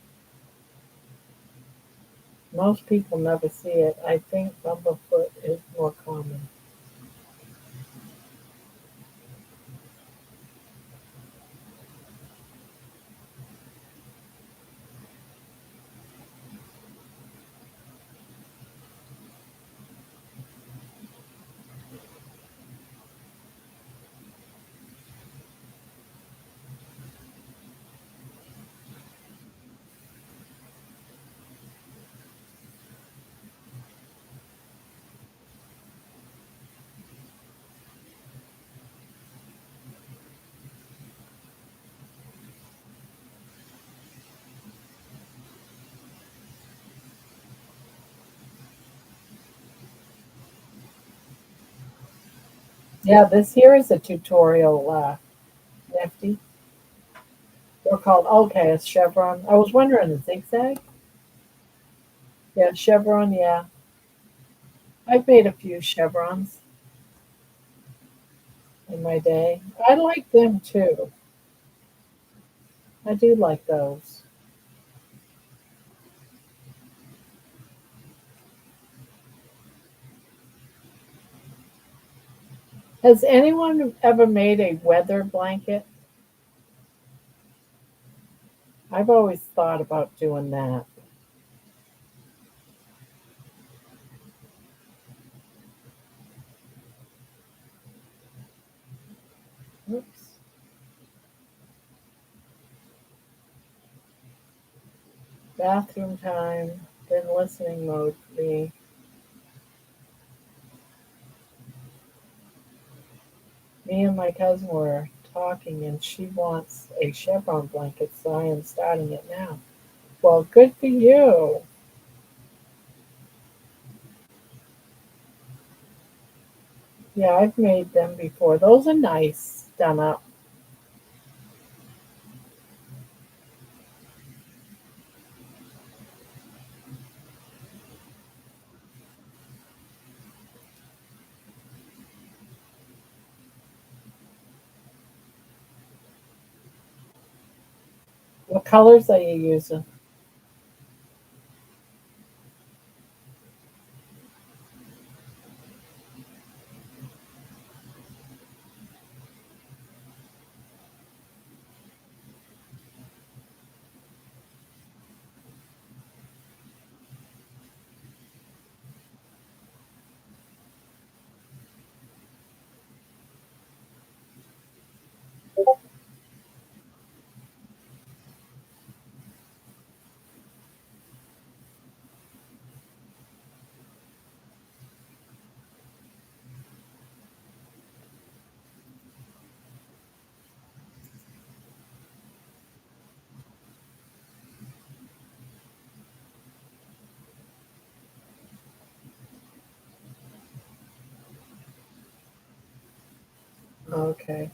Most people never see it. I think bumblefoot is more common. Yeah, this here is a tutorial, Nifty. They're called, okay, it's chevron. I was wondering, the zigzag? Yeah, chevron, yeah. I've made a few chevrons in my day. I like them too. I do like those. Has anyone ever made a weather blanket? I've always thought about doing that. Oops. Bathroom time, then listening mode for me. Me and my cousin were talking, and she wants a chevron blanket, so I am starting it now. Well, good for you. Yeah, I've made them before. Those are nice, done up. What colors are you using? Okay.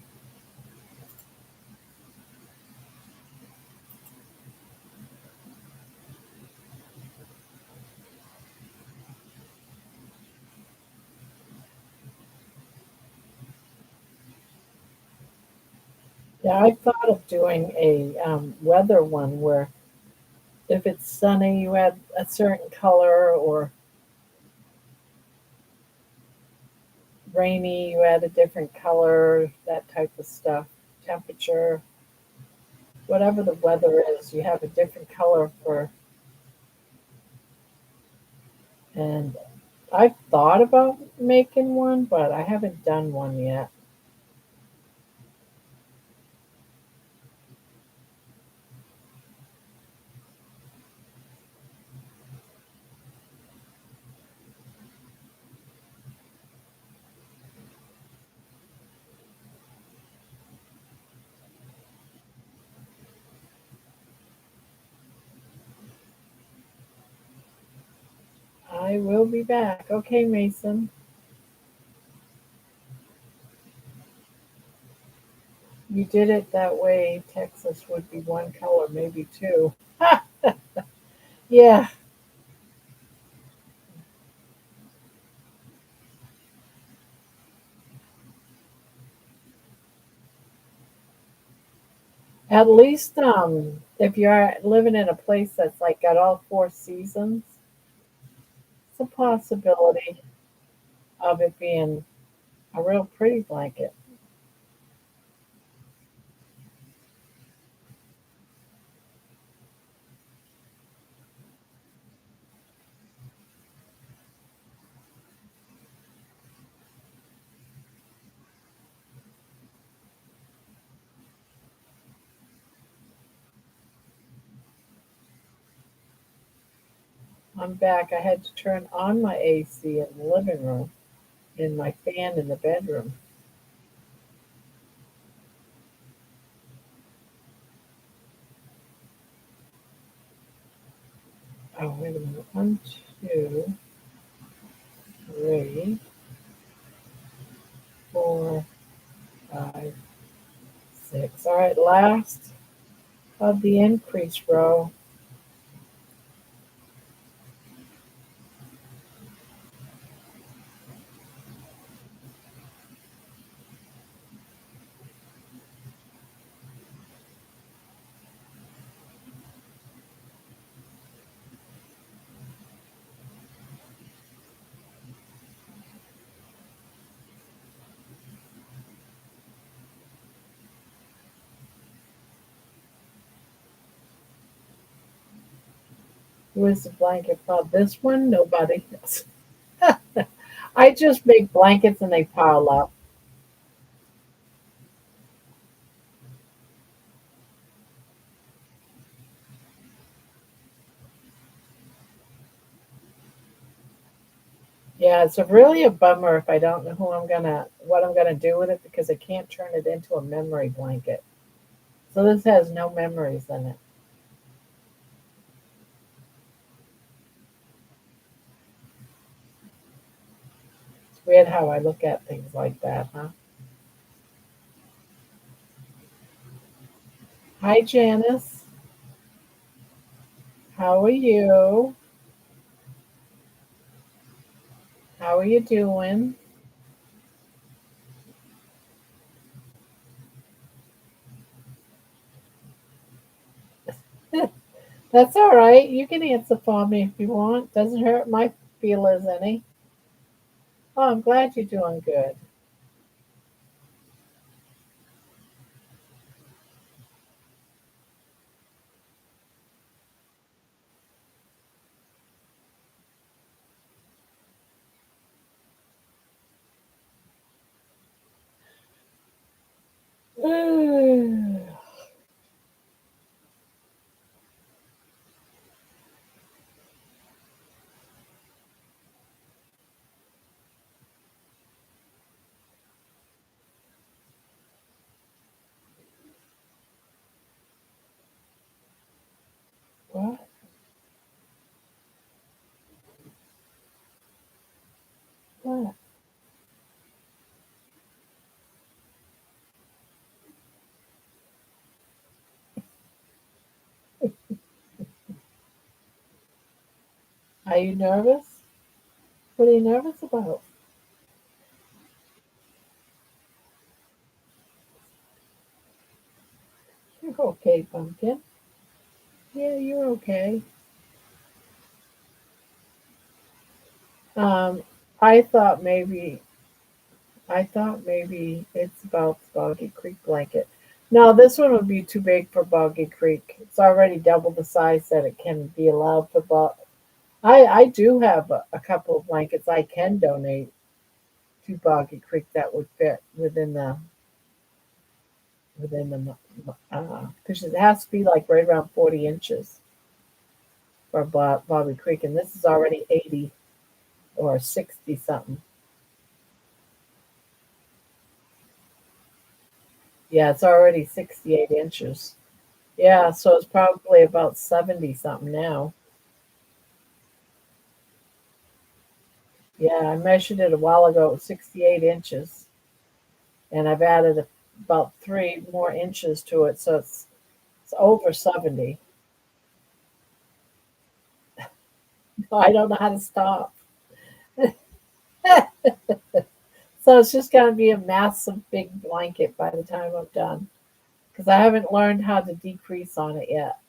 Yeah, I thought of doing a weather one where if it's sunny, you add a certain color, or rainy, you add a different color, that type of stuff. Temperature, whatever the weather is, you have a different color for. And I've thought about making one, but I haven't done one yet. I will be back. Okay, Mason. You did it that way. Texas would be one color, maybe two. Yeah, at least if you're living in a place that's like got all four seasons, it's a possibility of it being a real pretty blanket. I'm back. I had to turn on my AC in the living room and my fan in the bedroom. Oh, wait a minute. One, two, three, four, five, six. All right, last of the increase row. Who is the blanket for? This one? Nobody. I just make blankets and they pile up. Yeah, it's really a bummer if I don't know what I'm gonna do with it because I can't turn it into a memory blanket. So this has no memories in it. It's weird how I look at things like that, huh? Hi, Janice. How are you? How are you doing? That's all right. You can answer for me if you want. Doesn't hurt my feelers any. Oh, I'm glad you're doing good. What? What? Are you nervous? What are you nervous about? You're okay, pumpkin. Yeah, you're okay. Um, I thought maybe I thought maybe it's about the Boggy Creek blanket. No, this one would be too big for Boggy Creek. It's already double the size that it can be allowed for. I do have a couple of blankets I can donate to Boggy Creek that would fit within the because it has to be like right around 40 inches for Boggy Creek, and this is already 80 or 60 something. Yeah, it's already 68 inches. Yeah, so it's probably about 70 something now. Yeah, I measured it a while ago. It was 68 inches, and I've added about 3 more inches to it, so it's over 70. I don't know how to stop. So it's just going to be a massive big blanket by the time I'm done because I haven't learned how to decrease on it yet.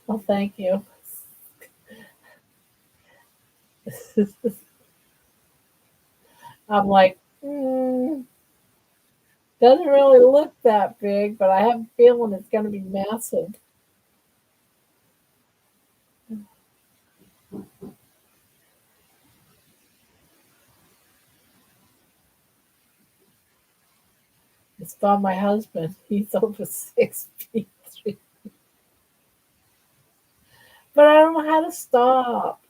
Well, thank you. I'm like, doesn't really look that big, but I have a feeling it's going to be massive. It's by my husband. He's over 6 feet 3, but I don't know how to stop.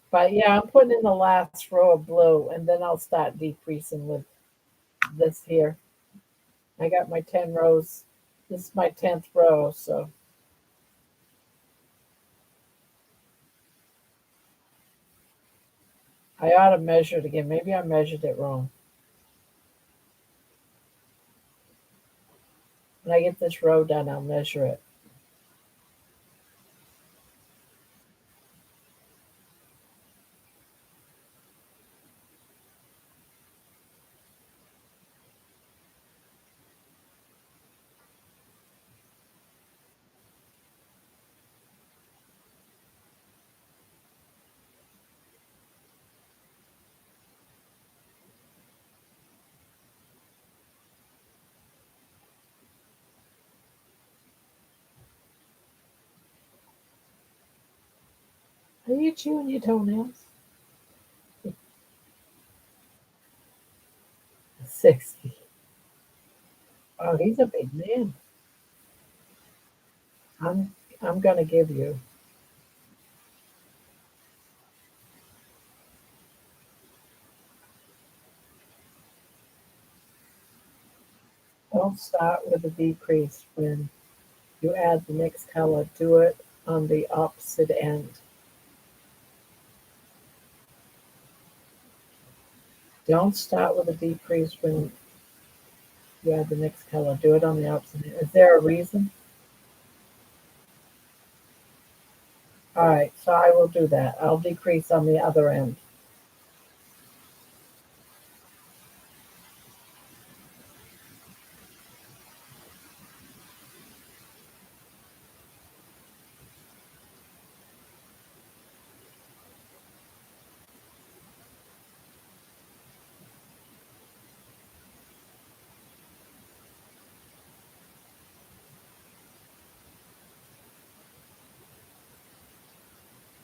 But yeah, I'm putting in the last row of blue, and then I'll start decreasing with this here. I got my 10 rows. This is my 10th row, so I ought to measure it again. Maybe I measured it wrong. When I get this row done, I'll measure it. Are you chewing your toenails? 60. Oh, he's a big man. I'm I'm gonna give you. Don't start with a decrease when you add the next color. Do it on the opposite end. Don't start with a decrease when you add the next color. Do it on the opposite end. Is there a reason? All right, so I will do that. I'll decrease on the other end.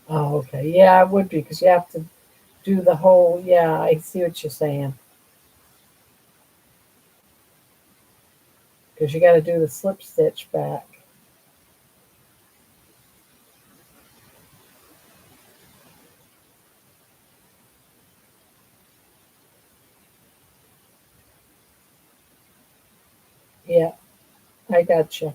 Oh, okay. Yeah, it would be because you have to do the whole. Yeah, I see what you're saying. Because you got to do the slip stitch back. Yeah, I got you.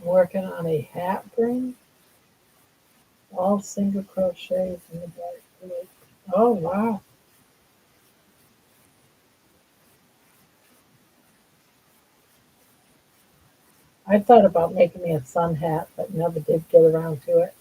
Working on a hat brim, all single crochets in the dark blue. Oh wow! I thought about making me a sun hat, but never did get around to it.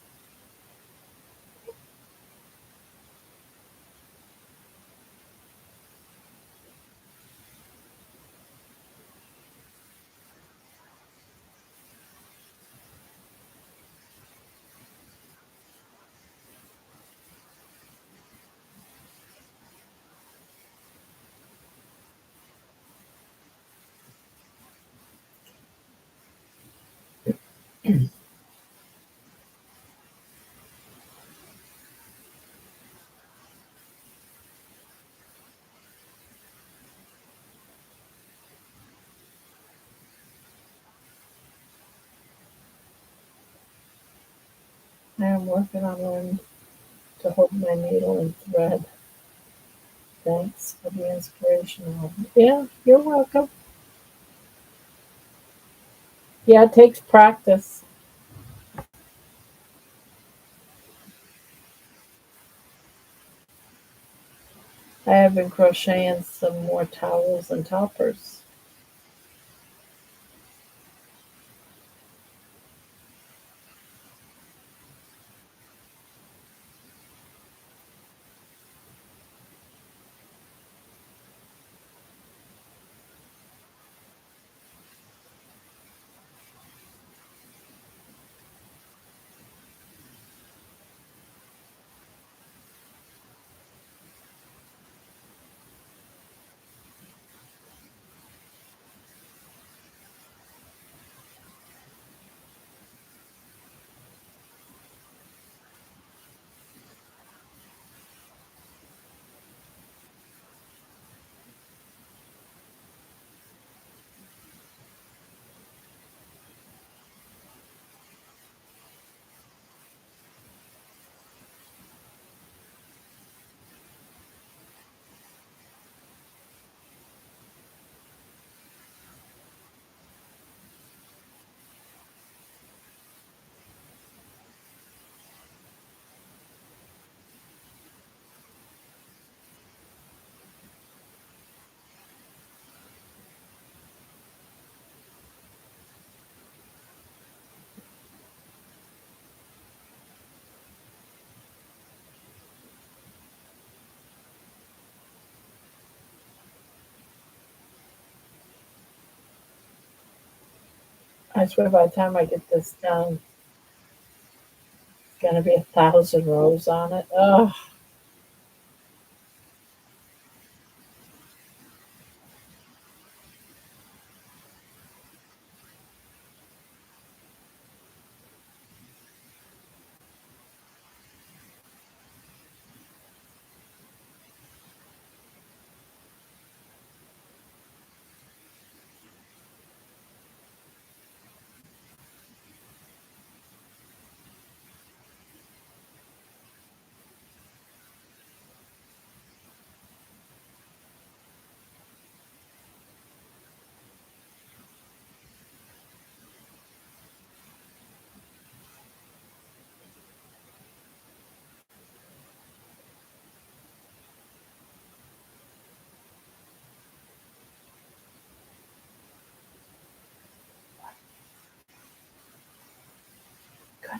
I'm working on learning to hold my needle and thread. Thanks for the inspiration. Yeah, you're welcome. Yeah, it takes practice. I have been crocheting some more towels and toppers. I swear by the time I get this done, it's gonna be 1,000 rows on it. Oh,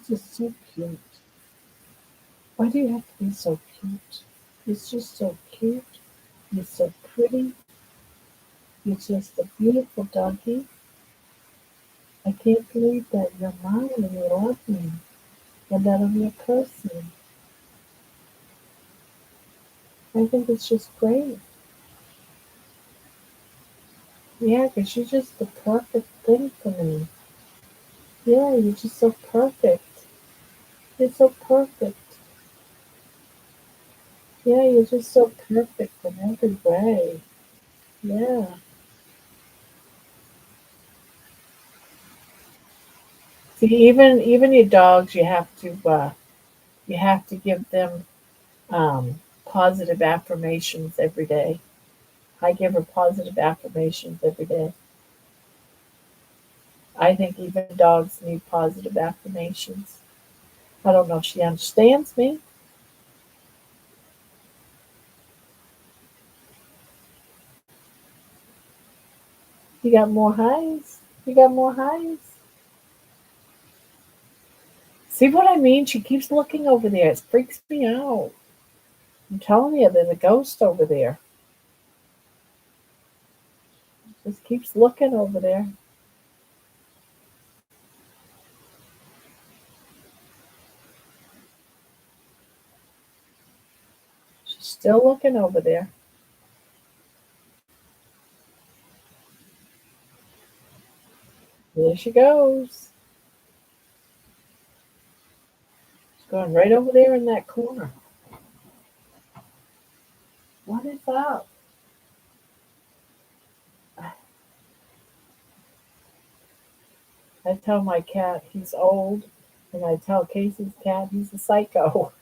just so cute. Why do you have to be so cute? He's just so cute. He's so pretty. He's just a beautiful doggy. I can't believe that you're mine and you love me and that I'm your person. I think it's just great. Yeah, 'cause you're just the perfect thing for me. Yeah, you're just so perfect. You're so perfect. Yeah, you're just so perfect in every way. Yeah. See, even your dogs, you have to give them positive affirmations every day. I give her positive affirmations every day. I think even dogs need positive affirmations. I don't know if she understands me. You got more highs. You got more highs. See what I mean? She keeps looking over there. It freaks me out. I'm telling you, there's a ghost over there. Just keeps looking over there. She's still looking over there. There she goes. She's going right over there in that corner. What is up? I tell my cat he's old, and I tell Casey's cat he's a psycho.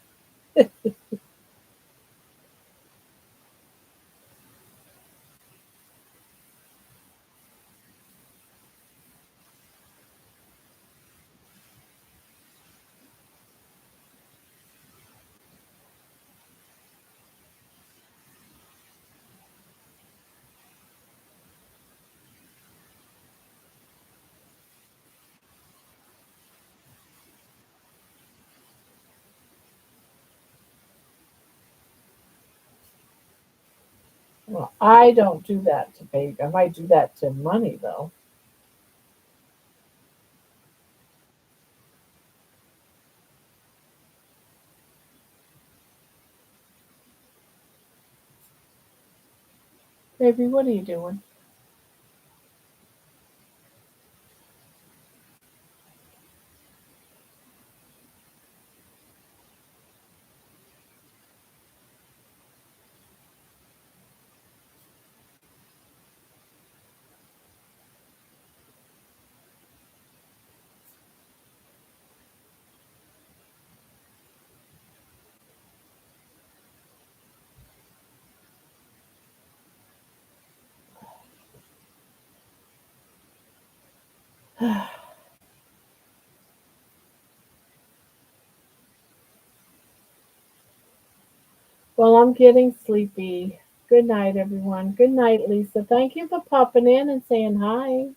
Well, I don't do that to baby. I might do that to money though. Baby, what are you doing? Well, I'm getting sleepy. Good night, everyone. Good night, Lisa. Thank you for popping in and saying hi.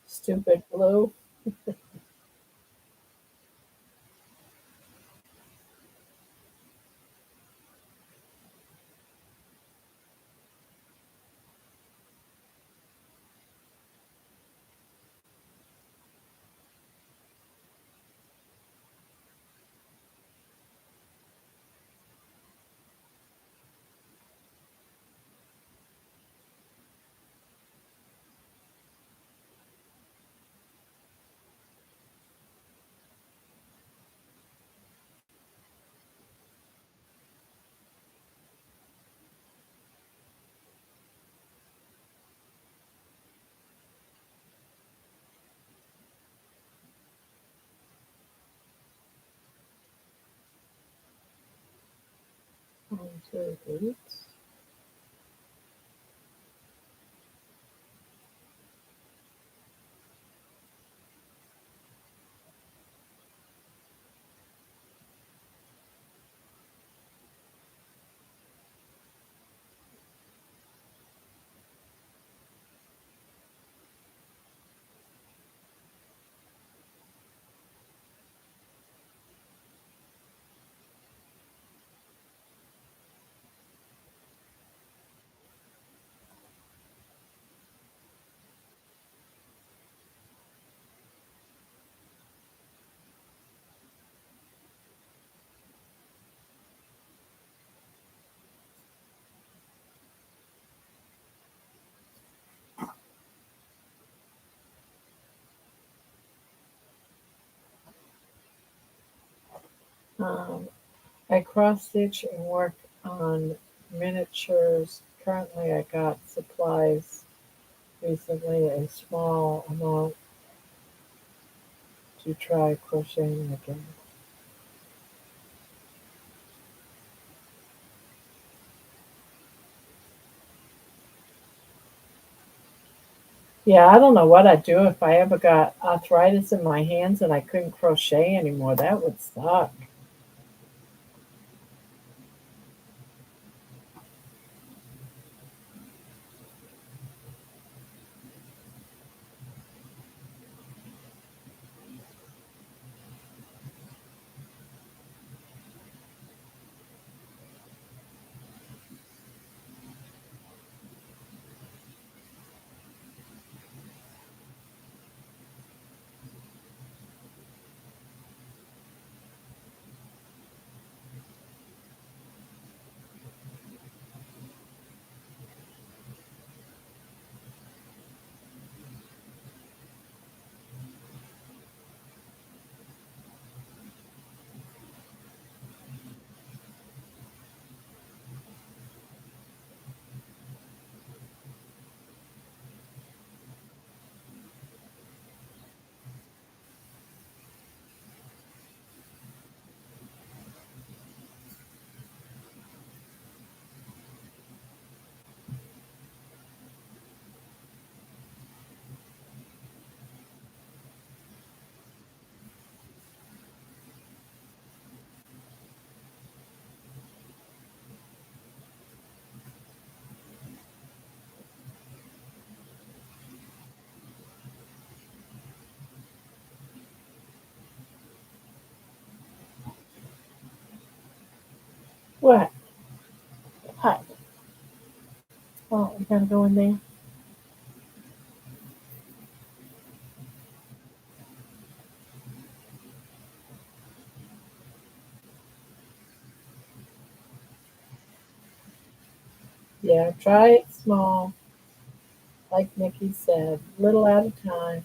Stupid blue. onto the um, I cross stitch and work on miniatures. Currently, I got supplies recently, a small amount to try crocheting again. Yeah, I don't know what I'd do if I ever got arthritis in my hands and I couldn't crochet anymore. That would suck. What? What? Oh, we gotta go in there. Yeah, try it small, like Nikki said, little at a time.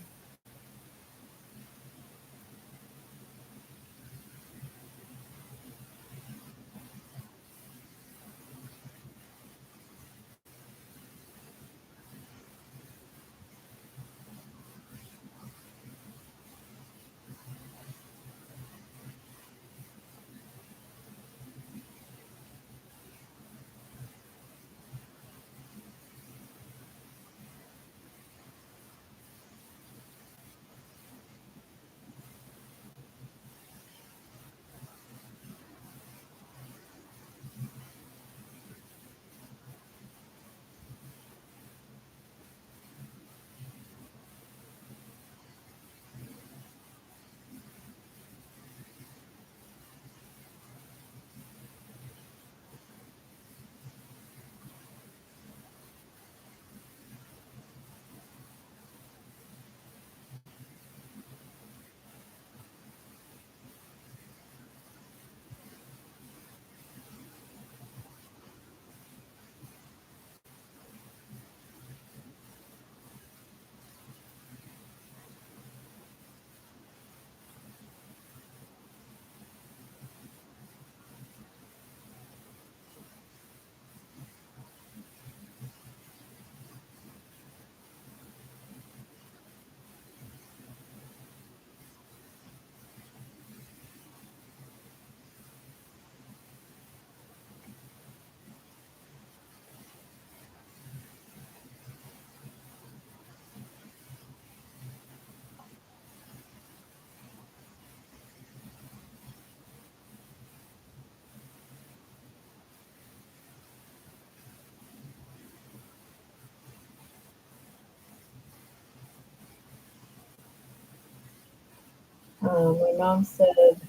My mom said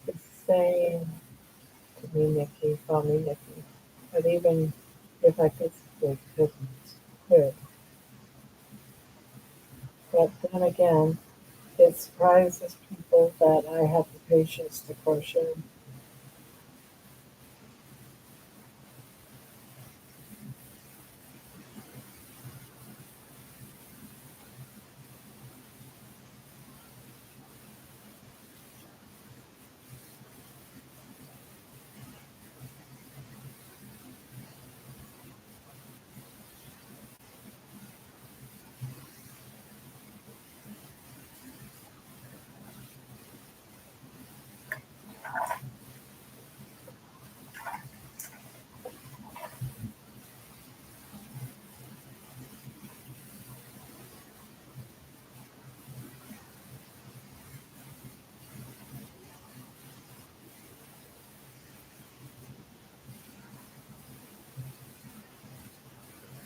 the same to me, Nikki. Call me Nikki. But even if I physically could. But then again, it surprises people that I have the patience to crochet.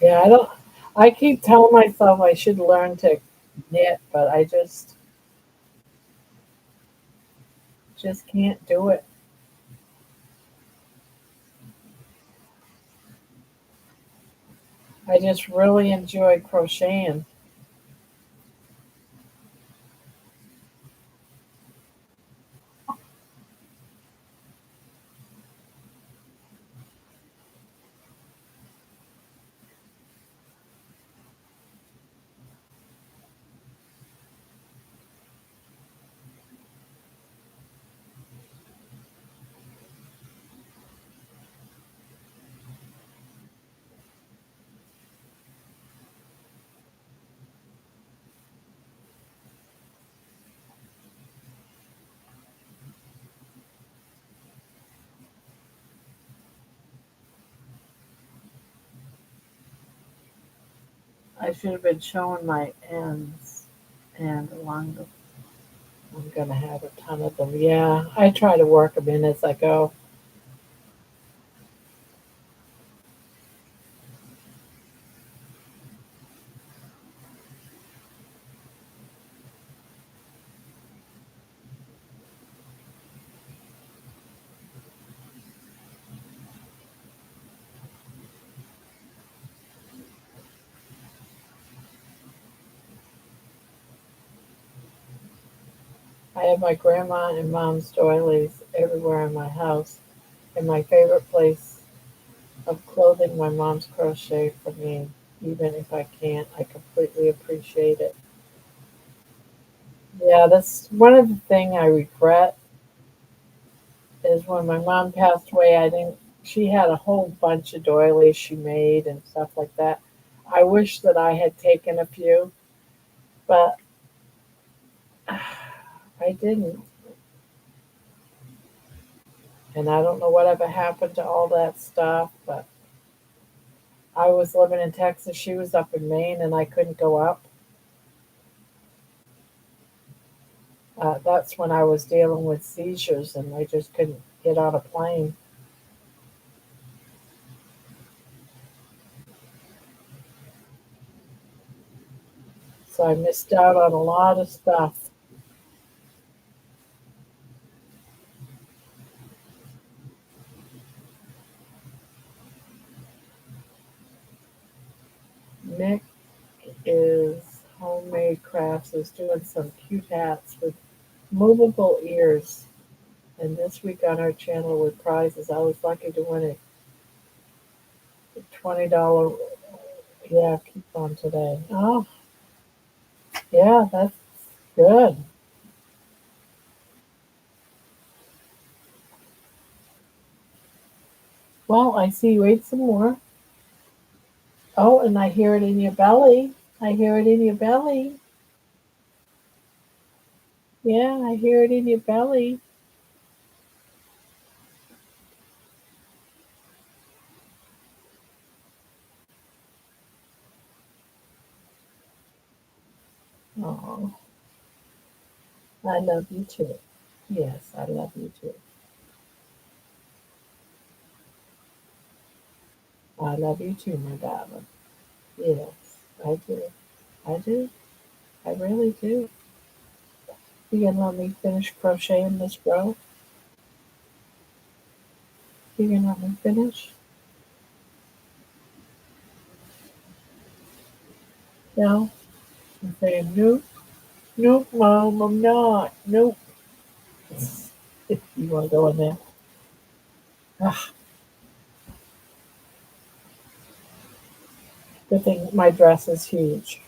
Yeah, I don't. I keep telling myself I should learn to knit, but I just can't do it. I just really enjoy crocheting. I should have been showing my ends, and along the. I'm gonna have a ton of them. Yeah, I try to work them in as I go. I have my grandma and mom's doilies everywhere in my house, and my favorite place of clothing my mom's crochet for me. Even if I can't, I completely appreciate it. Yeah, that's one of the thing I regret is when my mom passed away. I didn't. She had a whole bunch of doilies she made and stuff like that. I wish that I had taken a few, but I didn't, and I don't know whatever happened to all that stuff. But I was living in Texas. She was up in Maine, and I couldn't go up. That's when I was dealing with seizures, and I just couldn't get on a plane. So I missed out on a lot of stuff. Nick is homemade crafts is doing some cute hats with movable ears. And this week on our channel with prizes, I was lucky to win a $20 coupon today. Oh, yeah, that's good. Well, I see you ate some more. Oh, and I hear it in your belly. I hear it in your belly. Yeah, I hear it in your belly. Oh, I love you too. Yes, I love you too. I love you too, my darling. Yes, I do. I do. I really do. You gonna let me finish crocheting this row? You gonna let me finish? No? I'm saying nope. Nope, Mom, I'm not. Nope. You wanna go in there? Ah, good thing my dress is huge.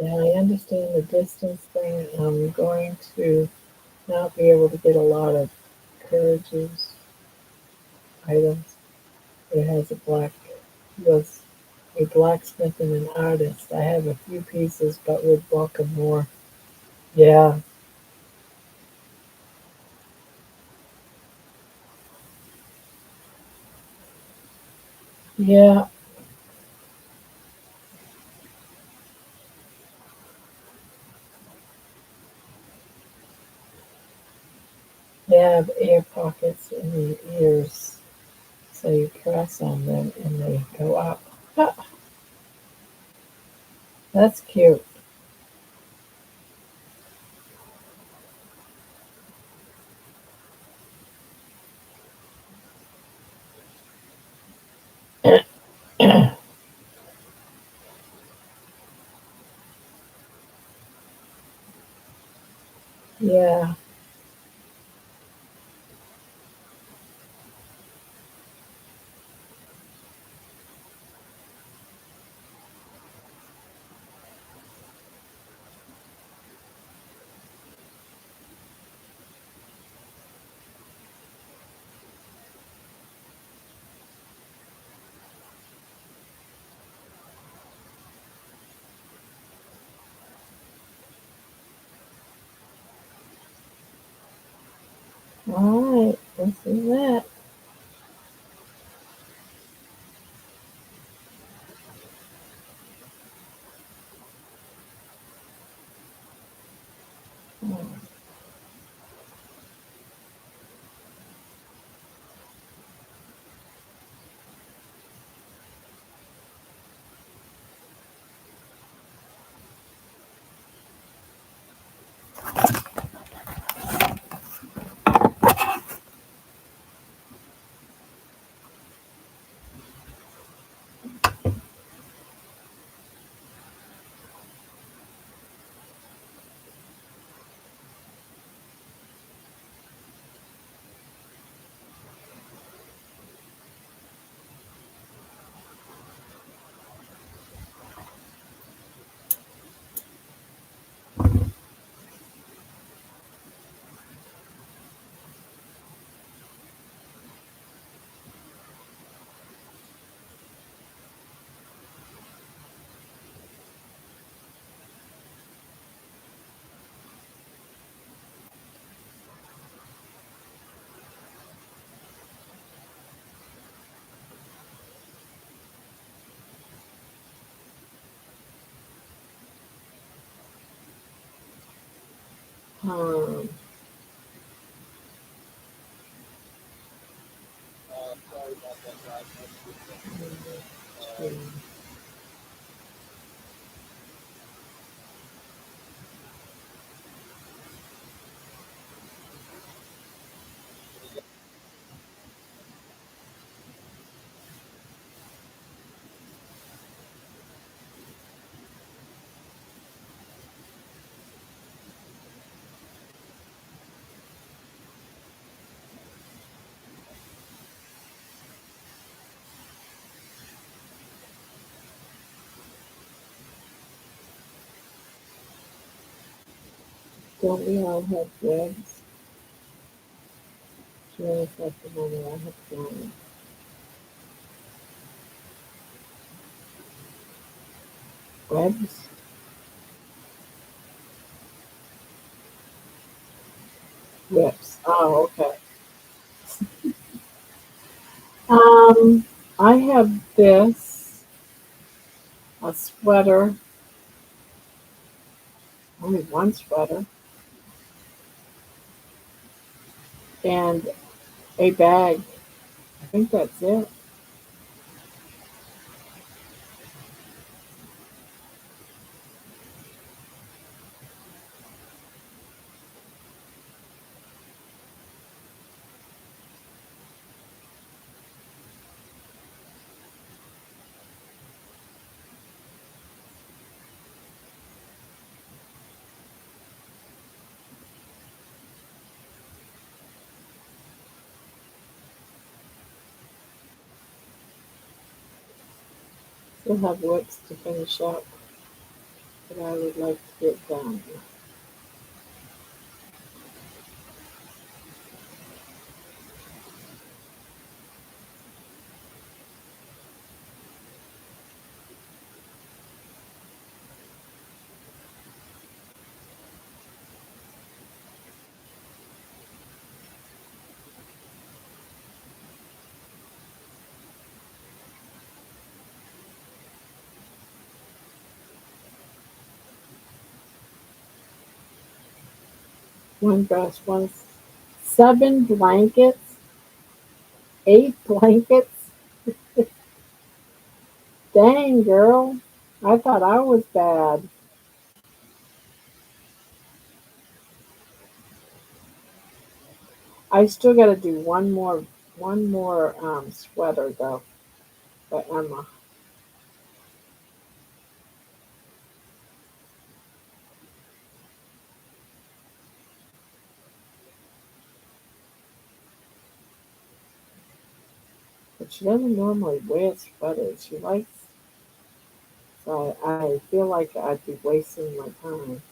Yeah, I understand the distance thing. I'm going to not be able to get a lot of Courage's items. It has a black, was a blacksmith and an artist. I have a few pieces, but would welcome more. Yeah, yeah, they have air pockets in the ears, so you press on them and they go up. Ah, that's cute. Yeah, all right, this is it. Um, Don't we all have webs? Just like the moment I have flowers. Webs? Whips. Oh, okay. Um, I have this, a sweater, only one sweater, and a bag. I think that's it. Still have whips to finish up that I would like to get done. One gosh, one, 7 blankets, 8 blankets. Dang, girl. I thought I was bad. I still got to do one more sweater though by Emma. But she doesn't normally wear sweaters. She likes, so I feel like I'd be wasting my time.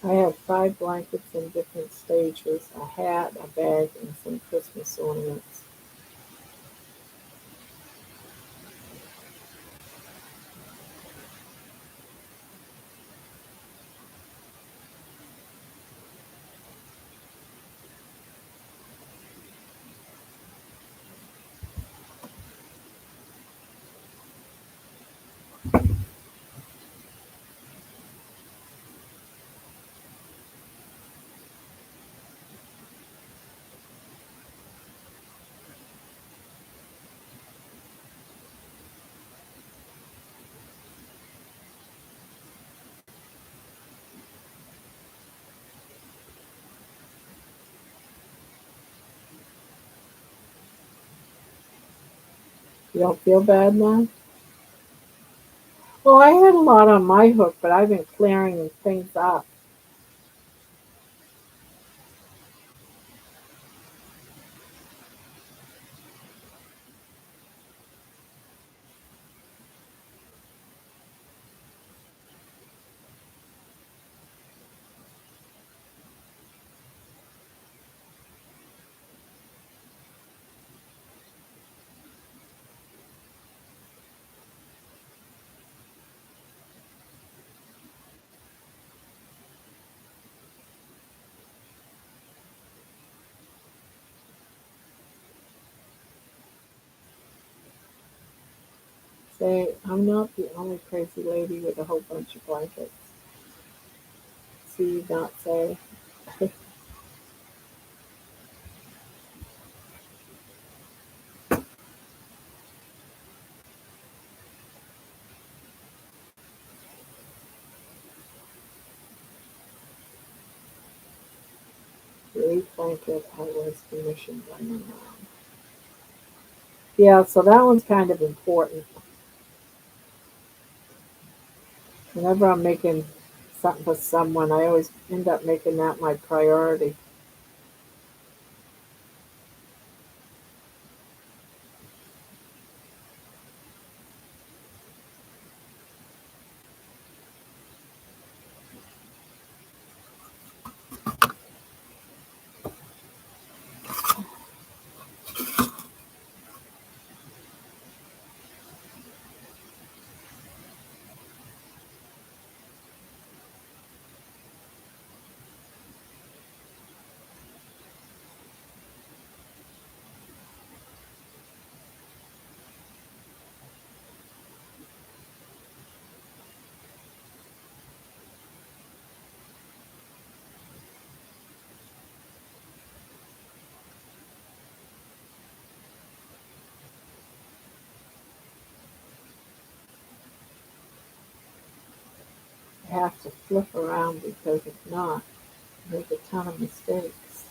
I have 5 blankets in different stages, a hat, a bag, and some Christmas ornaments. You don't feel bad now? Well, I had a lot on my hook, but I've been clearing things up. Say, I'm not the only crazy lady with a whole bunch of blankets. See, not say. Relief blanket I was commissioned by my mom. Yeah, so that one's kind of important. Whenever I'm making something for someone, I always end up making that my priority. I have to flip around because if not, I make a ton of mistakes.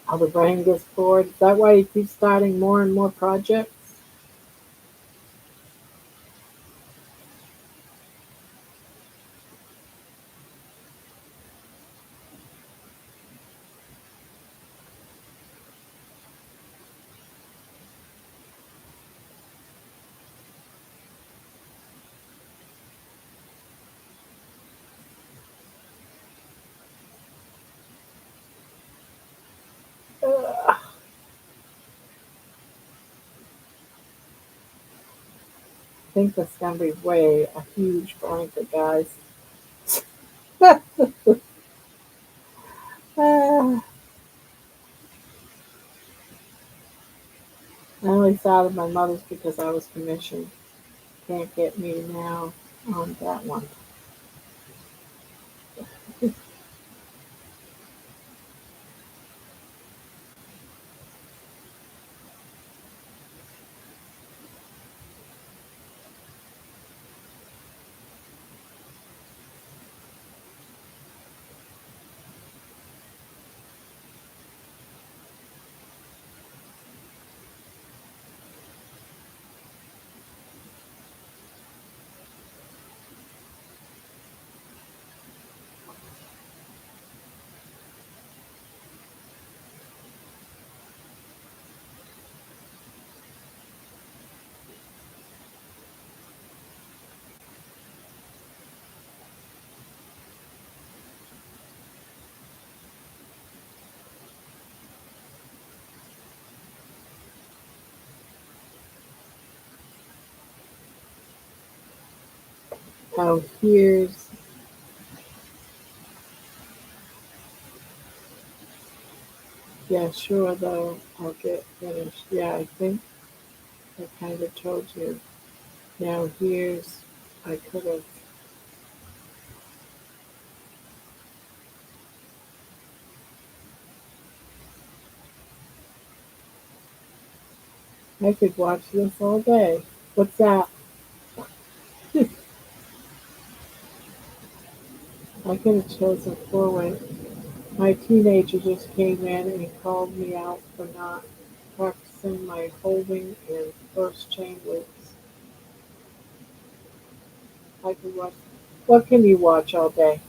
How the brain gets bored. Is that why you keep starting more and more projects? I think that's gonna be way a huge blanket, guys. I only thought of my mother's because I was commissioned. Can't get me now on that one. Oh, here's, yeah, sure, though, I'll get finished. Yeah, I think I kind of told you. Now, here's, I could have, I could watch this all day. What's that? I could have chosen four-way. My teenager just came in and called me out for not practicing my holding and first chain loops. I could watch. What can you watch all day?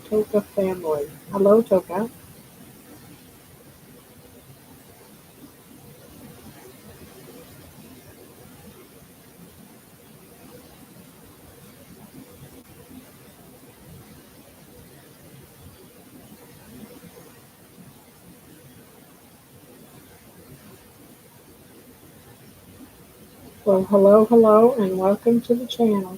Toka family. Hello, Toka. Well, hello, hello, and welcome to the channel.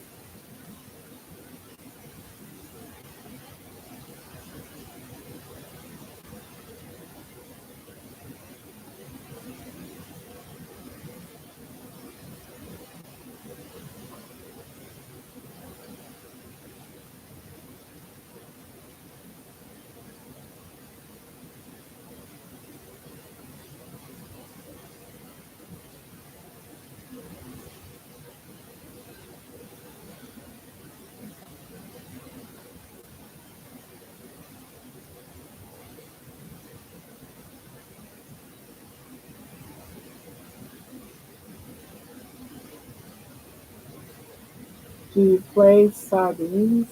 Do you play sardines?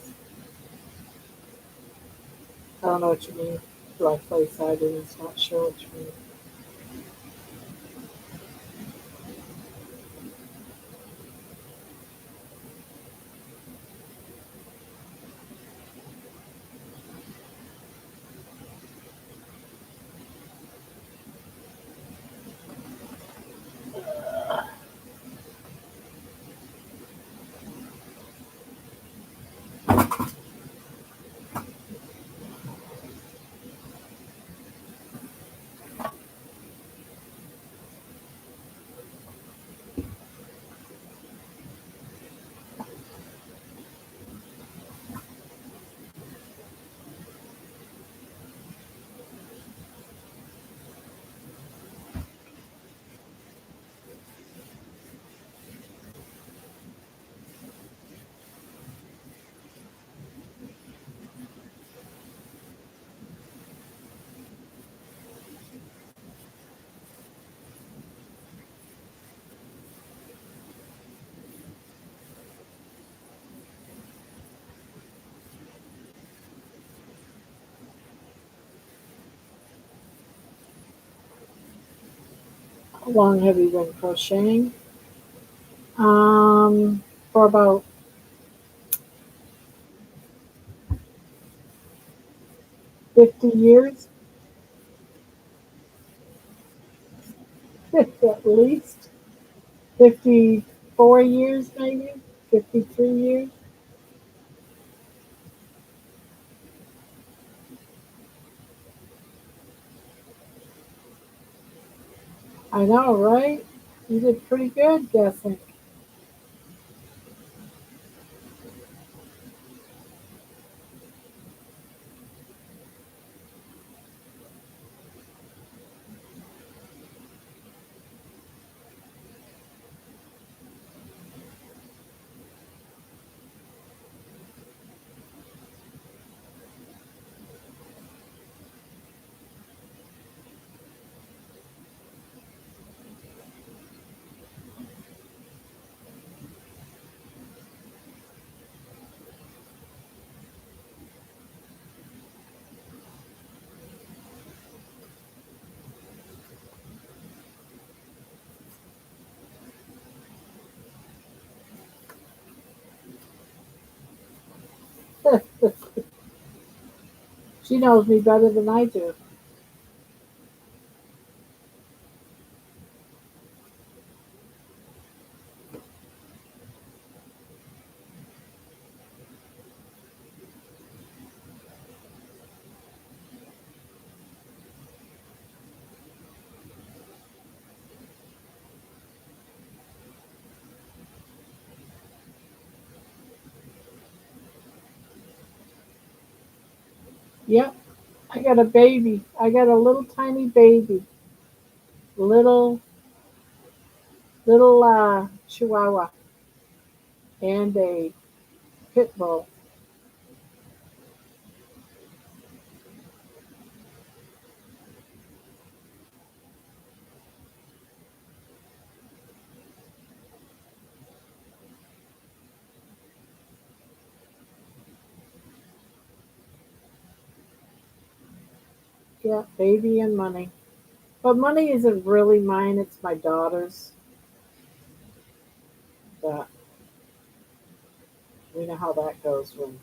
I don't know what you mean. Do I play sardines? Not sure what you mean. How long have you been crocheting? For about 50 years, at least 54 years, maybe 53 years. I know, right? You did pretty good guessing. She knows me better than I do. Yep, I got a baby. I got a little tiny baby. Little, little chihuahua and a pit bull. Yeah, baby and money. But money isn't really mine, it's my daughter's. But we know how that goes when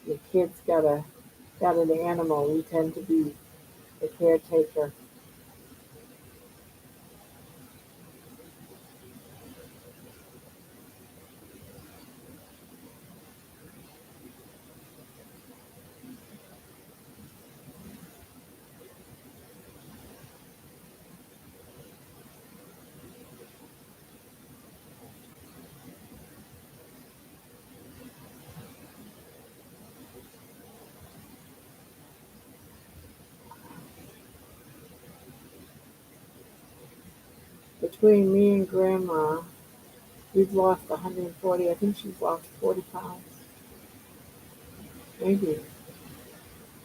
your kid's got an animal. We tend to be the caretaker. Between me and Grandma, we've lost 140. I think she's lost 40 pounds, maybe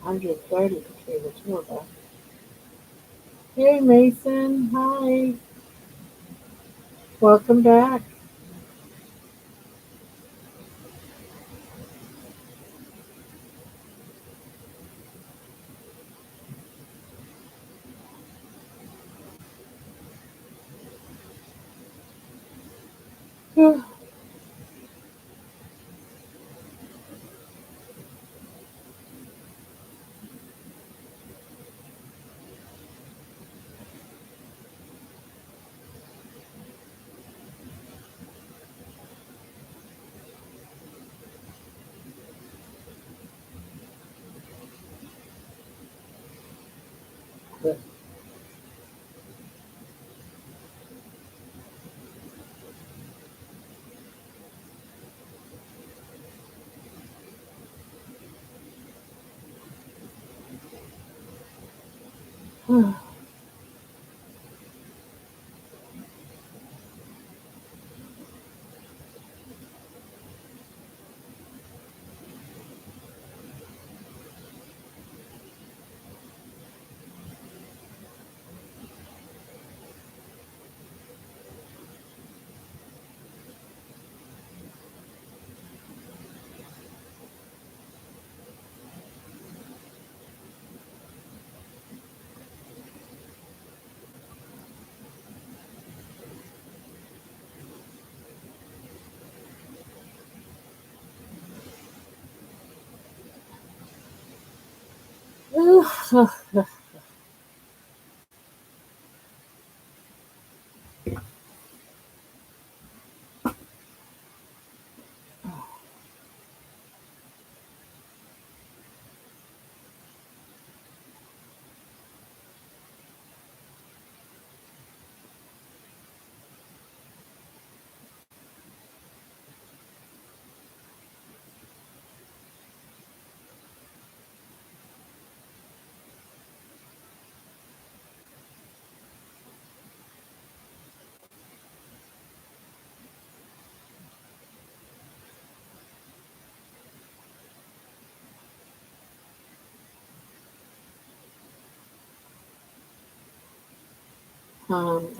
130 between the two of us. Hey, Mason. Hi. Welcome back.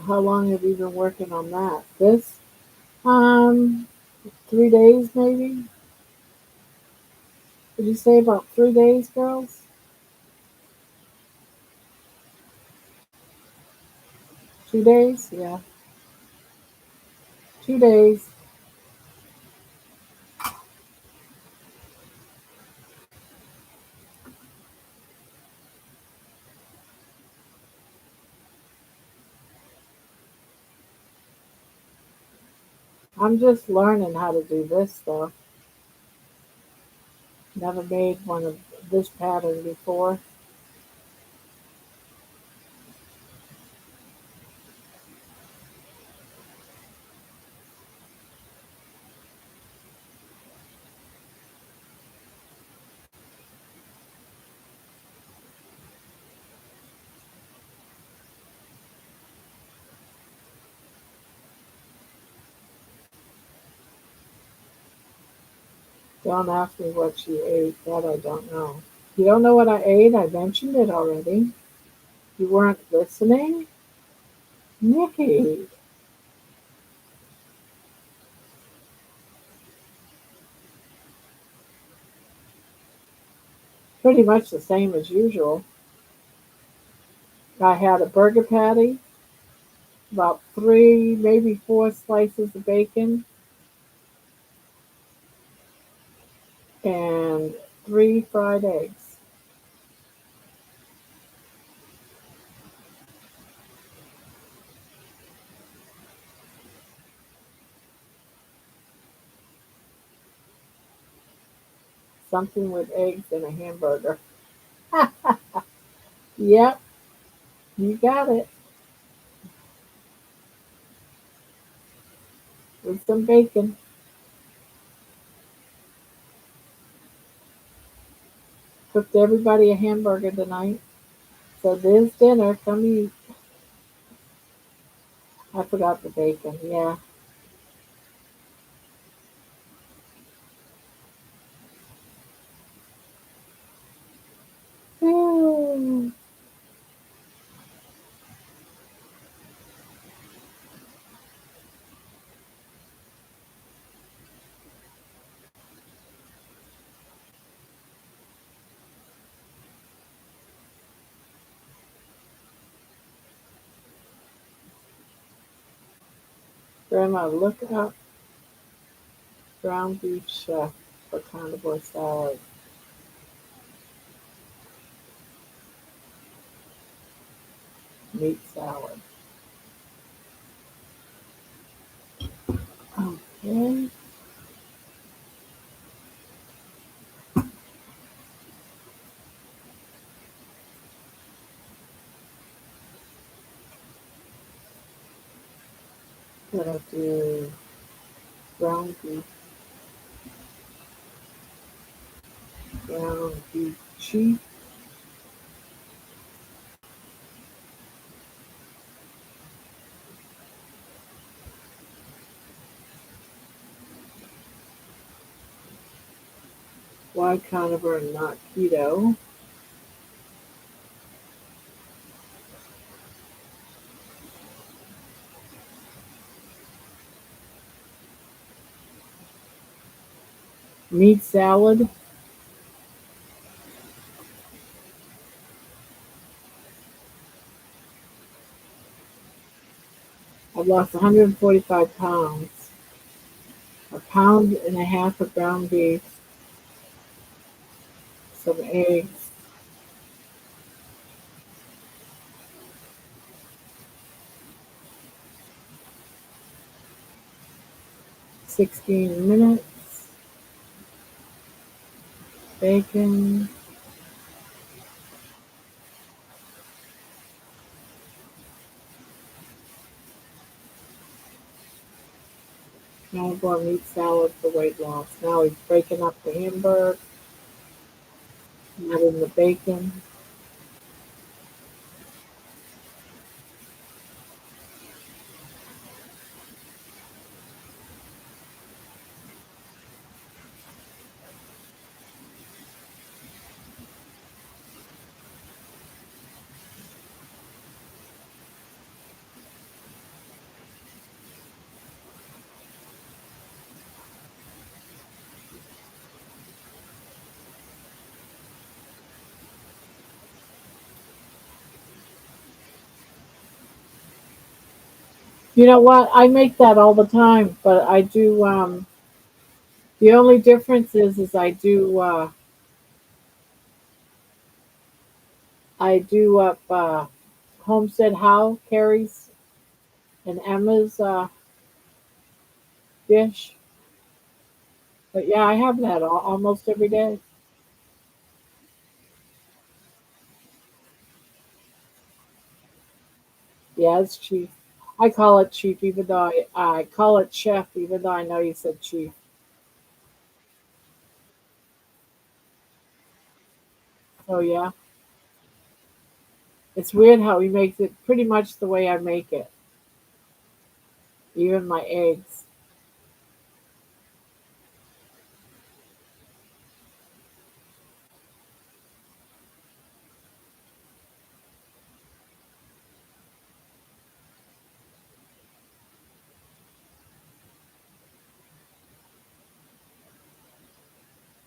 How long have you been working on that? This? Um, 3 days maybe? Did you say about 3 days, girls? 2 days? Yeah, 2 days. I'm just learning how to do this stuff. Never made one of this pattern before. Don't ask me what she ate. That I don't know. You don't know what I ate? I mentioned it already. You weren't listening? Nikki, pretty much the same as usual. I had a burger patty, about three, maybe four slices of bacon, and three fried eggs. Something with eggs and a hamburger. Yep, you got it. With some bacon. Cooked everybody a hamburger tonight. So there's dinner. Come eat. I forgot the bacon. Yeah. Ooh. Grandma, look up ground beef chef for carnivore salad. Meat salad. Okay. Gonna do ground beef, ground beef cheese. Why carnivore and not keto? Meat salad. I've lost 145 pounds. A pound and a half of ground beef, some eggs, 16 minutes, bacon, carnivore meat salad for weight loss. Now he's breaking up the hamburger, adding the bacon. You know what? I make that all the time, but I do. The only difference is I do up Homestead How Carrie's and Emma's dish. But yeah, I have that almost every day. Yeah, it's chief. I call it chief, even though I call it chef, even though I know you said chief. Oh yeah, it's weird how he makes it pretty much the way I make it. Even my eggs.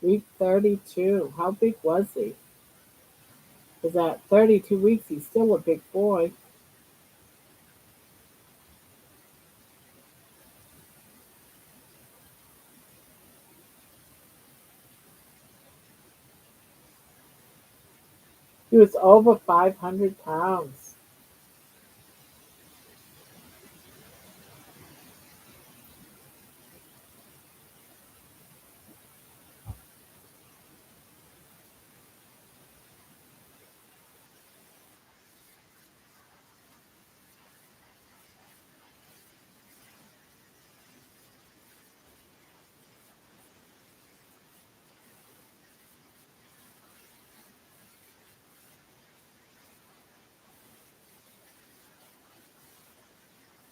Week 32. How big was he? Because at 32 weeks, he's still a big boy. He was over 500 pounds.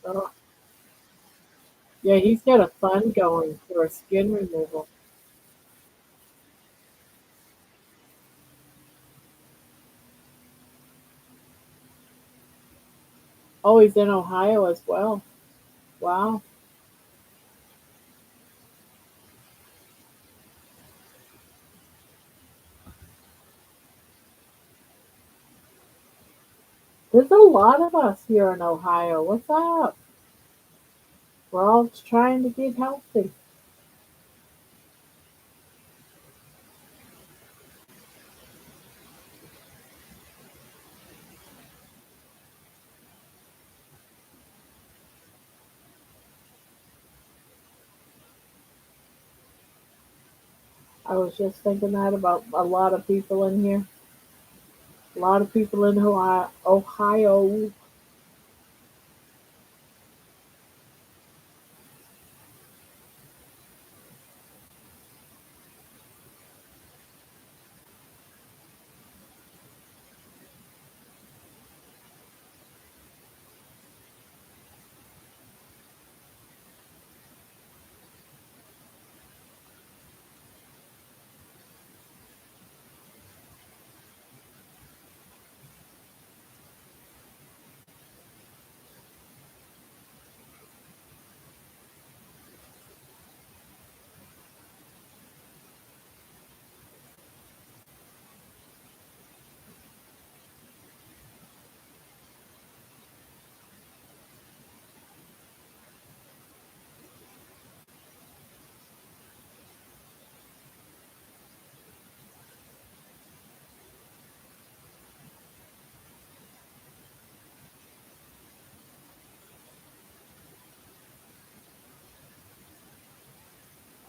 Oh, yeah, he's got a fund going for a skin removal. Oh, he's in Ohio as well. Wow. There's a lot of us here in Ohio. What's up? We're all trying to get healthy. I was just thinking that about a lot of people in here. A lot of people in Ohio.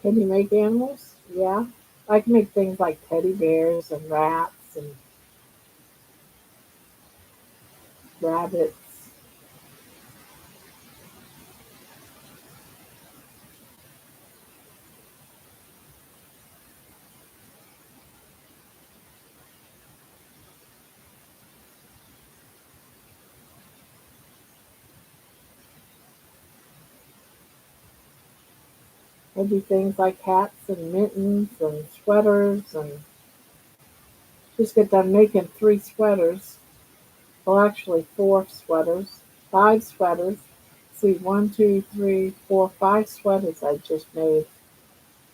Can you make animals? Yeah. I can make things like teddy bears and rats and rabbits. I do things like hats and mittens and sweaters and just got done making 3 sweaters. Well, actually 4 sweaters, 5 sweaters. See, one, two, three, four, 5 sweaters I just made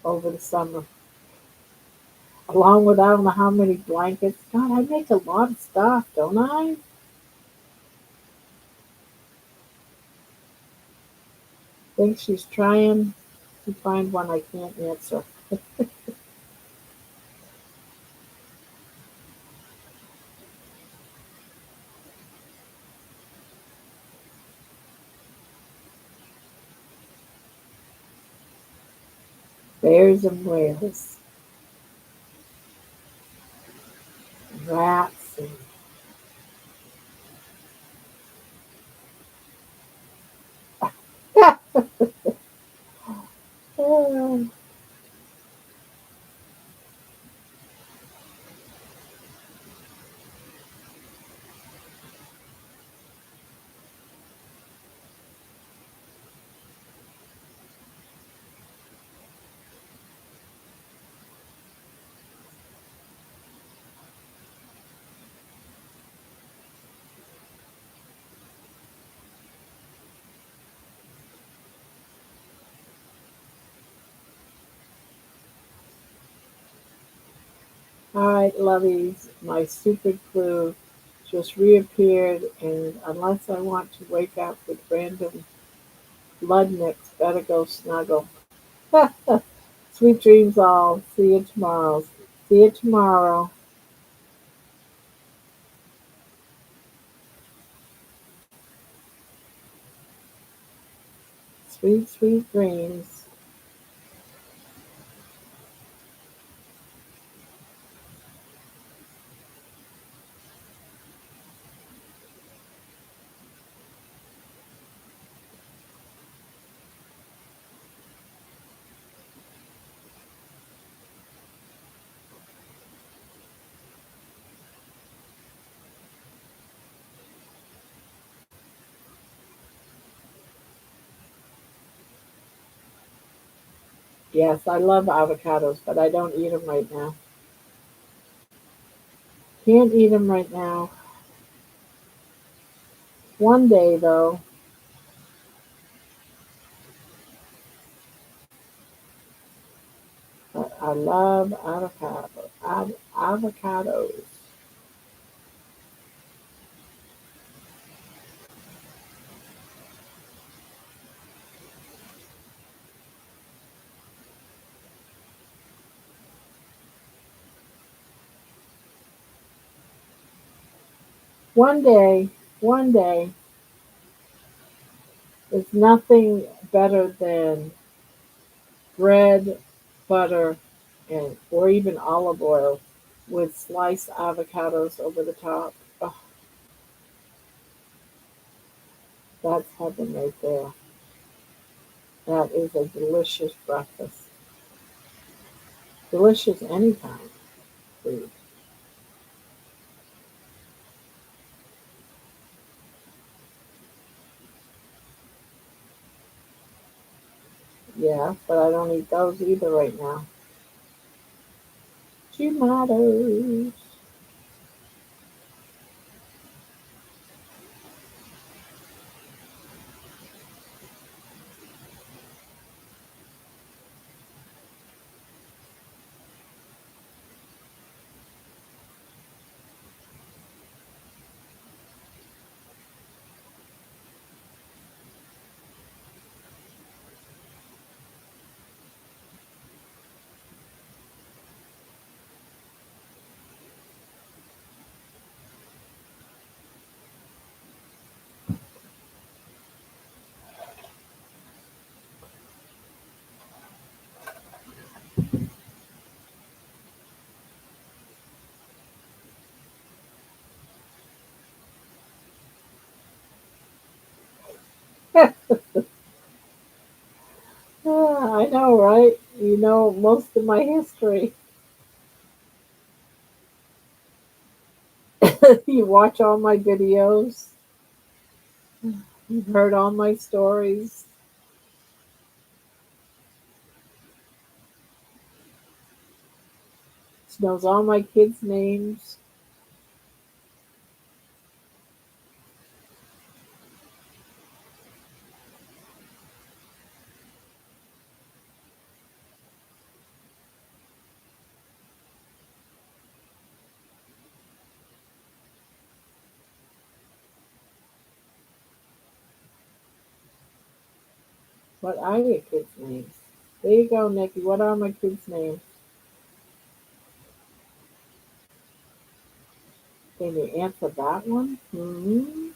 over the summer, along with I don't know how many blankets. God, I make a lot of stuff, don't I? Think she's trying to find one I can't answer. Bears and whales, rats, and uh, All right, lovies, my stupid glue just reappeared, and unless I want to wake up with random blood nicks, better go snuggle. Sweet dreams all. See you tomorrow. See you tomorrow. Sweet, sweet dreams. Yes, I love avocados, but I don't eat them right now. Can't eat them right now. One day, though, but I love avocados. One day, one day, there's nothing better than bread, butter, and or even olive oil with sliced avocados over the top. Oh, that's heaven right there. That is a delicious breakfast. Delicious anytime food. Yeah, but I don't eat those either right now. Tomatoes. Ah, I know, right? You know most of my history. You watch all my videos. You've heard all my stories. She knows all my kids' names. What are your kids' names? There you go, Nikki. What are my kids' names? Can you answer that one? Hmm.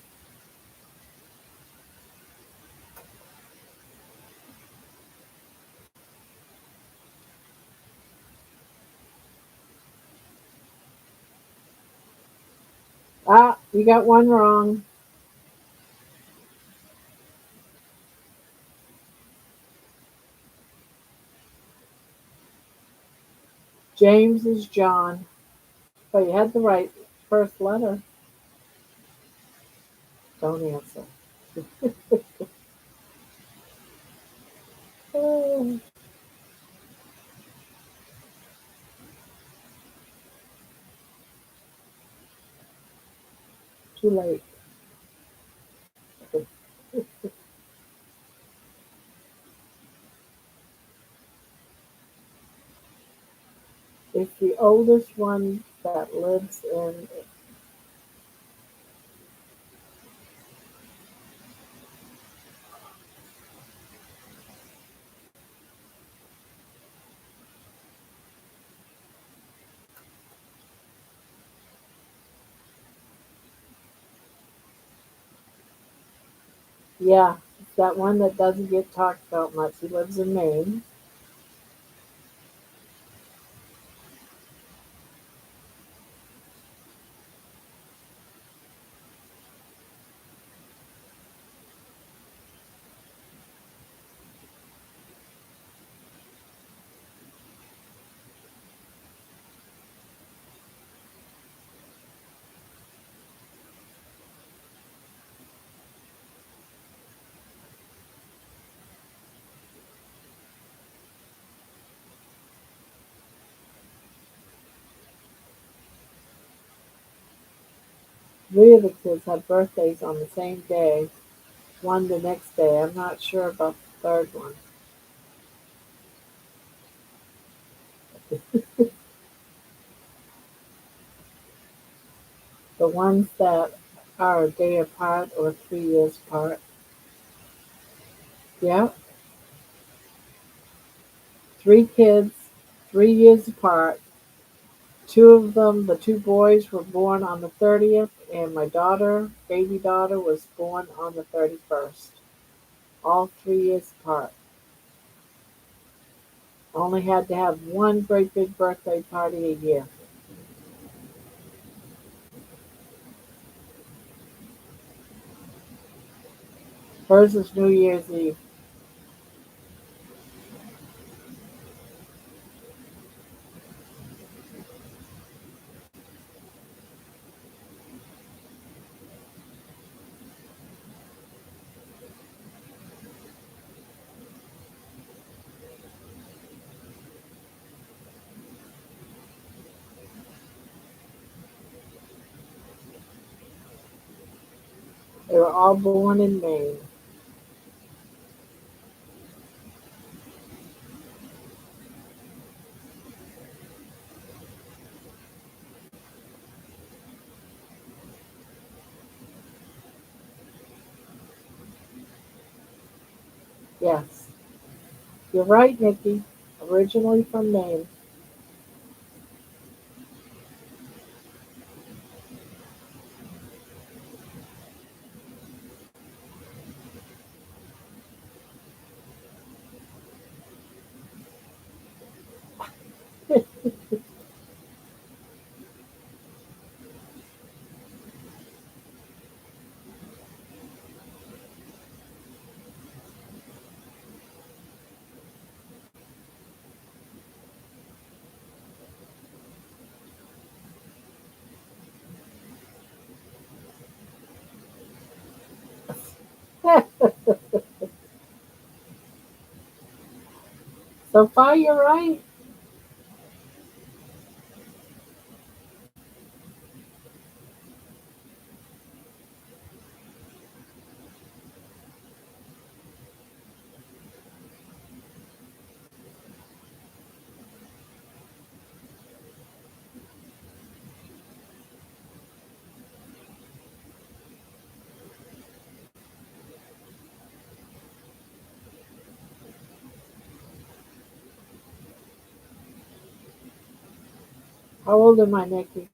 Ah, you got one wrong. James is John. But you had the right first letter. Don't answer. Oh, too late. It's the oldest one that lives in. Yeah, it's that one that doesn't get talked about much. He lives in Maine. Three of the kids had birthdays on the same day, one the next day. I'm not sure about the third one. The ones that are a day apart or 3 years apart. Yeah, three kids, 3 years apart. Two of them, the two boys, were born on the 30th, and my daughter, baby daughter, was born on the 31st. All 3 years apart. Only had to have one great big birthday party a year. Hers is New Year's Eve. They were all born in Maine. Yes, you're right, Nikki. Originally from Maine. So far, you're right. How old am I, Nikki?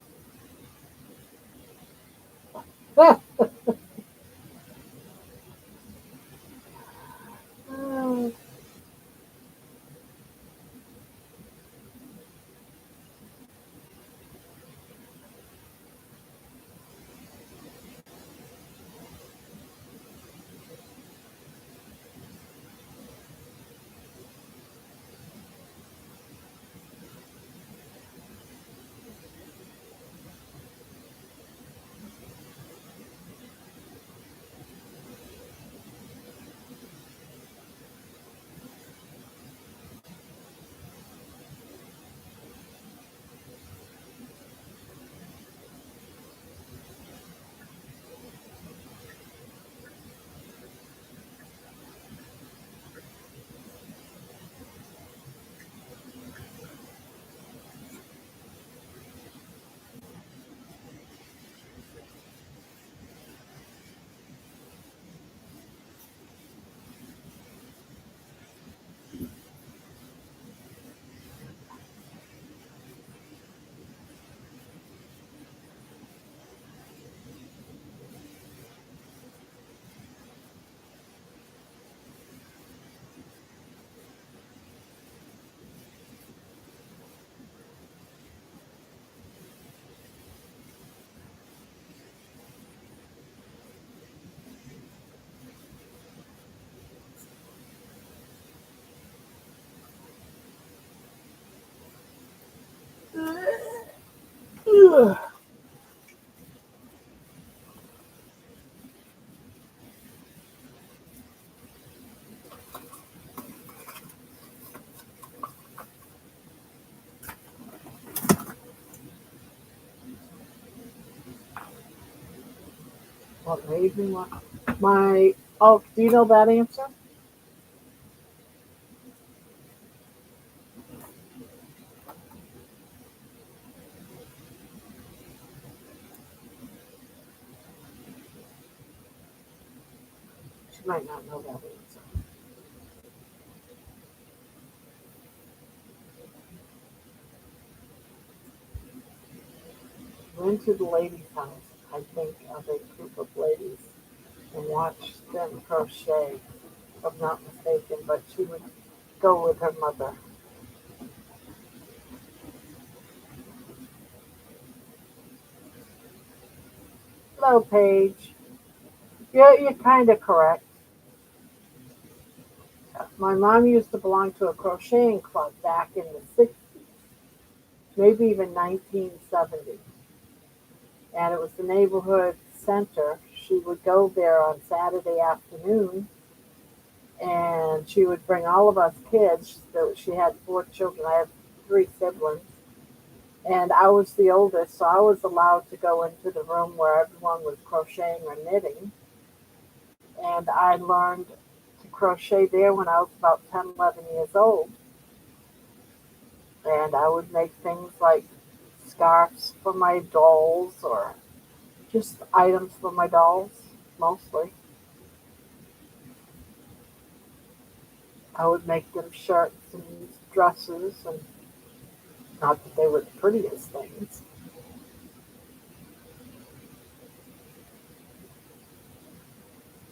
What made me want my? Oh, do you know that answer? She might not know that answer. Went to the ladies' house, I think, of a group of ladies and watched them crochet, if I'm not mistaken, but she would go with her mother. Hello, Paige. Yeah, you're kind of correct. My mom used to belong to a crocheting club back in the 60s, maybe even 1970. And it was the neighborhood center. She would go there on Saturday afternoon and she would bring all of us kids. So she had four children. I have three siblings. And I was the oldest, so I was allowed to go into the room where everyone was crocheting or knitting. And I learned to crochet there when I was about 10, 11 years old. And I would make things like scarves for my dolls or just items for my dolls, mostly. I would make them shirts and dresses, and not that they were the prettiest things.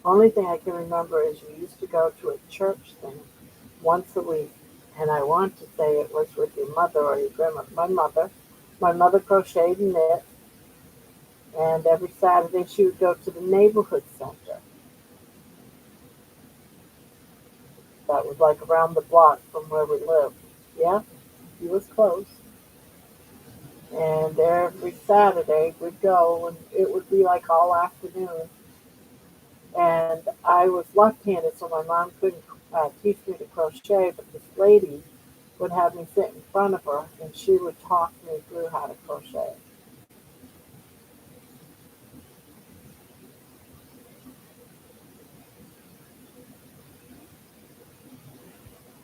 Only thing I can remember is we used to go to a church thing once a week, and I want to say it was with your mother or your grandmother. My mother crocheted and knit, and every Saturday she would go to the neighborhood center. That was like around the block from where we lived. Yeah, he was close. And every Saturday we'd go, and it would be like all afternoon. And I was left-handed, so my mom couldn't teach me to crochet, but this lady would have me sit in front of her, and she would talk me through how to crochet.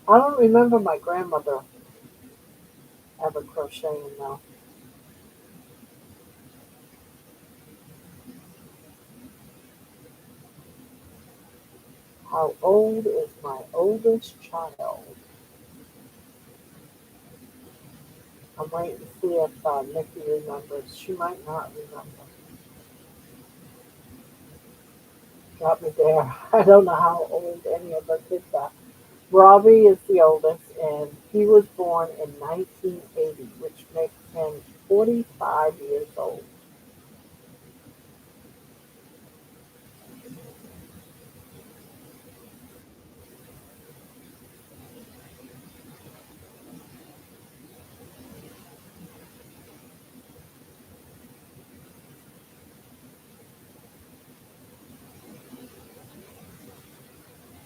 I don't remember my grandmother ever crocheting though. How old is my oldest child? I'm waiting to see if Nikki remembers. She might not remember. Got me there. I don't know how old any of our kids are. Robbie is the oldest, and he was born in 1980, which makes him 45 years old.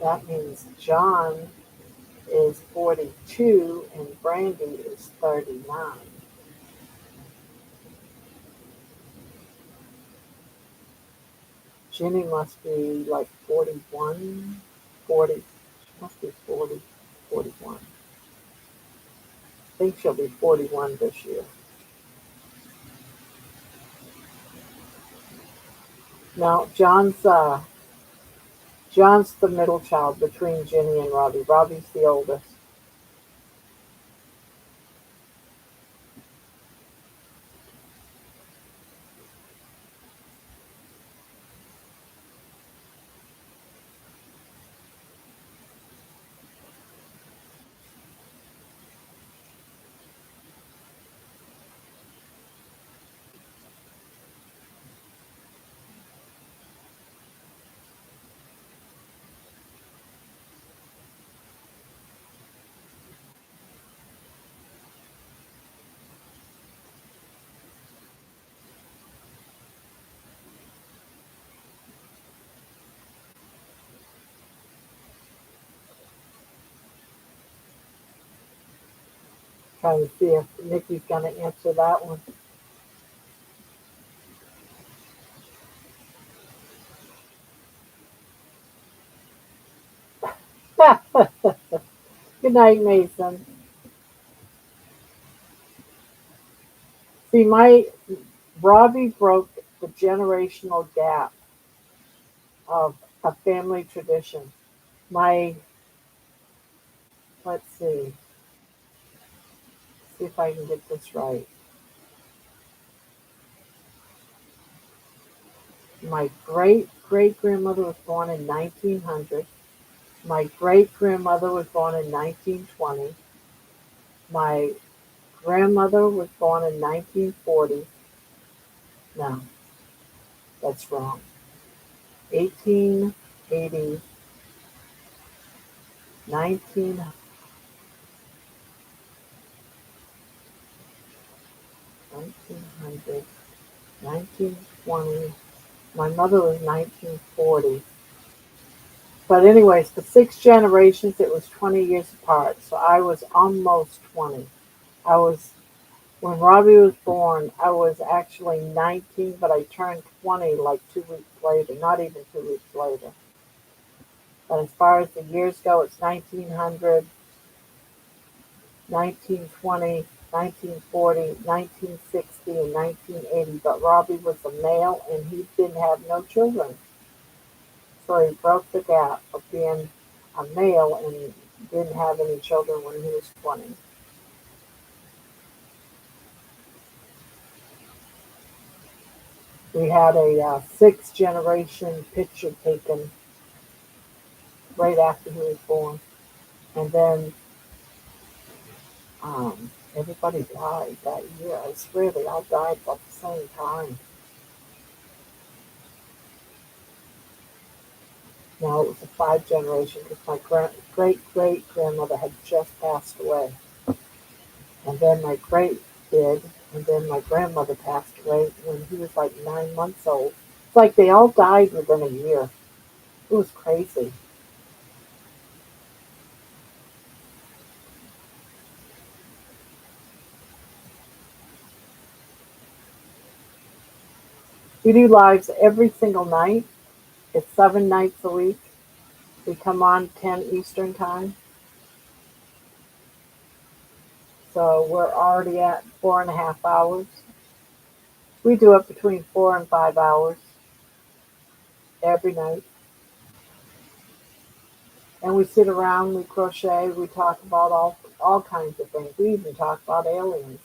That means John is 42 and Brandy is 39. Ginny must be like 41, 40. She must be 40, 41. I think she'll be 41 this year. Now, John's the middle child between Ginny and Robbie. Robbie's the oldest. Trying to see if Nikki's going to answer that one. Good night, Mason. See, my Robbie broke the generational gap of a family tradition. My, let's see if I can get this right. My great great grandmother was born in 1900. My great grandmother was born in 1920. My grandmother was born in 1940. No, that's wrong. 1880, 19, 1900, 1920. My mother was 1940. But anyways, for 6 generations, it was 20 years apart. So I was almost 20. I was When Robbie was born, I was actually 19, but I turned 20 like 2 weeks later, not even 2 weeks later. But as far as the years go, it's 1900, 1920, 1940, 1960, and 1980. But Robbie was a male and he didn't have no children. So he broke the gap of being a male and didn't have any children when he was 20. We had a 6 generation picture taken right after he was born. And then everybody died that year. I swear they all died at the same time. Now it was a 5 generation because my great great grandmother had just passed away. And then my great did, and then my grandmother passed away when he was like 9 months old. It's like they all died within a year. It was crazy. We do lives every single night. It's 7 nights a week. We come on 10 Eastern time. So we're already at 4.5 hours. We do it between 4 and 5 hours every night. And we sit around, we crochet, we talk about all kinds of things. We even talk about aliens.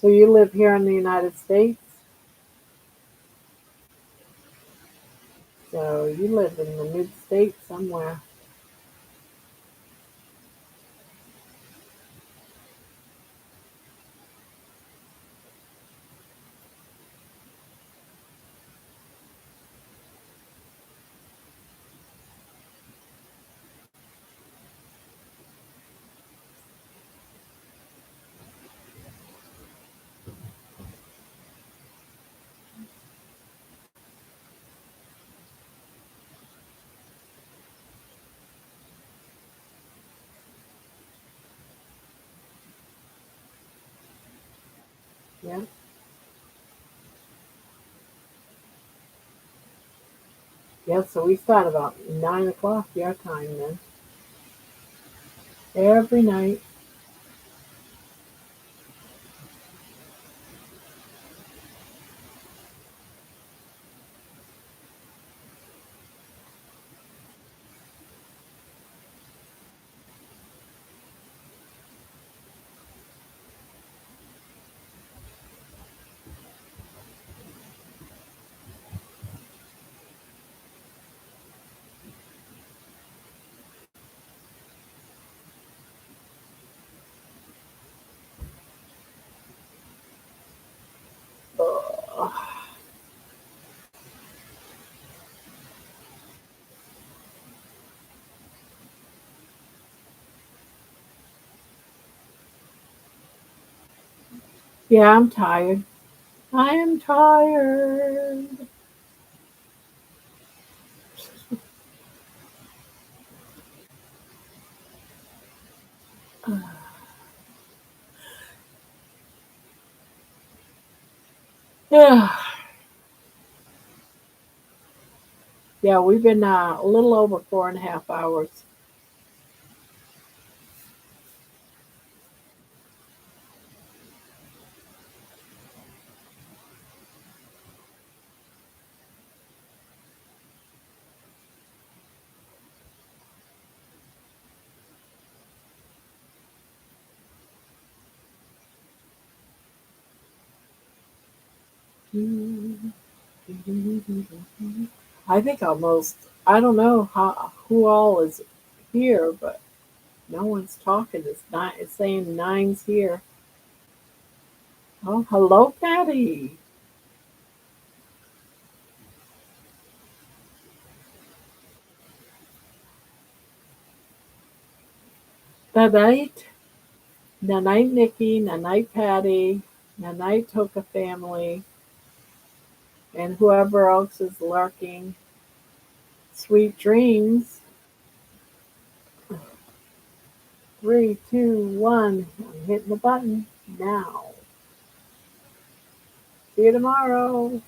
So you live here in the United States? So you live in the mid states somewhere. Yeah. Yeah, so we start about 9 o'clock your time then. Every night. Yeah, I'm tired. I am tired. Yeah, yeah, we've been a little over 4.5 hours. I think almost. I don't know who all is here, but no one's talking. It's not. It's saying nine's here. Oh, hello, Patty. The night, the night, Nikki, the night, Patty, the night, Toka family, and whoever else is lurking. Sweet dreams. 3, 2, 1. I'm hitting the button now. See you tomorrow.